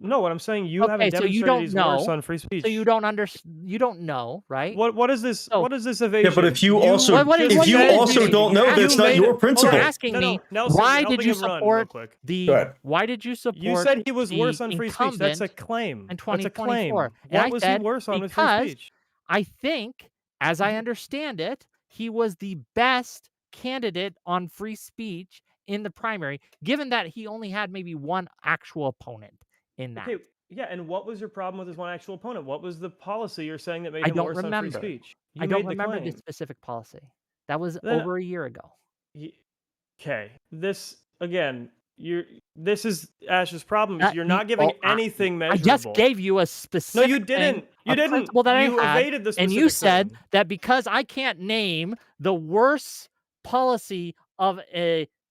No, what I'm saying, you haven't Okay, so you demonstrated don't he's worse know. on free speech. So you don't know, right? What is this? So What is this evasion? Yeah, but if you also what if you is also evasion? don't know, You're that's asking not me- your You're principle. asking me Nelson, why you're did you helping him run real support quick. Go ahead. why did you support You said he was worse the on free speech. That's a incumbent claim. in That's a claim. 2024? And What I was he said worse on with free because speech? I think, as I understand it, he was the best candidate on free speech in the primary, given that he only had maybe one actual opponent in that. Okay, yeah, and what was your problem with his one actual opponent? What was the policy you're saying that made I him don't worse on free remember. speech? I You don't made the remember the claim. specific policy. That was Then- over a year ago. Okay, this again. This is Ash's problem. Is you're He- not giving well, anything I measurable. just gave you a specific. No, you didn't. You didn't. Principle that You I had, evaded the and you specific said thing. that because I can't name the worst policy of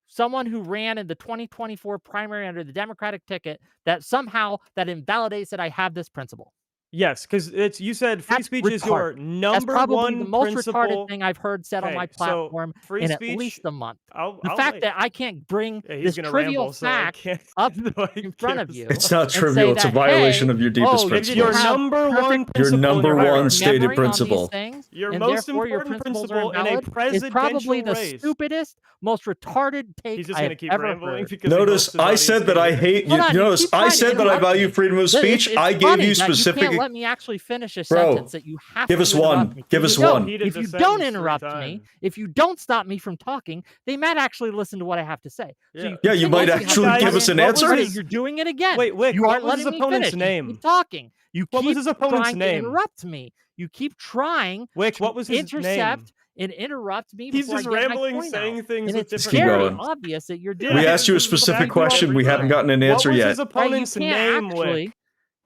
someone who ran in the 2024 primary under the Democratic ticket, that somehow that invalidates that I have this principle. Yes, because it's you said free That's speech is your retarded. That's number probably the one most retarded principle. thing I've heard said on my Okay, so platform free in at speech. least a month. I'll The I'll fact wait. that I can't bring Yeah, he's this gonna trivial ramble, so I fact can't. up so I in front of can't- you It's not and say trivial. It's a that, violation hey, of your deepest oh, It's you your principles. have number one perfect Your principle in number your one hierarchy. stated memory on these principle. things, Your and most therefore your important principles are principle in a invalid, is probably presidential the race. stupidest, most retarded take He's just I gonna have keep ever rambling heard. because he hopes Notice his I audience said that can I hear. hate you. Hold on, you Notice keep I trying to said that I interrupt value me. freedom of It's speech. I gave funny you that you specific. can't let me actually finish a Bro, sentence, that you have give to us interrupt one. me. Give If us you don't, one. Repeated if the you don't sentence 3 interrupt me, times. if you don't stop me from talking, they might actually listen to what I have to say. So Yeah. you Yeah, you might continuously have to actually give cut us in. an What was answer. his- You're doing it again. Wait, Wick, You what aren't was his letting me opponent's finish. You name? keep talking. You What was keep his opponent's trying to name? interrupt me. You keep trying Wick, to what was his name? intercept and interrupt me He's before I just get my rambling, point out. saying things And with it's Just different keep very going. obvious that you're doing Yeah, We it. asked you a this is what I specific do question. every We haven't time. gotten an What answer was yet. his Right? You opponent's can't name, actually Wick?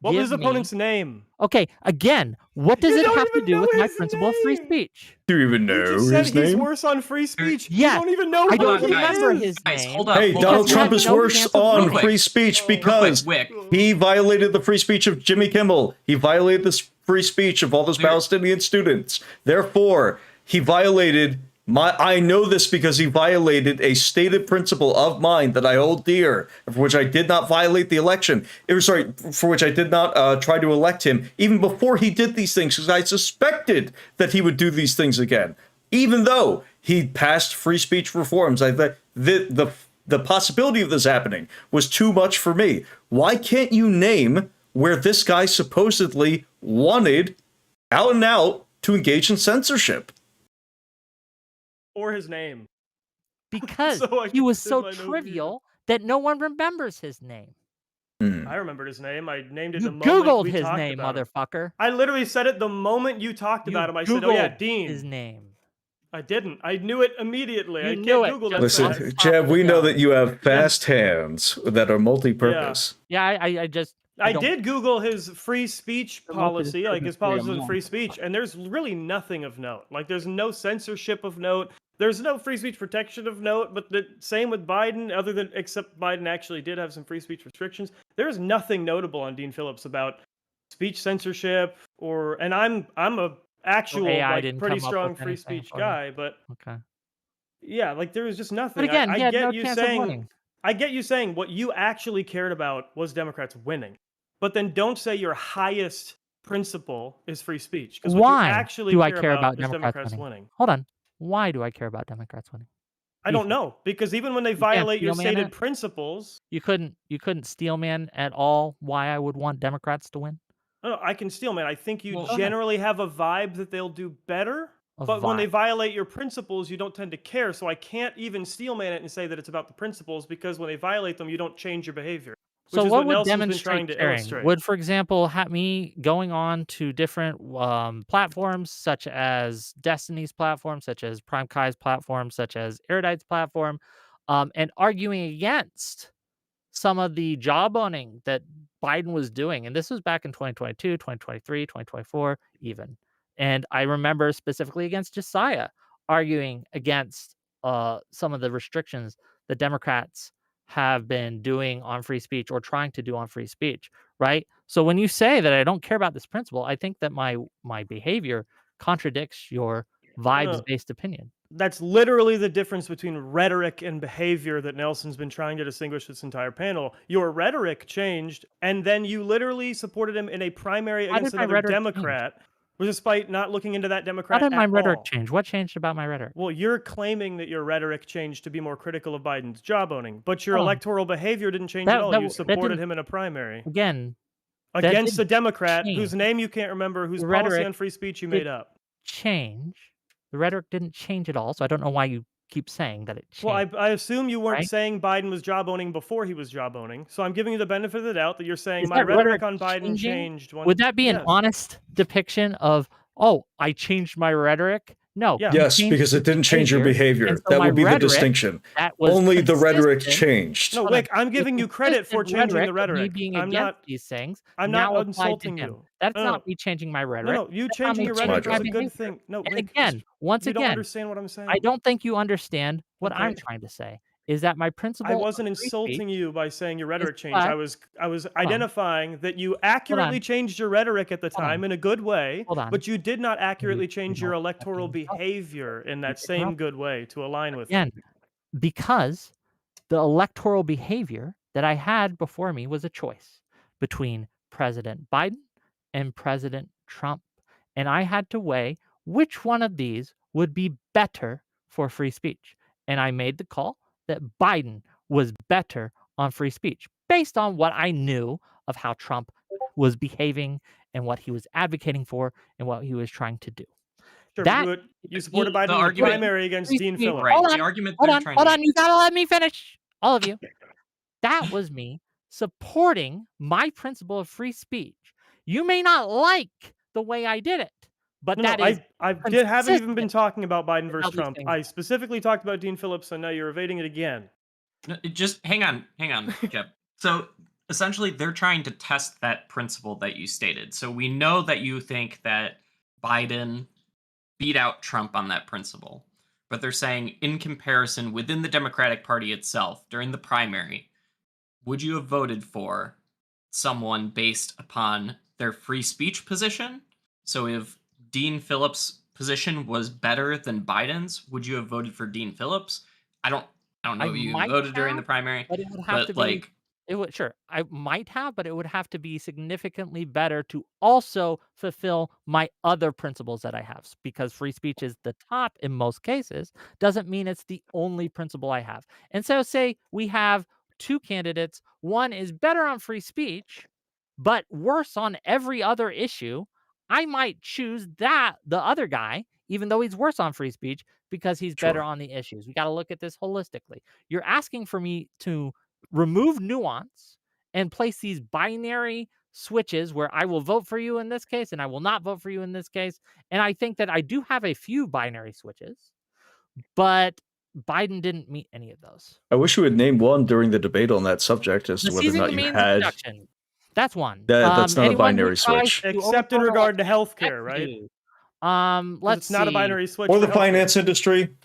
What was his give me. opponent's name? Okay, again, what does You it don't have to even do know with my his principle of free name. speech? Do you even You know just said his he's name? worse on free speech. Yes, You don't even know I who don't he remember is. his Guys, name hold up. Hey, hold Donald up. because you Trump had is no worse chance of on winning. free speech Real quick, because Wick. he violated the free speech of Jimmy Kimmel. He violated the free speech of all those We're- Palestinian students. Therefore, he violated I know this because he violated a stated principle of mine that I hold dear, for which I did not violate the election. For which I did not try to elect him, even before he did these things, because I suspected that he would do these things again. Even though he passed free speech reforms, I thought the possibility of this happening was too much for me. Why can't you name where this guy supposedly wanted out and out to engage in censorship? Or his name. Because So he was there's so my note here. trivial that no one remembers his name. I remembered his name. I named it You the moment Googled we his talked name, about him. motherfucker. I literally said it the moment you talked You about him. I said, "Oh yeah, Googled Dean." his name. I didn't. I knew it immediately. You I knew can't it Google that just fast. Listen, top of Jeb, the we know dome. that you have fast hands that are multi-purpose. Yeah, I just I don't- did Google his free speech The look of policy, his like his business policies very on free speech, and there's really nothing of note. Like there's no censorship of note. There's no free speech protection of note, but the same with Biden, except Biden actually did have some free speech restrictions. There's nothing notable on Dean Phillips about speech censorship and I'm a actual AI like didn't pretty come up strong with free anything speech for you. guy, but Okay. yeah, like there was just nothing. But again, I he had get no you chance of saying winning. I get you saying what you actually cared about was Democrats winning, but then don't say your highest principle is free speech. Because what you Why actually do I care care about is Democrats Democrats winning? winning. Hold on. Why do I care about Democrats winning? I don't know, because even when they violate your steel man stated it? principles, You couldn't steelman at all why I would want Democrats to win? no, I can steal, man. I think you Well, generally have a vibe that they'll do better. A But when they vibe. violate your principles, you don't tend to care. So I can't even steelman it and say that it's about the principles, because when they violate them, you don't change your behavior. Which So is what what would Nelson's been demonstrate trying to caring? illustrate. Would, for example, me going on to different platforms, such as Destiny's platform, such as Prime Kai's platform, such as Erudite's platform, and arguing against some of the jawboning that Biden was doing. And this was back in 2022, 2023, 2024, even. And I remember specifically against Josiah arguing against some of the restrictions the Democrats have been doing on free speech, or trying to do on free speech, right? So when you say that I don't care about this principle, I think that my behavior contradicts your vibes-based opinion. That's literally the difference between rhetoric and behavior that Nelson's been trying to distinguish this entire panel. Your rhetoric changed, and then you literally supported him in a primary How against did my another rhetoric Democrat, despite not looking into that How Democrat did my at rhetoric all. change? What changed about my rhetoric? Well, you're claiming that your rhetoric changed to be more critical of Biden's jawboning, but your Oh. electoral behavior didn't change That- at all. that You w- that supported didn't- him in a primary Again, against a didn't Democrat change. whose name you can't remember, whose The policy rhetoric on free speech you did- made up. change. The rhetoric didn't change at all, so I don't know why you keep saying that it changed. Well, I assume you weren't right? saying Biden was jawboning before he was jawboning, so I'm giving you the benefit of the doubt that you're saying Is my that rhetoric rhetoric on Biden changing? changed. Would that be an Yes. honest depiction of, oh, I changed my rhetoric? No. Yeah. you Yes, changed because it didn't change your behavior. and so That my would be the rhetoric distinction. that was Only the rhetoric consistent- changed. No, Hold on. Wick, I'm giving you credit for consistent changing the of me rhetoric. being I'm against not. these things. I'm now not applied to insulting him. you. That's No, not no. me changing my No, rhetoric. no, you That's not changing me your That's my rhetoric is job. a good behavior. thing. No, And Wick, again, once you don't again, understand what I'm saying. I don't think you understand what I'm Okay. trying to say. is that my principle I of wasn't free speech insulting you by saying your is rhetoric changed. such. I was Hold on, identifying that you hold accurately on, changed your rhetoric at the hold on, time in a good way, hold on. but you did not You accurately you change your don't electoral fucking help. behavior in You that same interrupt good way to align with it. again because the electoral behavior that I had before me was a choice between President Biden and President Trump. And I had to weigh which one of these would be better for free speech. And I made the call that Biden was better on free speech based on what I knew of how Trump was behaving and what he was advocating for and what he was trying to do. Sure, but That you to me supported The Biden in the is argument, primary against free Dean speech. Phillips. right? Hold The on, argument hold they're on, trying to hold on. make. You gotta let me finish, all of you. That was me supporting my principle of free speech. You may not like the way I did it, but No, that is haven't even been consistent talking about Biden with how versus these Trump. things I are. specifically talked about Dean Phillips, so now you're evading it again. No, just hang on, Jeb. So essentially, they're trying to test that principle that you stated. So we know that you think that Biden beat out Trump on that principle, but they're saying in comparison within the Democratic Party itself during the primary, would you have voted for someone based upon their free speech position? So if Dean Phillips' position was better than Biden's, would you have voted for Dean Phillips? I don't I don't I know if you might voted during the have, primary, but it would have to but be like it would sure, I might have, but it would have to be significantly better to also fulfill my other principles that I have. Because free speech is the top in most cases, doesn't mean it's the only principle I have. And so say we have 2 candidates, one is better on free speech, but worse on every other issue. I might choose the other guy, even though he's worse on free speech, because he's better Sure. on the issues. We gotta look at this holistically. You're asking for me to remove nuance and place these binary switches where I will vote for you in this case and I will not vote for you in this case. And I think that I do have a few binary switches, but Biden didn't meet any of those. I wish you would name one during the debate on that subject as The to whether or seizing not the you means of had production. That's one. that's not a Anyone who binary tries switch. to Except in overthrow regard to electronic healthcare, right? residue. Because Let's it's not a see. binary switch Or for the healthcare. finance industry,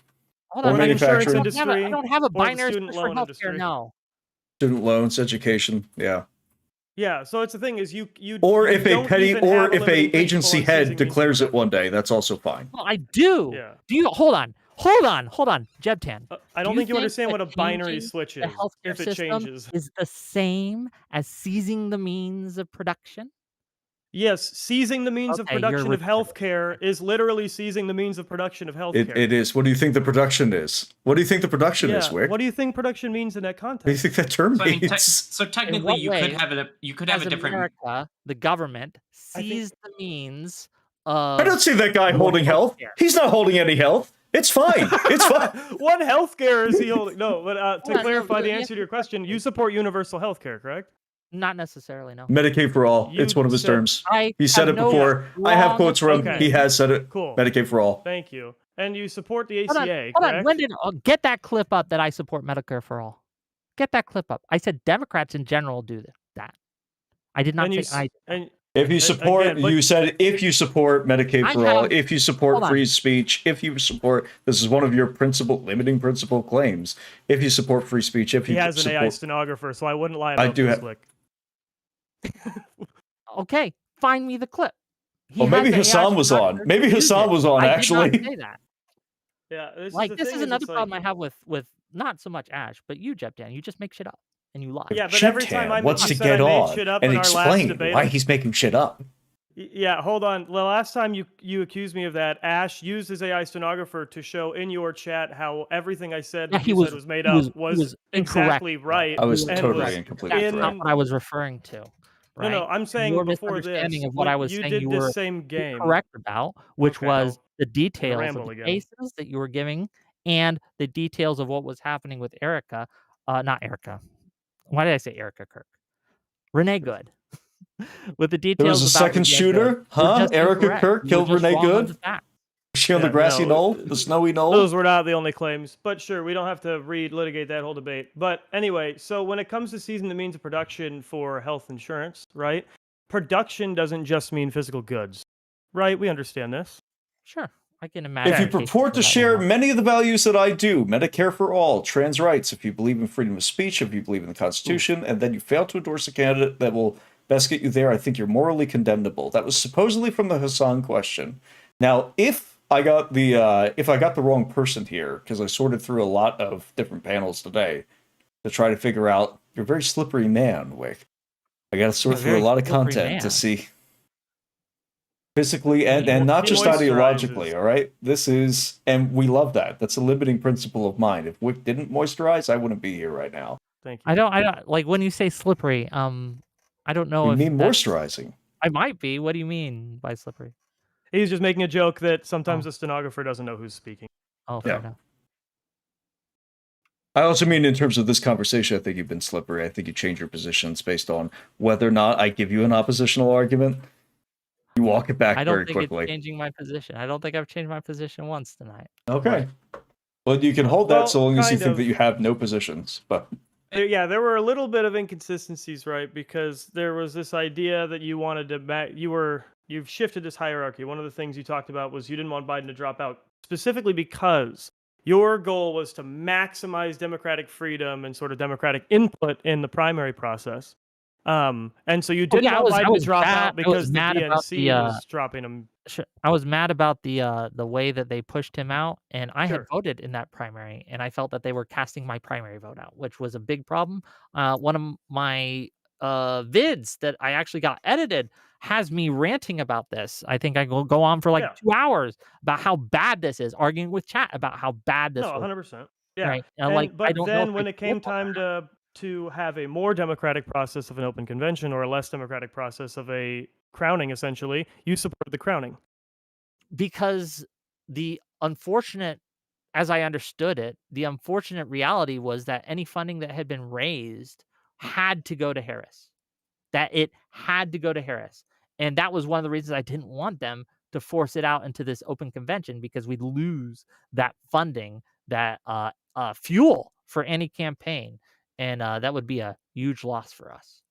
Hold or on, Or the insurance manufacturing, industry, I don't have a or the binary student switch for loan healthcare, industry. no. student loans, education. Yeah. Yeah, so it's the thing is you Or you if a don't petty, even or have a if a limiting principle agency on head seizing means of declares it production. one day, that's also fine. Well, I do. Yeah. Do you hold on, Jebtan. I Do don't you think you understand that what a binary changing switch the is, healthcare if it system changes. is the same as seizing the means of production? Yes, seizing the means of Okay, you're production of retarded. healthcare is literally seizing the means of production of healthcare. It is. What do you think the production is? What do you think the production is, Yeah. Wick? What do you think production means in that What do you context? think that term so I mean, means? so In technically what you could way, have a as different. America, the government, I think seized the means I don't of see that guy your holding health. healthcare? He's not holding any health. It's fine. It's fine. What healthcare is he holding? No, but Hold to on, no, clarify the let me answer ask to you your a question, you question. support universal healthcare, correct? Not necessarily, no. Medicaid for all. You It's one of his said terms. I He said have it no before. I have strong quotes from him. Okay. He opinion. has said it. Cool. Medicaid for all. Thank you. And you support the Hold on, ACA, hold on. correct? When did get that clip up that I support Medicare for all? Get that clip up. I said Democrats in general do that. I did not And you say I did that. and If you support, again, but you said if you support Medicaid I for all, have if you hold support on. free speech, if you support, this is one of your limiting principle claims. If you support free speech, if he you has an AI support, stenographer, so I wouldn't lie I about do this, have. Wick. Okay, find me the clip. He Well, has maybe the AI Hasan was on. stenographer. Maybe Use Hasan it. was on I did not actually. say that. Yeah, this is Like, the this thing is another it's problem like I have with not so much Ash, but you, Jebdan. You just make shit up and you lie. Yeah, but every time Jebtan wants you to said I get made on shit up and in our last explain debate why he's making shit up. Yeah, hold on. The last time you accused me of that, Ash used his AI stenographer to show in your chat how everything I said Yeah, that you said was made up was incorrect. exactly Though. right I was He and totally was and completely That's not correct. in what I was referring to. Right? No, I'm And saying your before misunderstanding this, of what I when was you saying you did this were same game. incorrect about, which Okay, was the I'm gonna details of ramble the again. cases that you were giving and the details of what was happening with Erica. Not Erica. Why did I say Erica Kirk? Renee Good. With the There was details a about second Renee Good shooter, were huh? just Erica incorrect. Kirk You were killed just Renee wrong on the Good. facts. Was she on the grassy knoll, the snowy knoll? Those were not the only claims, but sure, we don't have to litigate that whole debate. But anyway, so when it comes to seizing the means of production for health insurance, right? Production doesn't just mean physical goods, right? We understand this. Sure. I can imagine. If you purport to share many of the values that I do, Medicare for all, trans rights, if you believe in freedom of speech, if you believe in the Constitution, and then you fail to endorse a candidate that will best get you there, I think you're morally condemnable. That was supposedly from the Hasan question. Now, if I got the wrong person here, because I sorted through a lot of different panels today to try to figure out, you're a very slippery man, Wick. I got to sort through a lot of content to see physically and not just ideologically, all right? This is, and we love that. That's a limiting principle of mine. If Wick didn't moisturize, I wouldn't be here right now. Thank you. I don't like when you say slippery. I don't know You if mean moisturizing. I might be. What do you mean by slippery? He's just making a joke that sometimes the stenographer doesn't know who's speaking. Oh, fair enough. I also mean in terms of this conversation, I think you've been slippery. I think you change your positions based on whether or not I give you an oppositional argument. You walk it back very quickly. I don't think it's changing my position. I don't think I've changed my position once tonight. Okay. Well, you can hold that so long as you think that you have no positions. But yeah, there were a little bit of inconsistencies, right? Because there was this idea that you wanted to you've shifted this hierarchy. One of the things you talked about was you didn't want Biden to drop out, specifically because your goal was to maximize democratic freedom and sort of democratic input in the primary process. And so you didn't want Biden to drop out because the DNC was dropping him. I was mad about the way that they pushed him out, and I had voted in that primary, and I felt that they were casting my primary vote out, which was a big problem. One of my vids that I actually got edited has me ranting about this. I think I will go on for like 2 hours about how bad this is, arguing with chat about how bad this is. 100%. Yeah. Right. And but then when it came time to have a more democratic process of an open convention or a less democratic process of a crowning, essentially, you support the crowning. Because the unfortunate, as I understood it, the unfortunate reality was that any funding that had been raised had to go to Harris. That it had to go to Harris. And that was one of the reasons I didn't want them to force it out into this open convention, because we'd lose that funding, that fuel for any campaign. And that would be a huge loss for us.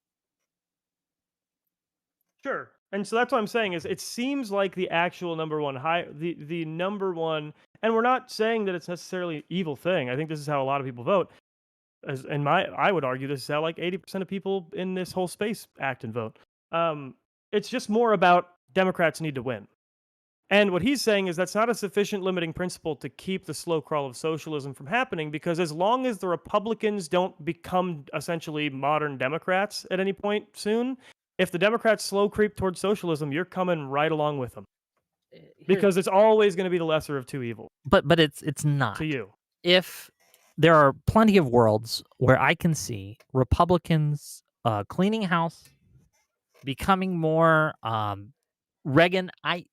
Sure. And so that's what I'm saying is it seems like the actual number one the number one, and we're not saying that it's necessarily an evil thing. I think this is how a lot of people vote. I would argue this is how like 80% of people in this whole space act and vote. It's just more about Democrats need to win. And what he's saying is that's not a sufficient limiting principle to keep the slow crawl of socialism from happening, because as long as the Republicans don't become essentially modern Democrats at any point soon, if the Democrats slow creep towards socialism, you're coming right along with them. Because it's always going to be the lesser of two evils. But it's not. To you. If there are plenty of worlds where I can see Republicans cleaning house, becoming more Reaganite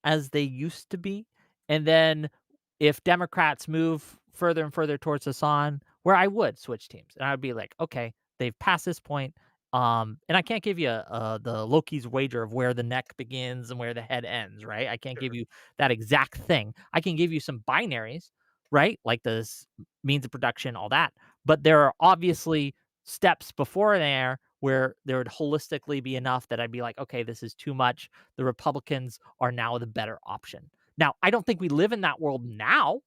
as they used to be, and then if Democrats move further and further towards Hasan, where I would switch teams, and I would be like, okay, they've passed this point, and I can't give you the Loki's wager of where the neck begins and where the head ends, right? I can't give you that exact thing. I can give you some binaries, right? Like the means of production, all that, but there are obviously steps before there where there would holistically be enough that I'd be like, okay, this is too much. The Republicans are now the better option. Now, I don't think we live in that world now.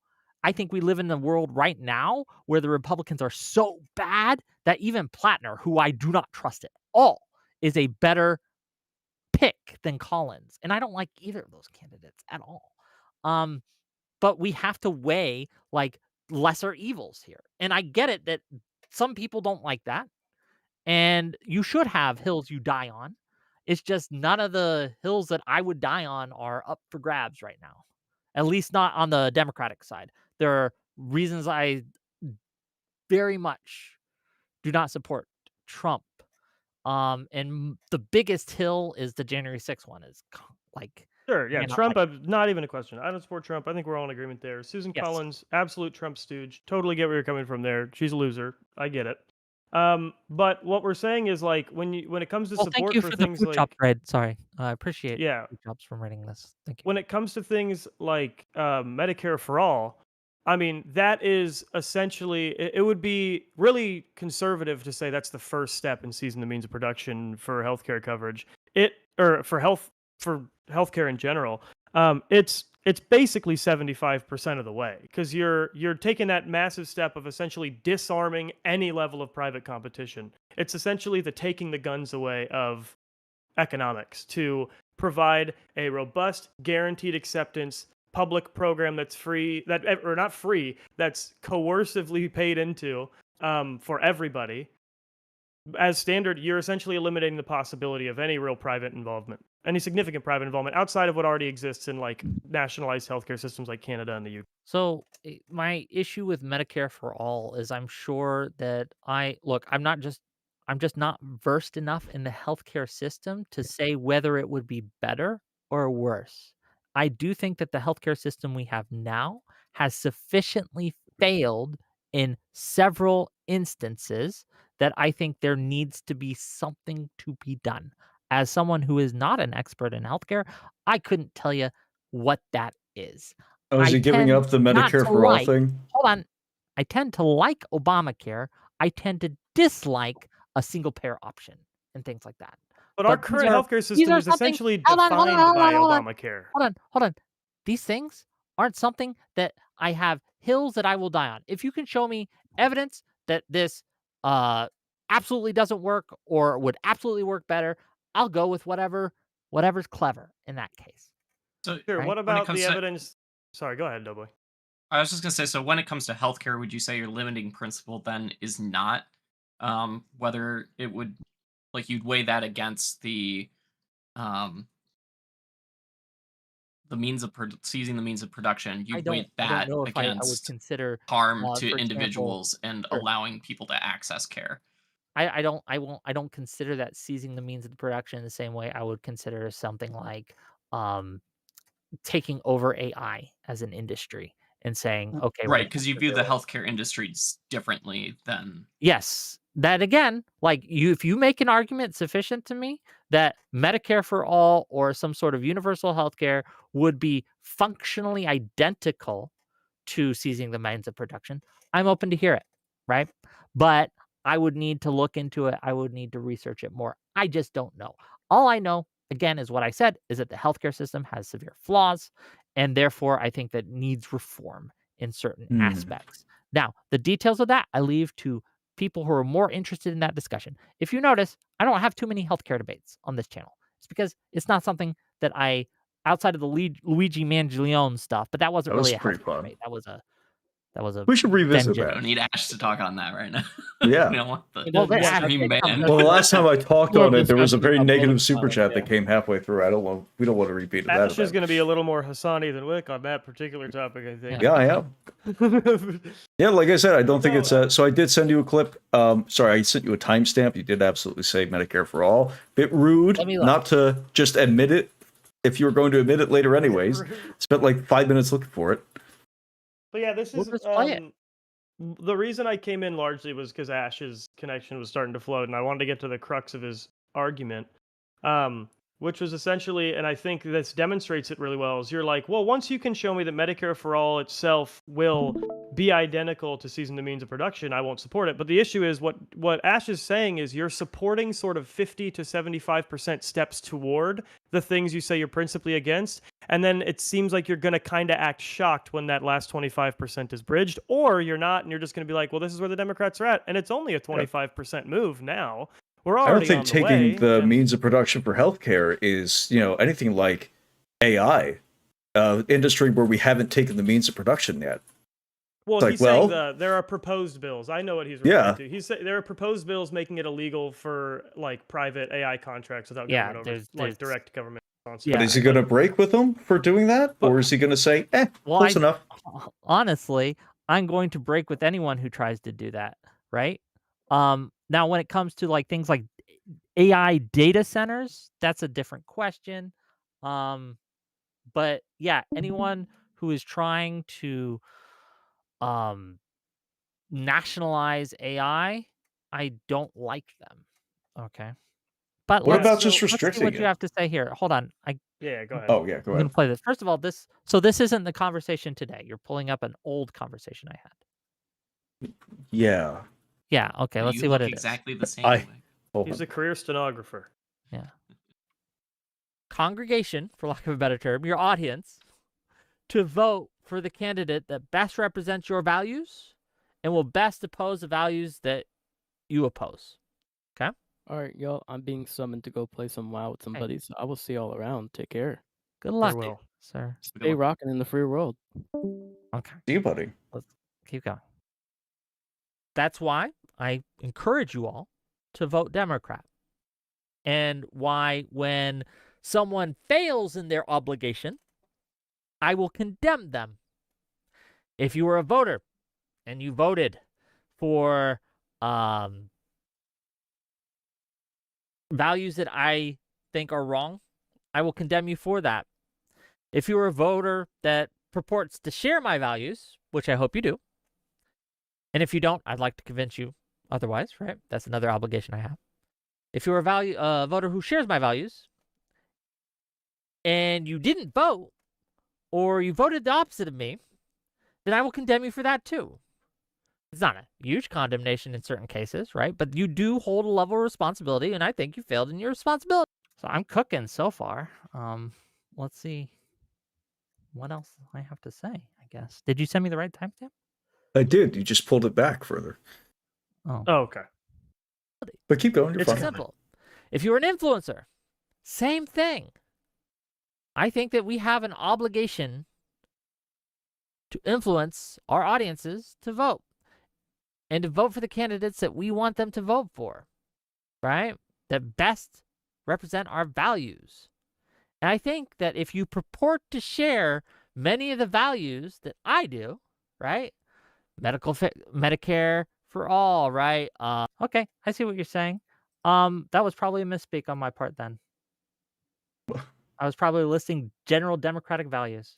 I think we live in the world right now where the Republicans are so bad that even Plattner, who I do not trust at all, is a better pick than Collins. And I don't like either of those candidates at all. But we have to weigh like lesser evils here. And I get it that some people don't like that. And you should have hills you die on. It's just none of the hills that I would die on are up for grabs right now. At least not on the Democratic side. There are reasons I very much do not support Trump. And the biggest hill is the January 6th one. Is like, sure, yeah, Trump, not even a question. I don't support Trump. I think we're all in agreement there. Susan Collins, absolute Trump stooge. Totally get where you're coming from there. She's a loser. I get it. But what we're saying is like when it comes to support thank you for for things the food like shop thread. Sorry, I appreciate food shops from reading this. Thank you. When it comes to things like Medicare for all, I mean that is essentially it would be really conservative to say that's the first step in seizing the means of production for healthcare coverage. For healthcare in general. It's it's basically 75% of the way, because you're taking that massive step of essentially disarming any level of private competition. It's essentially the taking the guns away of economics to provide a robust, guaranteed acceptance public program that's free, or not free, that's coercively paid into for everybody. As standard, you're essentially eliminating the possibility of any real private involvement, any significant private involvement outside of what already exists in like nationalized healthcare systems like Canada and the UK. So my issue with Medicare for all is I'm sure that I'm just not versed enough in the healthcare system to say whether it would be better or worse. I do think that the healthcare system we have now has sufficiently failed in several instances that I think there needs to be something to be done. As someone who is not an expert in healthcare, I couldn't tell you what that is. Oh, is I he giving tend up the not Medicare to for all like thing? hold on. I tend to like Obamacare. I tend to dislike a single payer option and things like that. But our But current healthcare these system are is something essentially hold on, hold on, defined hold on, by hold on, Obamacare. hold on. These things aren't something that I have hills that I will die on. If you can show me evidence that this absolutely doesn't work or would absolutely work better, I'll go with whatever's clever in that case. So Sure. Right? What when it about comes the to, evidence? Sorry, go ahead, Doughboy. I was just gonna say, so when it comes to healthcare, would you say your limiting principle then is not whether it would, like, you'd weigh that against um, the means of seizing the means of production? I You'd don't weigh I don't that know if I would against consider, harm to for example, individuals and sure. allowing people to access care. I don't consider that seizing the means of the production in the same way I would consider something like um, taking over AI as an industry and saying, okay, we're Right, going because you to view do the it. healthcare industries differently than. Yes, that again, like if you make an argument sufficient to me that Medicare for all or some sort of universal healthcare would be functionally identical to seizing the means of production, I'm open to hear it, right? But I would need to look into it. I would need to research it more. I just don't know. All I know, again, is what I said, is that the healthcare system has severe flaws, and therefore I think that needs reform in certain aspects. Now, the details of that I leave to people who are more interested in that discussion. If you notice, I don't have too many healthcare debates on this channel. It's because it's not something that I outside of the Luigi Mangione stuff, but that wasn't That was really a pretty healthcare fun. debate. That was a We should revisit We vengeance. that. don't need Ash to talk on that right now. Yeah. We don't want the Well, then Ash, extreme okay, come, ban. Well, the last time I talked More on of a it, there was a discussion very about negative bonus super miles, chat yeah. that came halfway through. We don't want to repeat that Ash is going event. to be a little more Hassani than Wick on that particular topic, I think. Yeah, I am. Yeah, like I said, I don't think it's so I did send you a clip. Sorry, I sent you a timestamp. You did absolutely say Medicare for all. Bit rude not to just admit it if you were going to admit it later anyways. Spent like 5 minutes looking for it. But yeah, this we'll is just play it. the reason I came in largely was because Ash's connection was starting to float, and I wanted to get to the crux of his argument, which was essentially, and I think this demonstrates it really well, is you're like, well, once you can show me that Medicare for all itself will be identical to seizing the means of production, I won't support it. But the issue is what Ash is saying is you're supporting sort of 50 to 75% steps toward the things you say you're principally against, and then it seems like you're going to kind of act shocked when that last 25% is bridged, or you're not, and you're just going to be like, well, this is where the Democrats are at, and it's only a 25% move now. We're already I don't think on the taking way, the and means of production for healthcare is, anything like AI, industry where we haven't taken the means of production yet. well, It's he's like, saying well- there are proposed bills. I know what he's referring to. He's there are proposed bills making it illegal for like private AI contracts without government like direct government responsibility. But is he going to break with them for doing that, or is he going to say, close enough? Honestly, I'm going to break with anyone who tries to do that, right? Now, when it comes to like things like AI data centers, that's a different question. But yeah, anyone who is trying to nationalize AI, I don't like them. Okay. But What about let's just see restricting what you it? have to say here. Hold on. Yeah, go ahead. Oh, yeah, go I'm ahead. gonna play this. First of all, this isn't the conversation today. You're pulling up an old conversation I had. Yeah. Yeah, okay, let's You see what look it is. exactly the same. He's a career stenographer. Yeah. Congregation, for lack of a better term, your audience to vote for the candidate that best represents your values and will best oppose the values that you oppose. Okay? All right, y'all. I'm being summoned to go play some WoW with some Hey. buddies. I will see y'all around. Take care. Good luck, Farewell. sir. Stay rocking in the free world. Okay. See you, buddy. Let's keep going. That's why I encourage you all to vote Democrat. And why when someone fails in their obligation, I will condemn them. If you were a voter and you voted for values that I think are wrong, I will condemn you for that. If you were a voter that purports to share my values, which I hope you do, and if you don't, I'd like to convince you otherwise, right? That's another obligation I have. If you're a voter who shares my values and you didn't vote or you voted the opposite of me, then I will condemn you for that too. It's not a huge condemnation in certain cases, right? But you do hold a level of responsibility, and I think you failed in your responsibility. So I'm cooking so far. Let's see what else I have to say, I guess. Did you send me the right timestamp? I did. You just pulled it back further. Oh, okay. But keep going. You're it's fine. simple. If you're an influencer, same thing. I think that we have an obligation to influence our audiences to vote and to vote for the candidates that we want them to vote for, right? That best represent our values. And I think that if you purport to share many of the values that I do, right? Medicare for all, right? Okay, I see what you're saying. That was probably a misspeak on my part then. I was probably listing general democratic values.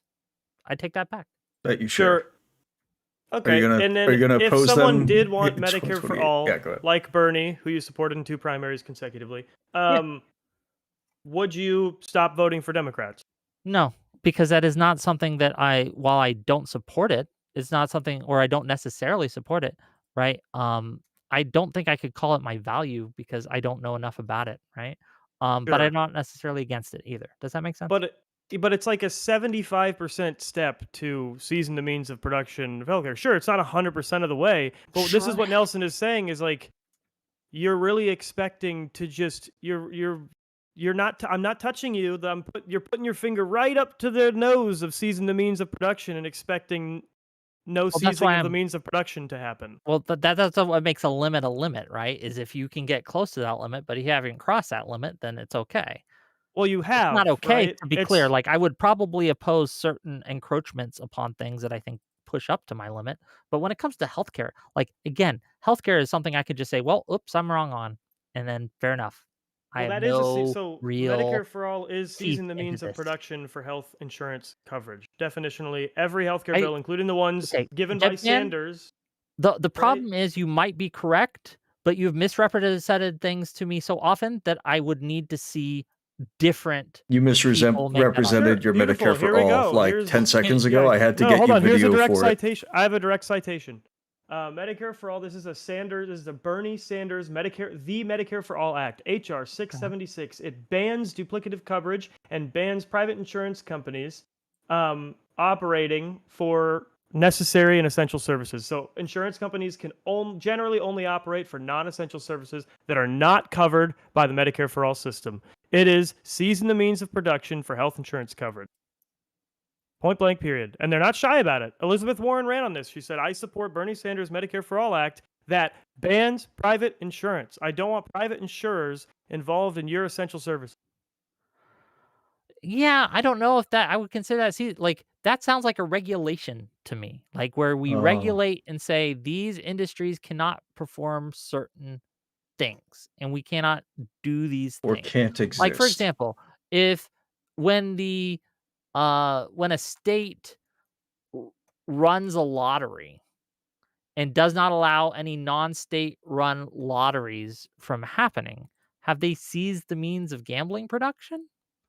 I take that back. That you share. Sure. Okay, and then if oppose someone them did want in Medicare for 2028? all, Yeah, go ahead. like Bernie, who you supported in 2 primaries consecutively, would you stop voting for Democrats? No, because that is not something that while I don't support it, it's not something, or I don't necessarily support it, right? I don't think I could call it my value because I don't know enough about it, right? But Sure. I'm not necessarily against it either. Does that make sense? But it's like a 75% step to season the means of production of healthcare. Sure, it's not 100% of the way, but this is what Nelson is saying is like, you're really expecting to just you're not. I'm not touching you. You're putting your finger right up to the nose of season the means of production and expecting no seasoning of the means of production to happen. Well, that's what makes a limit, right? Is if you can get close to that limit, but if you haven't crossed that limit, then it's okay. Well, you have. It's not okay, right? to be clear. Like, I would probably oppose certain encroachments upon things that I think push up to my limit. But when it comes to healthcare, like, again, healthcare is something I could just say, well, oops, I'm wrong on. And then fair enough. I have no real Medicare for all is teeth season the into means of this. production for health insurance coverage. Definitionally, every healthcare bill, including the ones given by Sanders. The problem is you might be correct, but you've misrepresented things to me so often that I would need to see different. You misrepresented your Beautiful. Medicare for Here we all go. like Here's 10 seconds ago. I had to No, get hold you on. Here's a video direct for citation. I have a direct citation. Medicare for all. This is the Bernie Sanders the Medicare for All Act, HR 676. It bans duplicative coverage and bans private insurance companies operating for necessary and essential services. So insurance companies can generally only operate for non-essential services that are not covered by the Medicare for All system. It is season the means of production for health insurance coverage. Point blank, period. And they're not shy about it. Elizabeth Warren ran on this. She said, I support Bernie Sanders' Medicare for All Act that bans private insurance. I don't want private insurers involved in your essential services. Yeah, I don't know if that I would consider that. See, like, that sounds like a regulation to me, like where we regulate and say these industries cannot perform certain things and we cannot do these or things. can't exist. Like, for example, when a state runs a lottery and does not allow any non-state run lotteries from happening, have they seized the means of gambling production?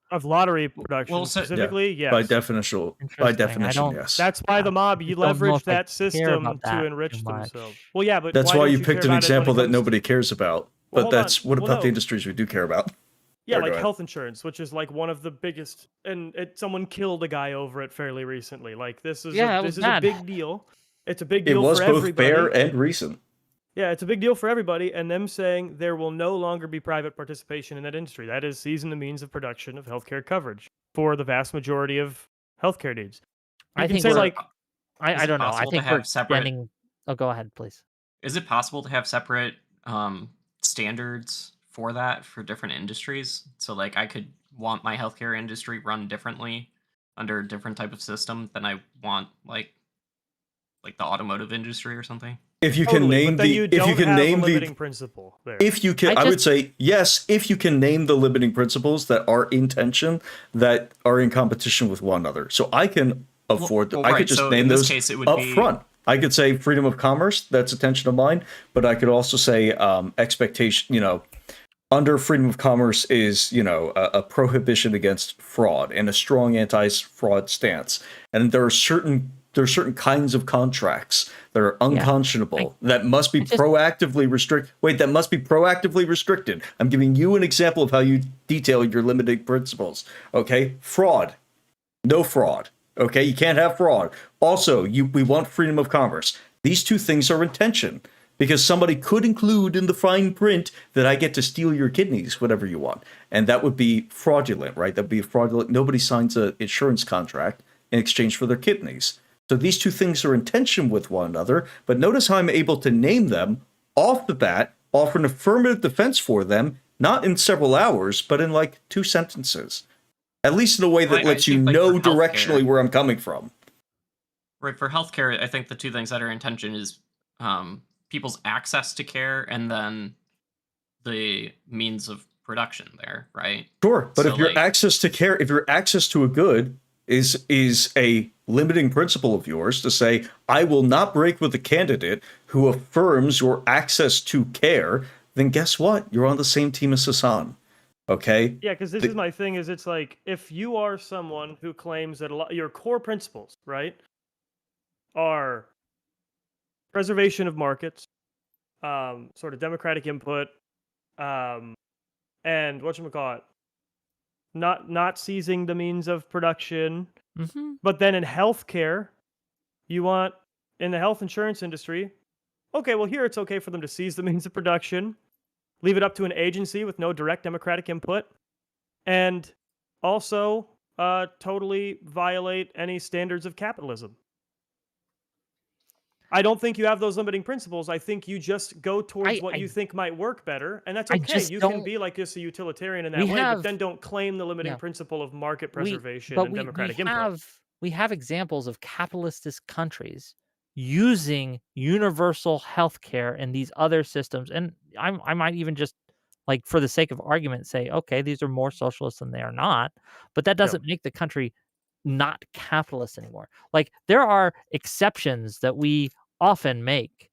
Of lottery production specifically, yes. By definition, yes. That's why the mob leveraged that system to enrich themselves. Well, yeah, but that's why you picked an example that comes... nobody cares about. But what about the industries we do care about? Yeah, Go like ahead. health insurance, which is like one of the biggest, and someone killed a guy over it fairly recently. Like this is Yeah, it was a bad. big deal. It's a big It deal was for both everybody. fair and recent. Yeah, it's a big deal for everybody, and them saying there will no longer be private participation in that industry. That is seizing the means of production of healthcare coverage for the vast majority of healthcare needs. You I can think say we're like, Is I it don't know. I possible to think we're have separate? getting Oh, go ahead, please. Is it possible to have separate standards for that for different industries? So like I could want my healthcare industry run differently under a different type of system than I want like the automotive industry or something. If you can totally, but name then you don't have a the limiting principle there. if you can, I I would just- say yes. If you can name the limiting principles that are in tension, that are in competition with one another, so I can afford. Well, I could right, just so name in this those case, it would up be- front. I could say freedom of commerce. That's a tension of mine. But I could also say expectation. Under freedom of commerce is a prohibition against fraud and a strong anti-fraud stance. And there are certain kinds of contracts that are unconscionable that must be proactively restricted. Wait, that must be proactively restricted. I'm giving you an example of how you detail your limiting principles. Okay, fraud, no fraud. Okay, you can't have fraud. Also, we want freedom of commerce. These two things are in tension because somebody could include in the fine print that I get to steal your kidneys, whatever you want, and that would be fraudulent, right? That'd be fraudulent. Nobody signs an insurance contract in exchange for their kidneys. So these two things are in tension with one another, but notice how I'm able to name them off the bat, offer an affirmative defense for them, not in several hours, but in like 2 sentences. At least in a way that I lets you think, like, know for healthcare- directionally where I'm coming from. Right, for healthcare, I think the two things that are in tension is people's access to care and then the means of production there, right? Sure, but So, if your like- access to care, if your access to a good is a limiting principle of yours to say, I will not break with a candidate who affirms your access to care, then guess what? You're on the same team as Hasan. Okay? Yeah, because this is my thing. Is it's like if you are someone who claims that your core principles, right, are preservation of markets, sort of democratic input, and whatchamacallit, not seizing the means of production. Mm-hmm. But then in healthcare, you want in the health insurance industry, okay, well here it's okay for them to seize the means of production, leave it up to an agency with no direct democratic input, and also totally violate any standards of capitalism. I don't think you have those limiting principles. I think you just go towards what you think might work better, and that's I okay. just You can don't- be like just a utilitarian in that We way, but have- then don't claim the limiting yeah. principle of market preservation But and democratic input. we have examples of capitalist countries using universal health care and these other systems. And I might even just, like, for the sake of argument, say, okay, these are more socialist than they are not. But that doesn't make the country not capitalist anymore. Like, there are exceptions that we often make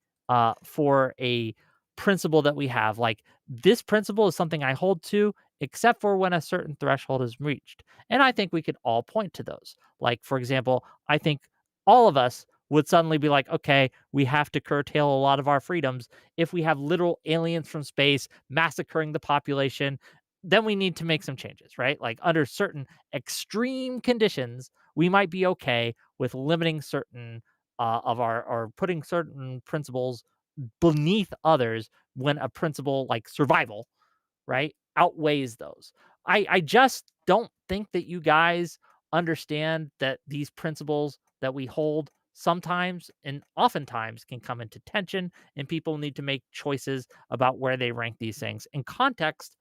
for a principle that we have. Like, this principle is something I hold to, except for when a certain threshold is reached. And I think we could all point to those. Like, for example, I think all of us would suddenly be like, okay, we have to curtail a lot of our freedoms if we have literal aliens from space massacring the population. Then we need to make some changes, right? Like, under certain extreme conditions, we might be okay with limiting certain of our, or putting certain principles beneath others when a principle like survival, right, outweighs those. I just don't think that you guys understand that these principles that we hold sometimes and oftentimes can come into tension, and people need to make choices about where they rank these things. And context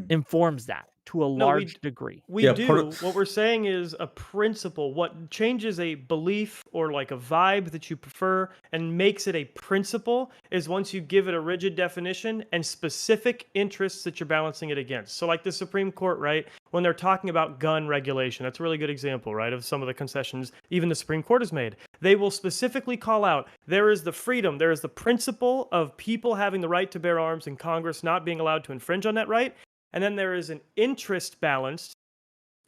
informs that to a large degree. We do. What we're saying is a principle. What changes a belief or like a vibe that you prefer and makes it a principle is once you give it a rigid definition and specific interests that you're balancing it against. So like the Supreme Court, right? When they're talking about gun regulation, that's a really good example, right? Of some of the concessions even the Supreme Court has made. They will specifically call out, there is the freedom, there is the principle of people having the right to bear arms and Congress not being allowed to infringe on that right. And then there is an interest balance,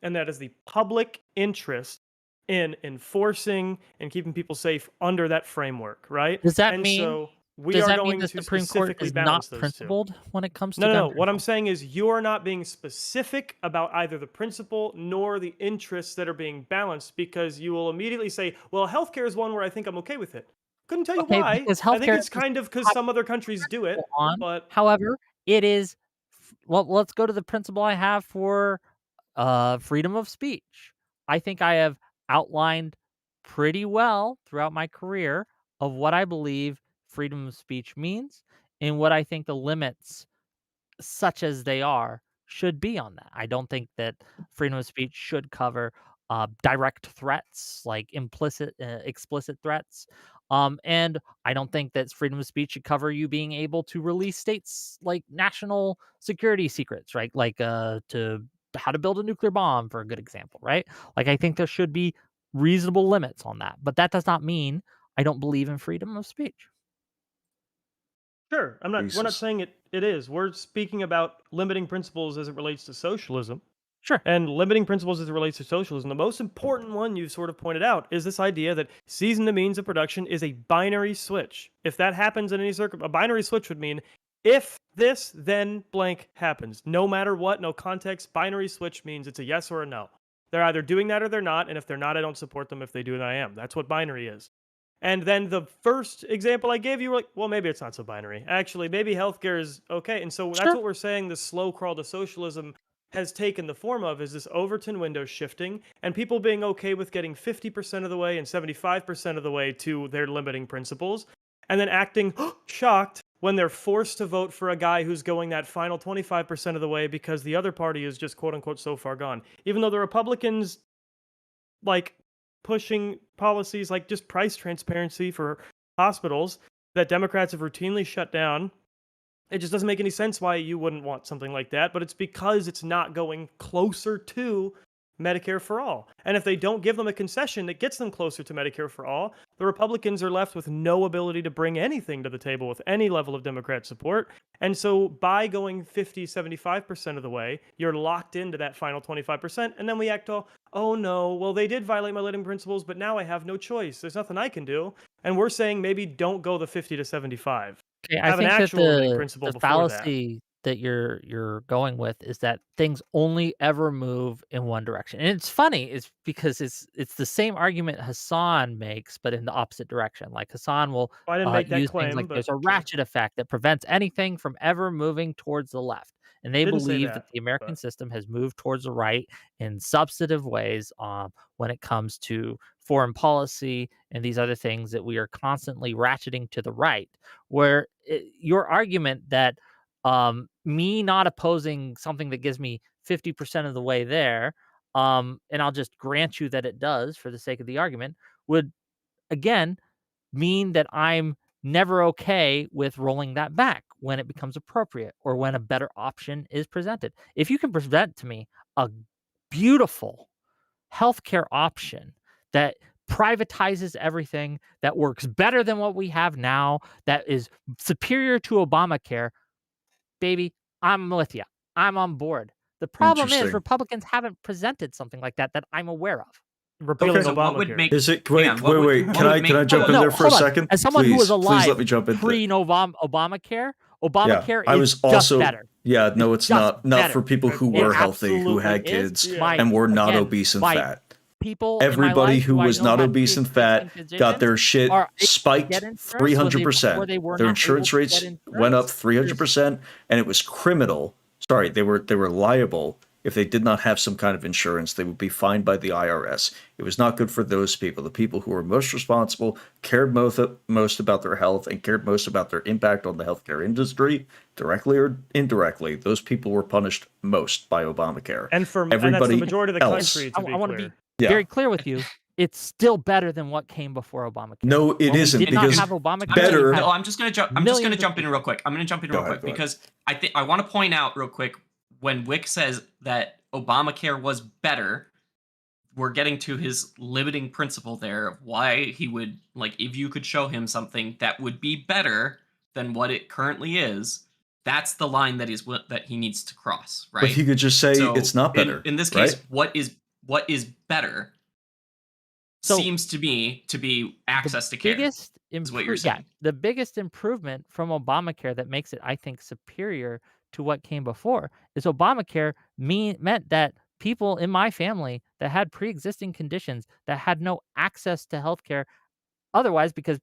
and that is the public interest in enforcing and keeping people safe under that framework, right? Does that and mean so, we Does are that mean going the to Supreme Court specifically is not balance those two. principled when it comes to No, gun no. What I'm control? saying is you are not being specific about either the principle nor the interests that are being balanced, because you will immediately say, well, healthcare is one where I think I'm okay with it. Couldn't tell you Okay, why. because I think healthcare it's is kind of because some other countries do it, on. but However, it is well, let's go to the principle I have for freedom of speech. I think I have outlined pretty well throughout my career of what I believe freedom of speech means and what I think the limits, such as they are, should be on that. I don't think that freedom of speech should cover direct threats, like explicit threats. And I don't think that freedom of speech should cover you being able to release states like national security secrets, right? Like to how to build a nuclear bomb, for a good example, right? Like I think there should be reasonable limits on that, but that does not mean I don't believe in freedom of speech. sure, we're not Jesus. saying it is. We're speaking about limiting principles as it relates to socialism. Sure. And limiting principles as it relates to socialism, the most important one you've sort of pointed out is this idea that season to means of production is a binary switch. If that happens in any a binary switch would mean if this, then blank happens. No matter what, no context, binary switch means it's a yes or a no. They're either doing that or they're not, and if they're not, I don't support them. If they do, then I am. That's what binary is. And then the first example I gave you, were like, well, maybe it's not so binary. Actually, maybe healthcare is okay. And so that's Sure. what we're saying the slow crawl to socialism has taken the form of, is this Overton window shifting and people being okay with getting 50% of the way and 75% of the way to their limiting principles, and then acting shocked when they're forced to vote for a guy who's going that final 25% of the way because the other party is just quote unquote so far gone. Even though the Republicans like pushing policies like just price transparency for hospitals that Democrats have routinely shut down. It just doesn't make any sense why you wouldn't want something like that, but it's because it's not going closer to Medicare for all. And if they don't give them a concession that gets them closer to Medicare for all, the Republicans are left with no ability to bring anything to the table with any level of Democrat support. And so by going 50, 75% of the way, you're locked into that final 25%. And then we act all, oh no, well, they did violate my limiting principles, but now I have no choice. There's nothing I can do. And we're saying maybe don't go the 50 to 75. Okay, I Have an think that actual limiting principle the before that. fallacy that you're going with is that things only ever move in one direction. And it's funny, it's because it's the same argument Hasan makes, but in the opposite direction. Like Hasan will I didn't make that use things claim, like but there's a sure. ratchet effect that prevents anything from ever moving towards the left. And they Didn't say believe that that, the American but system has moved towards the right in substantive ways when it comes to foreign policy and these other things that we are constantly ratcheting to the right. Where your argument that me not opposing something that gives me 50% of the way there, and I'll just grant you that it does for the sake of the argument, would again mean that I'm never okay with rolling that back when it becomes appropriate or when a better option is presented. If you can present to me a beautiful healthcare option that privatizes everything, that works better than what we have now, that is superior to Obamacare, baby, I'm with you. I'm on board. The problem is Interesting. Republicans haven't presented something like that that I'm aware of. repealing Okay. So what would Obamacare. make Is it hang wait, on, what wait, would wait. what Can would I make jump in No, there for a hold on. second? As someone who was Please alive let me jump into that. pre-Obamacare, Yeah, Obamacare I is was just also better. yeah, no, it's just not better. for people who It were healthy, who had absolutely is. kids, Yeah. and were not Again, obese and my fat. people in my Everybody life who who I was know not had obese and pre-existing fat got their conditions shit are able to spiked get insurance when they, before 300%. they were Their not able insurance to get rates went up insurance. 300%, and it was criminal. Sorry, they were liable. If they did not have some kind of insurance, they would be fined by the IRS. It was not good for those people. The people who were most responsible, cared most about their health, and cared most about their impact on the healthcare industry, directly or indirectly, those people were punished most by Obamacare. And that's the Everybody majority of the else. country, I to be want to clear. be Yeah. very clear with you. It's still better than what came before Obamacare. No, it When we isn't, did not because have Obamacare, better- we had No, I'm just gonna jump in millions of real quick. I'm gonna jump in Go real ahead, quick go ahead. because I want to point out real quick when Wick says that Obamacare was better, we're getting to his limiting principle there of why he would, like, if you could show him something that would be better than what it currently is, that's the line that he needs to cross, right? But he could just say So it's not better. in this case, right? what is better? seems to me to be access to care. Is what you're saying. The biggest improvement from Obamacare that makes it, I think, superior to what came before is Obamacare meant that people in my family that had pre-existing conditions that had no access to healthcare otherwise because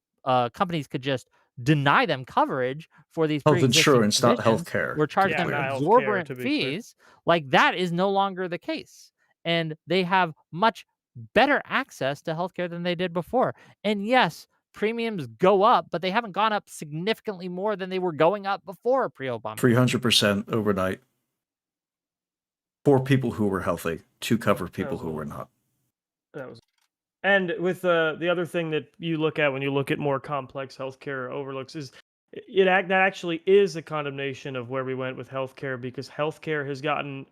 companies could just deny them coverage for these Health pre-existing insurance, not conditions healthcare. or charge Yeah, them not healthcare, exorbitant to be clear. fees. Like that is no longer the case. And they have much better access to healthcare than they did before. And yes, premiums go up, but they haven't gone up significantly more than they were going up before pre-Obama. 300% overnight for people who were healthy to cover people who were not. That was. And with the other thing that you look at when you look at more complex healthcare overlooks is that actually is a condemnation of where we went with healthcare, because healthcare has gotten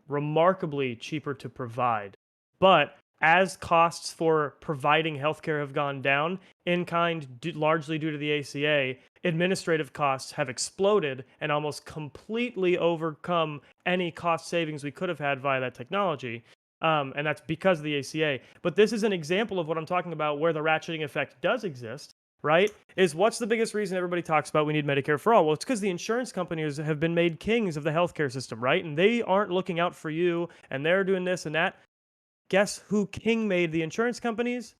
remarkably cheaper to provide. But as costs for providing healthcare have gone down in kind, largely due to the ACA, administrative costs have exploded and almost completely overcome any cost savings we could have had via that technology. And that's because of the ACA. But this is an example of what I'm talking about, where the ratcheting effect does exist, right? Is what's the biggest reason everybody talks about we need Medicare for all? Well, it's because the insurance companies have been made kings of the healthcare system, right? And they aren't looking out for you, and they're doing this and that. Guess who king made the insurance companies?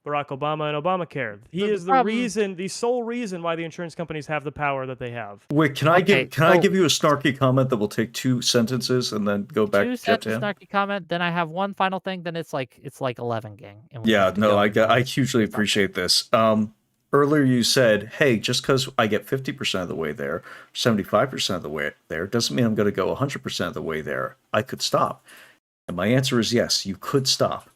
Barack Obama and Obamacare. He is the sole reason why the insurance companies have the power that they have. Wait, can I give you a snarky comment that will take 2 sentences and then go back to Jeff Dan? Snarky comment. Then I have one final thing. Then it's like 11, gang. And Yeah, no, I hugely appreciate this. Earlier you said, hey, just because I get 50% of the way there, 75% of the way there, doesn't mean I'm going to go 100% of the way there. I could stop. And my answer is yes, you could stop.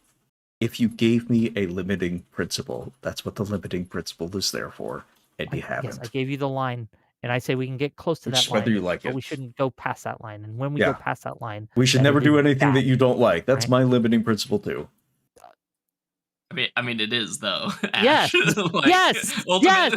If you gave me a limiting principle, that's what the limiting principle is there for, and you haven't. Yes, I gave you the line, and I say we can get close to that line, whether you like but it. we shouldn't go past that line. And when we go past that line, we should never do anything that you don't like. That's right? my limiting principle too. I mean, it is though. Yes, yes, yes.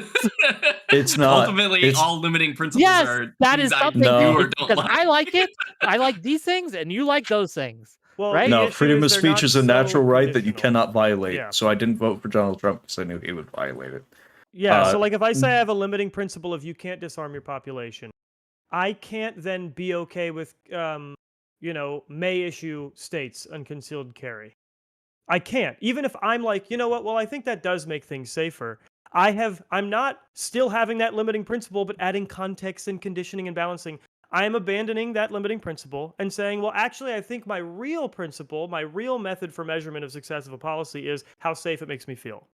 It's not. Ultimately, all limiting principles are that is something you do or don't like. I like it. I like these things, and you like those things. Well, right? No, freedom of speech is a natural right that you cannot violate. Yeah. So I didn't vote for Donald Trump because I knew he would violate it. Yeah, so like if I say I have a limiting principle of you can't disarm your population, I can't then be okay with, may issue states unconcealed carry. I can't. Even if I'm like, you know what, well, I think that does make things safer. I'm not still having that limiting principle, but adding context and conditioning and balancing. I am abandoning that limiting principle and saying, well, actually, I think my real principle, my real method for measurement of success of a policy is how safe it makes me feel,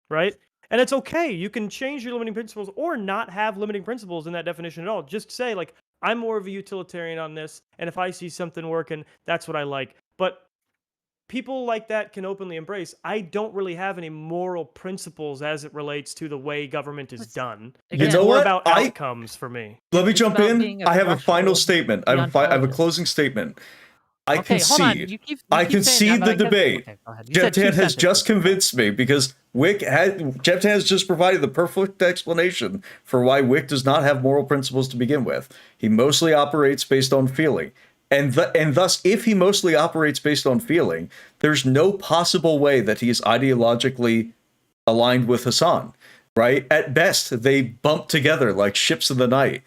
right? And it's okay. You can change your limiting principles or not have limiting principles in that definition at all. Just say, like, I'm more of a utilitarian on this, and if I see something working, that's what I like. But people like that can openly embrace. I don't really have any moral principles as it relates to the way government is done. Again, it's more about outcomes for me. Let me jump in. I have a final statement. I have a closing statement. I concede. I concede the debate. Jeff Tan has just convinced me because Jeff Tan has just provided the perfect explanation for why Wick does not have moral principles to begin with. He mostly operates based on feeling. And thus, if he mostly operates based on feeling, there's no possible way that he is ideologically aligned with Hasan, right? At best, they bump together like ships in the night,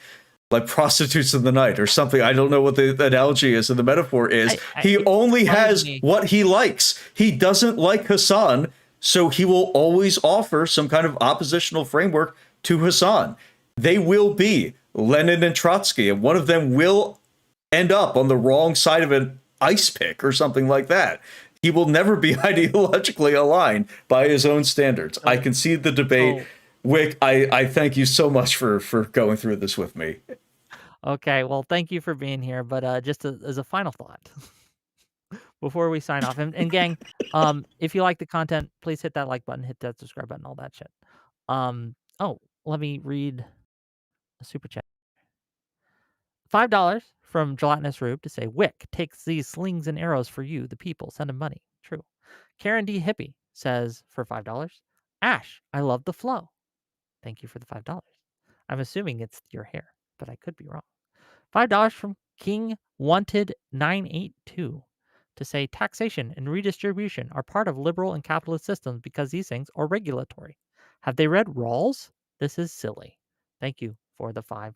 like prostitutes in the night or something. I don't know what the analogy is and the metaphor is. He only has what he likes. He doesn't like Hasan, so he will always offer some kind of oppositional framework to Hasan. They will be Lenin and Trotsky, and one of them will end up on the wrong side of an ice pick or something like that. He will never be ideologically aligned by his own standards. I concede the debate. Wick, I thank you so much for going through this with me. Okay, well, thank you for being here. But just as a final thought, before we sign off, and gang, if you like the content, please hit that like button, hit that subscribe button, all that shit. Let me read a super chat. $5 from Gelatinous Rube to say, Wick takes these slings and arrows for you, the people. Send him money. True. Karen D. Hippie says for $5, Ash, I love the flow. Thank you for the $5. I'm assuming it's your hair, but I could be wrong. $5 from King Wanted 982 to say taxation and redistribution are part of liberal and capitalist systems because these things are regulatory. Have they read Rawls? This is silly. Thank you for the $5.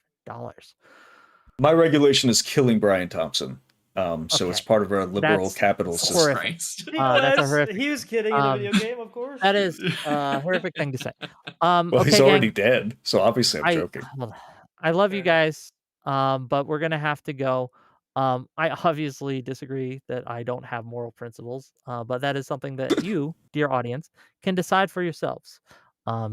My regulation is killing Brian Thompson. So Okay. it's part of our liberal That's capital system. horrific. That's a horrific. He was kidding in a video game, of course. That is a horrific thing to say. Well, okay, he's already gang, dead, so obviously I'm joking. I love you guys, but we're gonna have to go. I obviously disagree that I don't have moral principles, but that is something that you, dear audience, can decide for yourselves.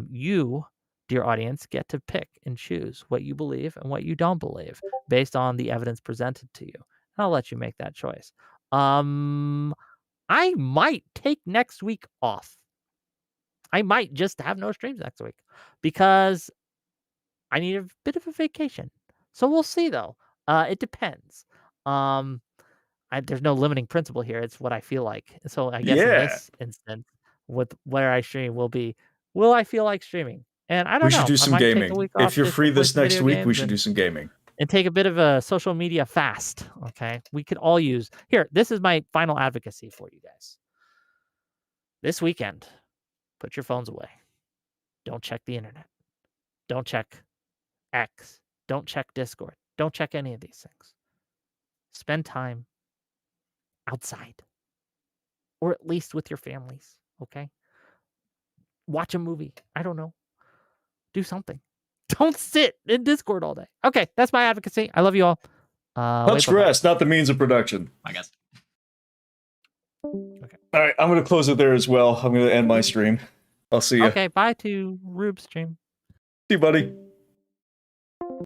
You, dear audience, get to pick and choose what you believe and what you don't believe based on the evidence presented to you. And I'll let you make that choice. I might take next week off. I might just have no streams next week because I need a bit of a vacation. So we'll see, though. It depends. There's no limiting principle here. It's what I feel like. So I guess in this instance, with where I stream will be, will I feel like streaming? And I don't know. We should do some gaming. If you're free this play next video week, we games should do some gaming. and take a bit of a social media fast. Okay, we could all use here. This is my final advocacy for you guys. This weekend, put your phones away. Don't check the internet. Don't check X. Don't check Discord. Don't check any of these things. Spend time outside, or at least with your families. Okay. Watch a movie. I don't know. Do something. Don't sit in Discord all day. Okay, that's my advocacy. I love you all. Punch rest, not the means of production. I guess. Okay. All right, I'm going to close it there as well. I'm going to end my stream. I'll see you. Okay, bye to Rube's stream. See you, buddy.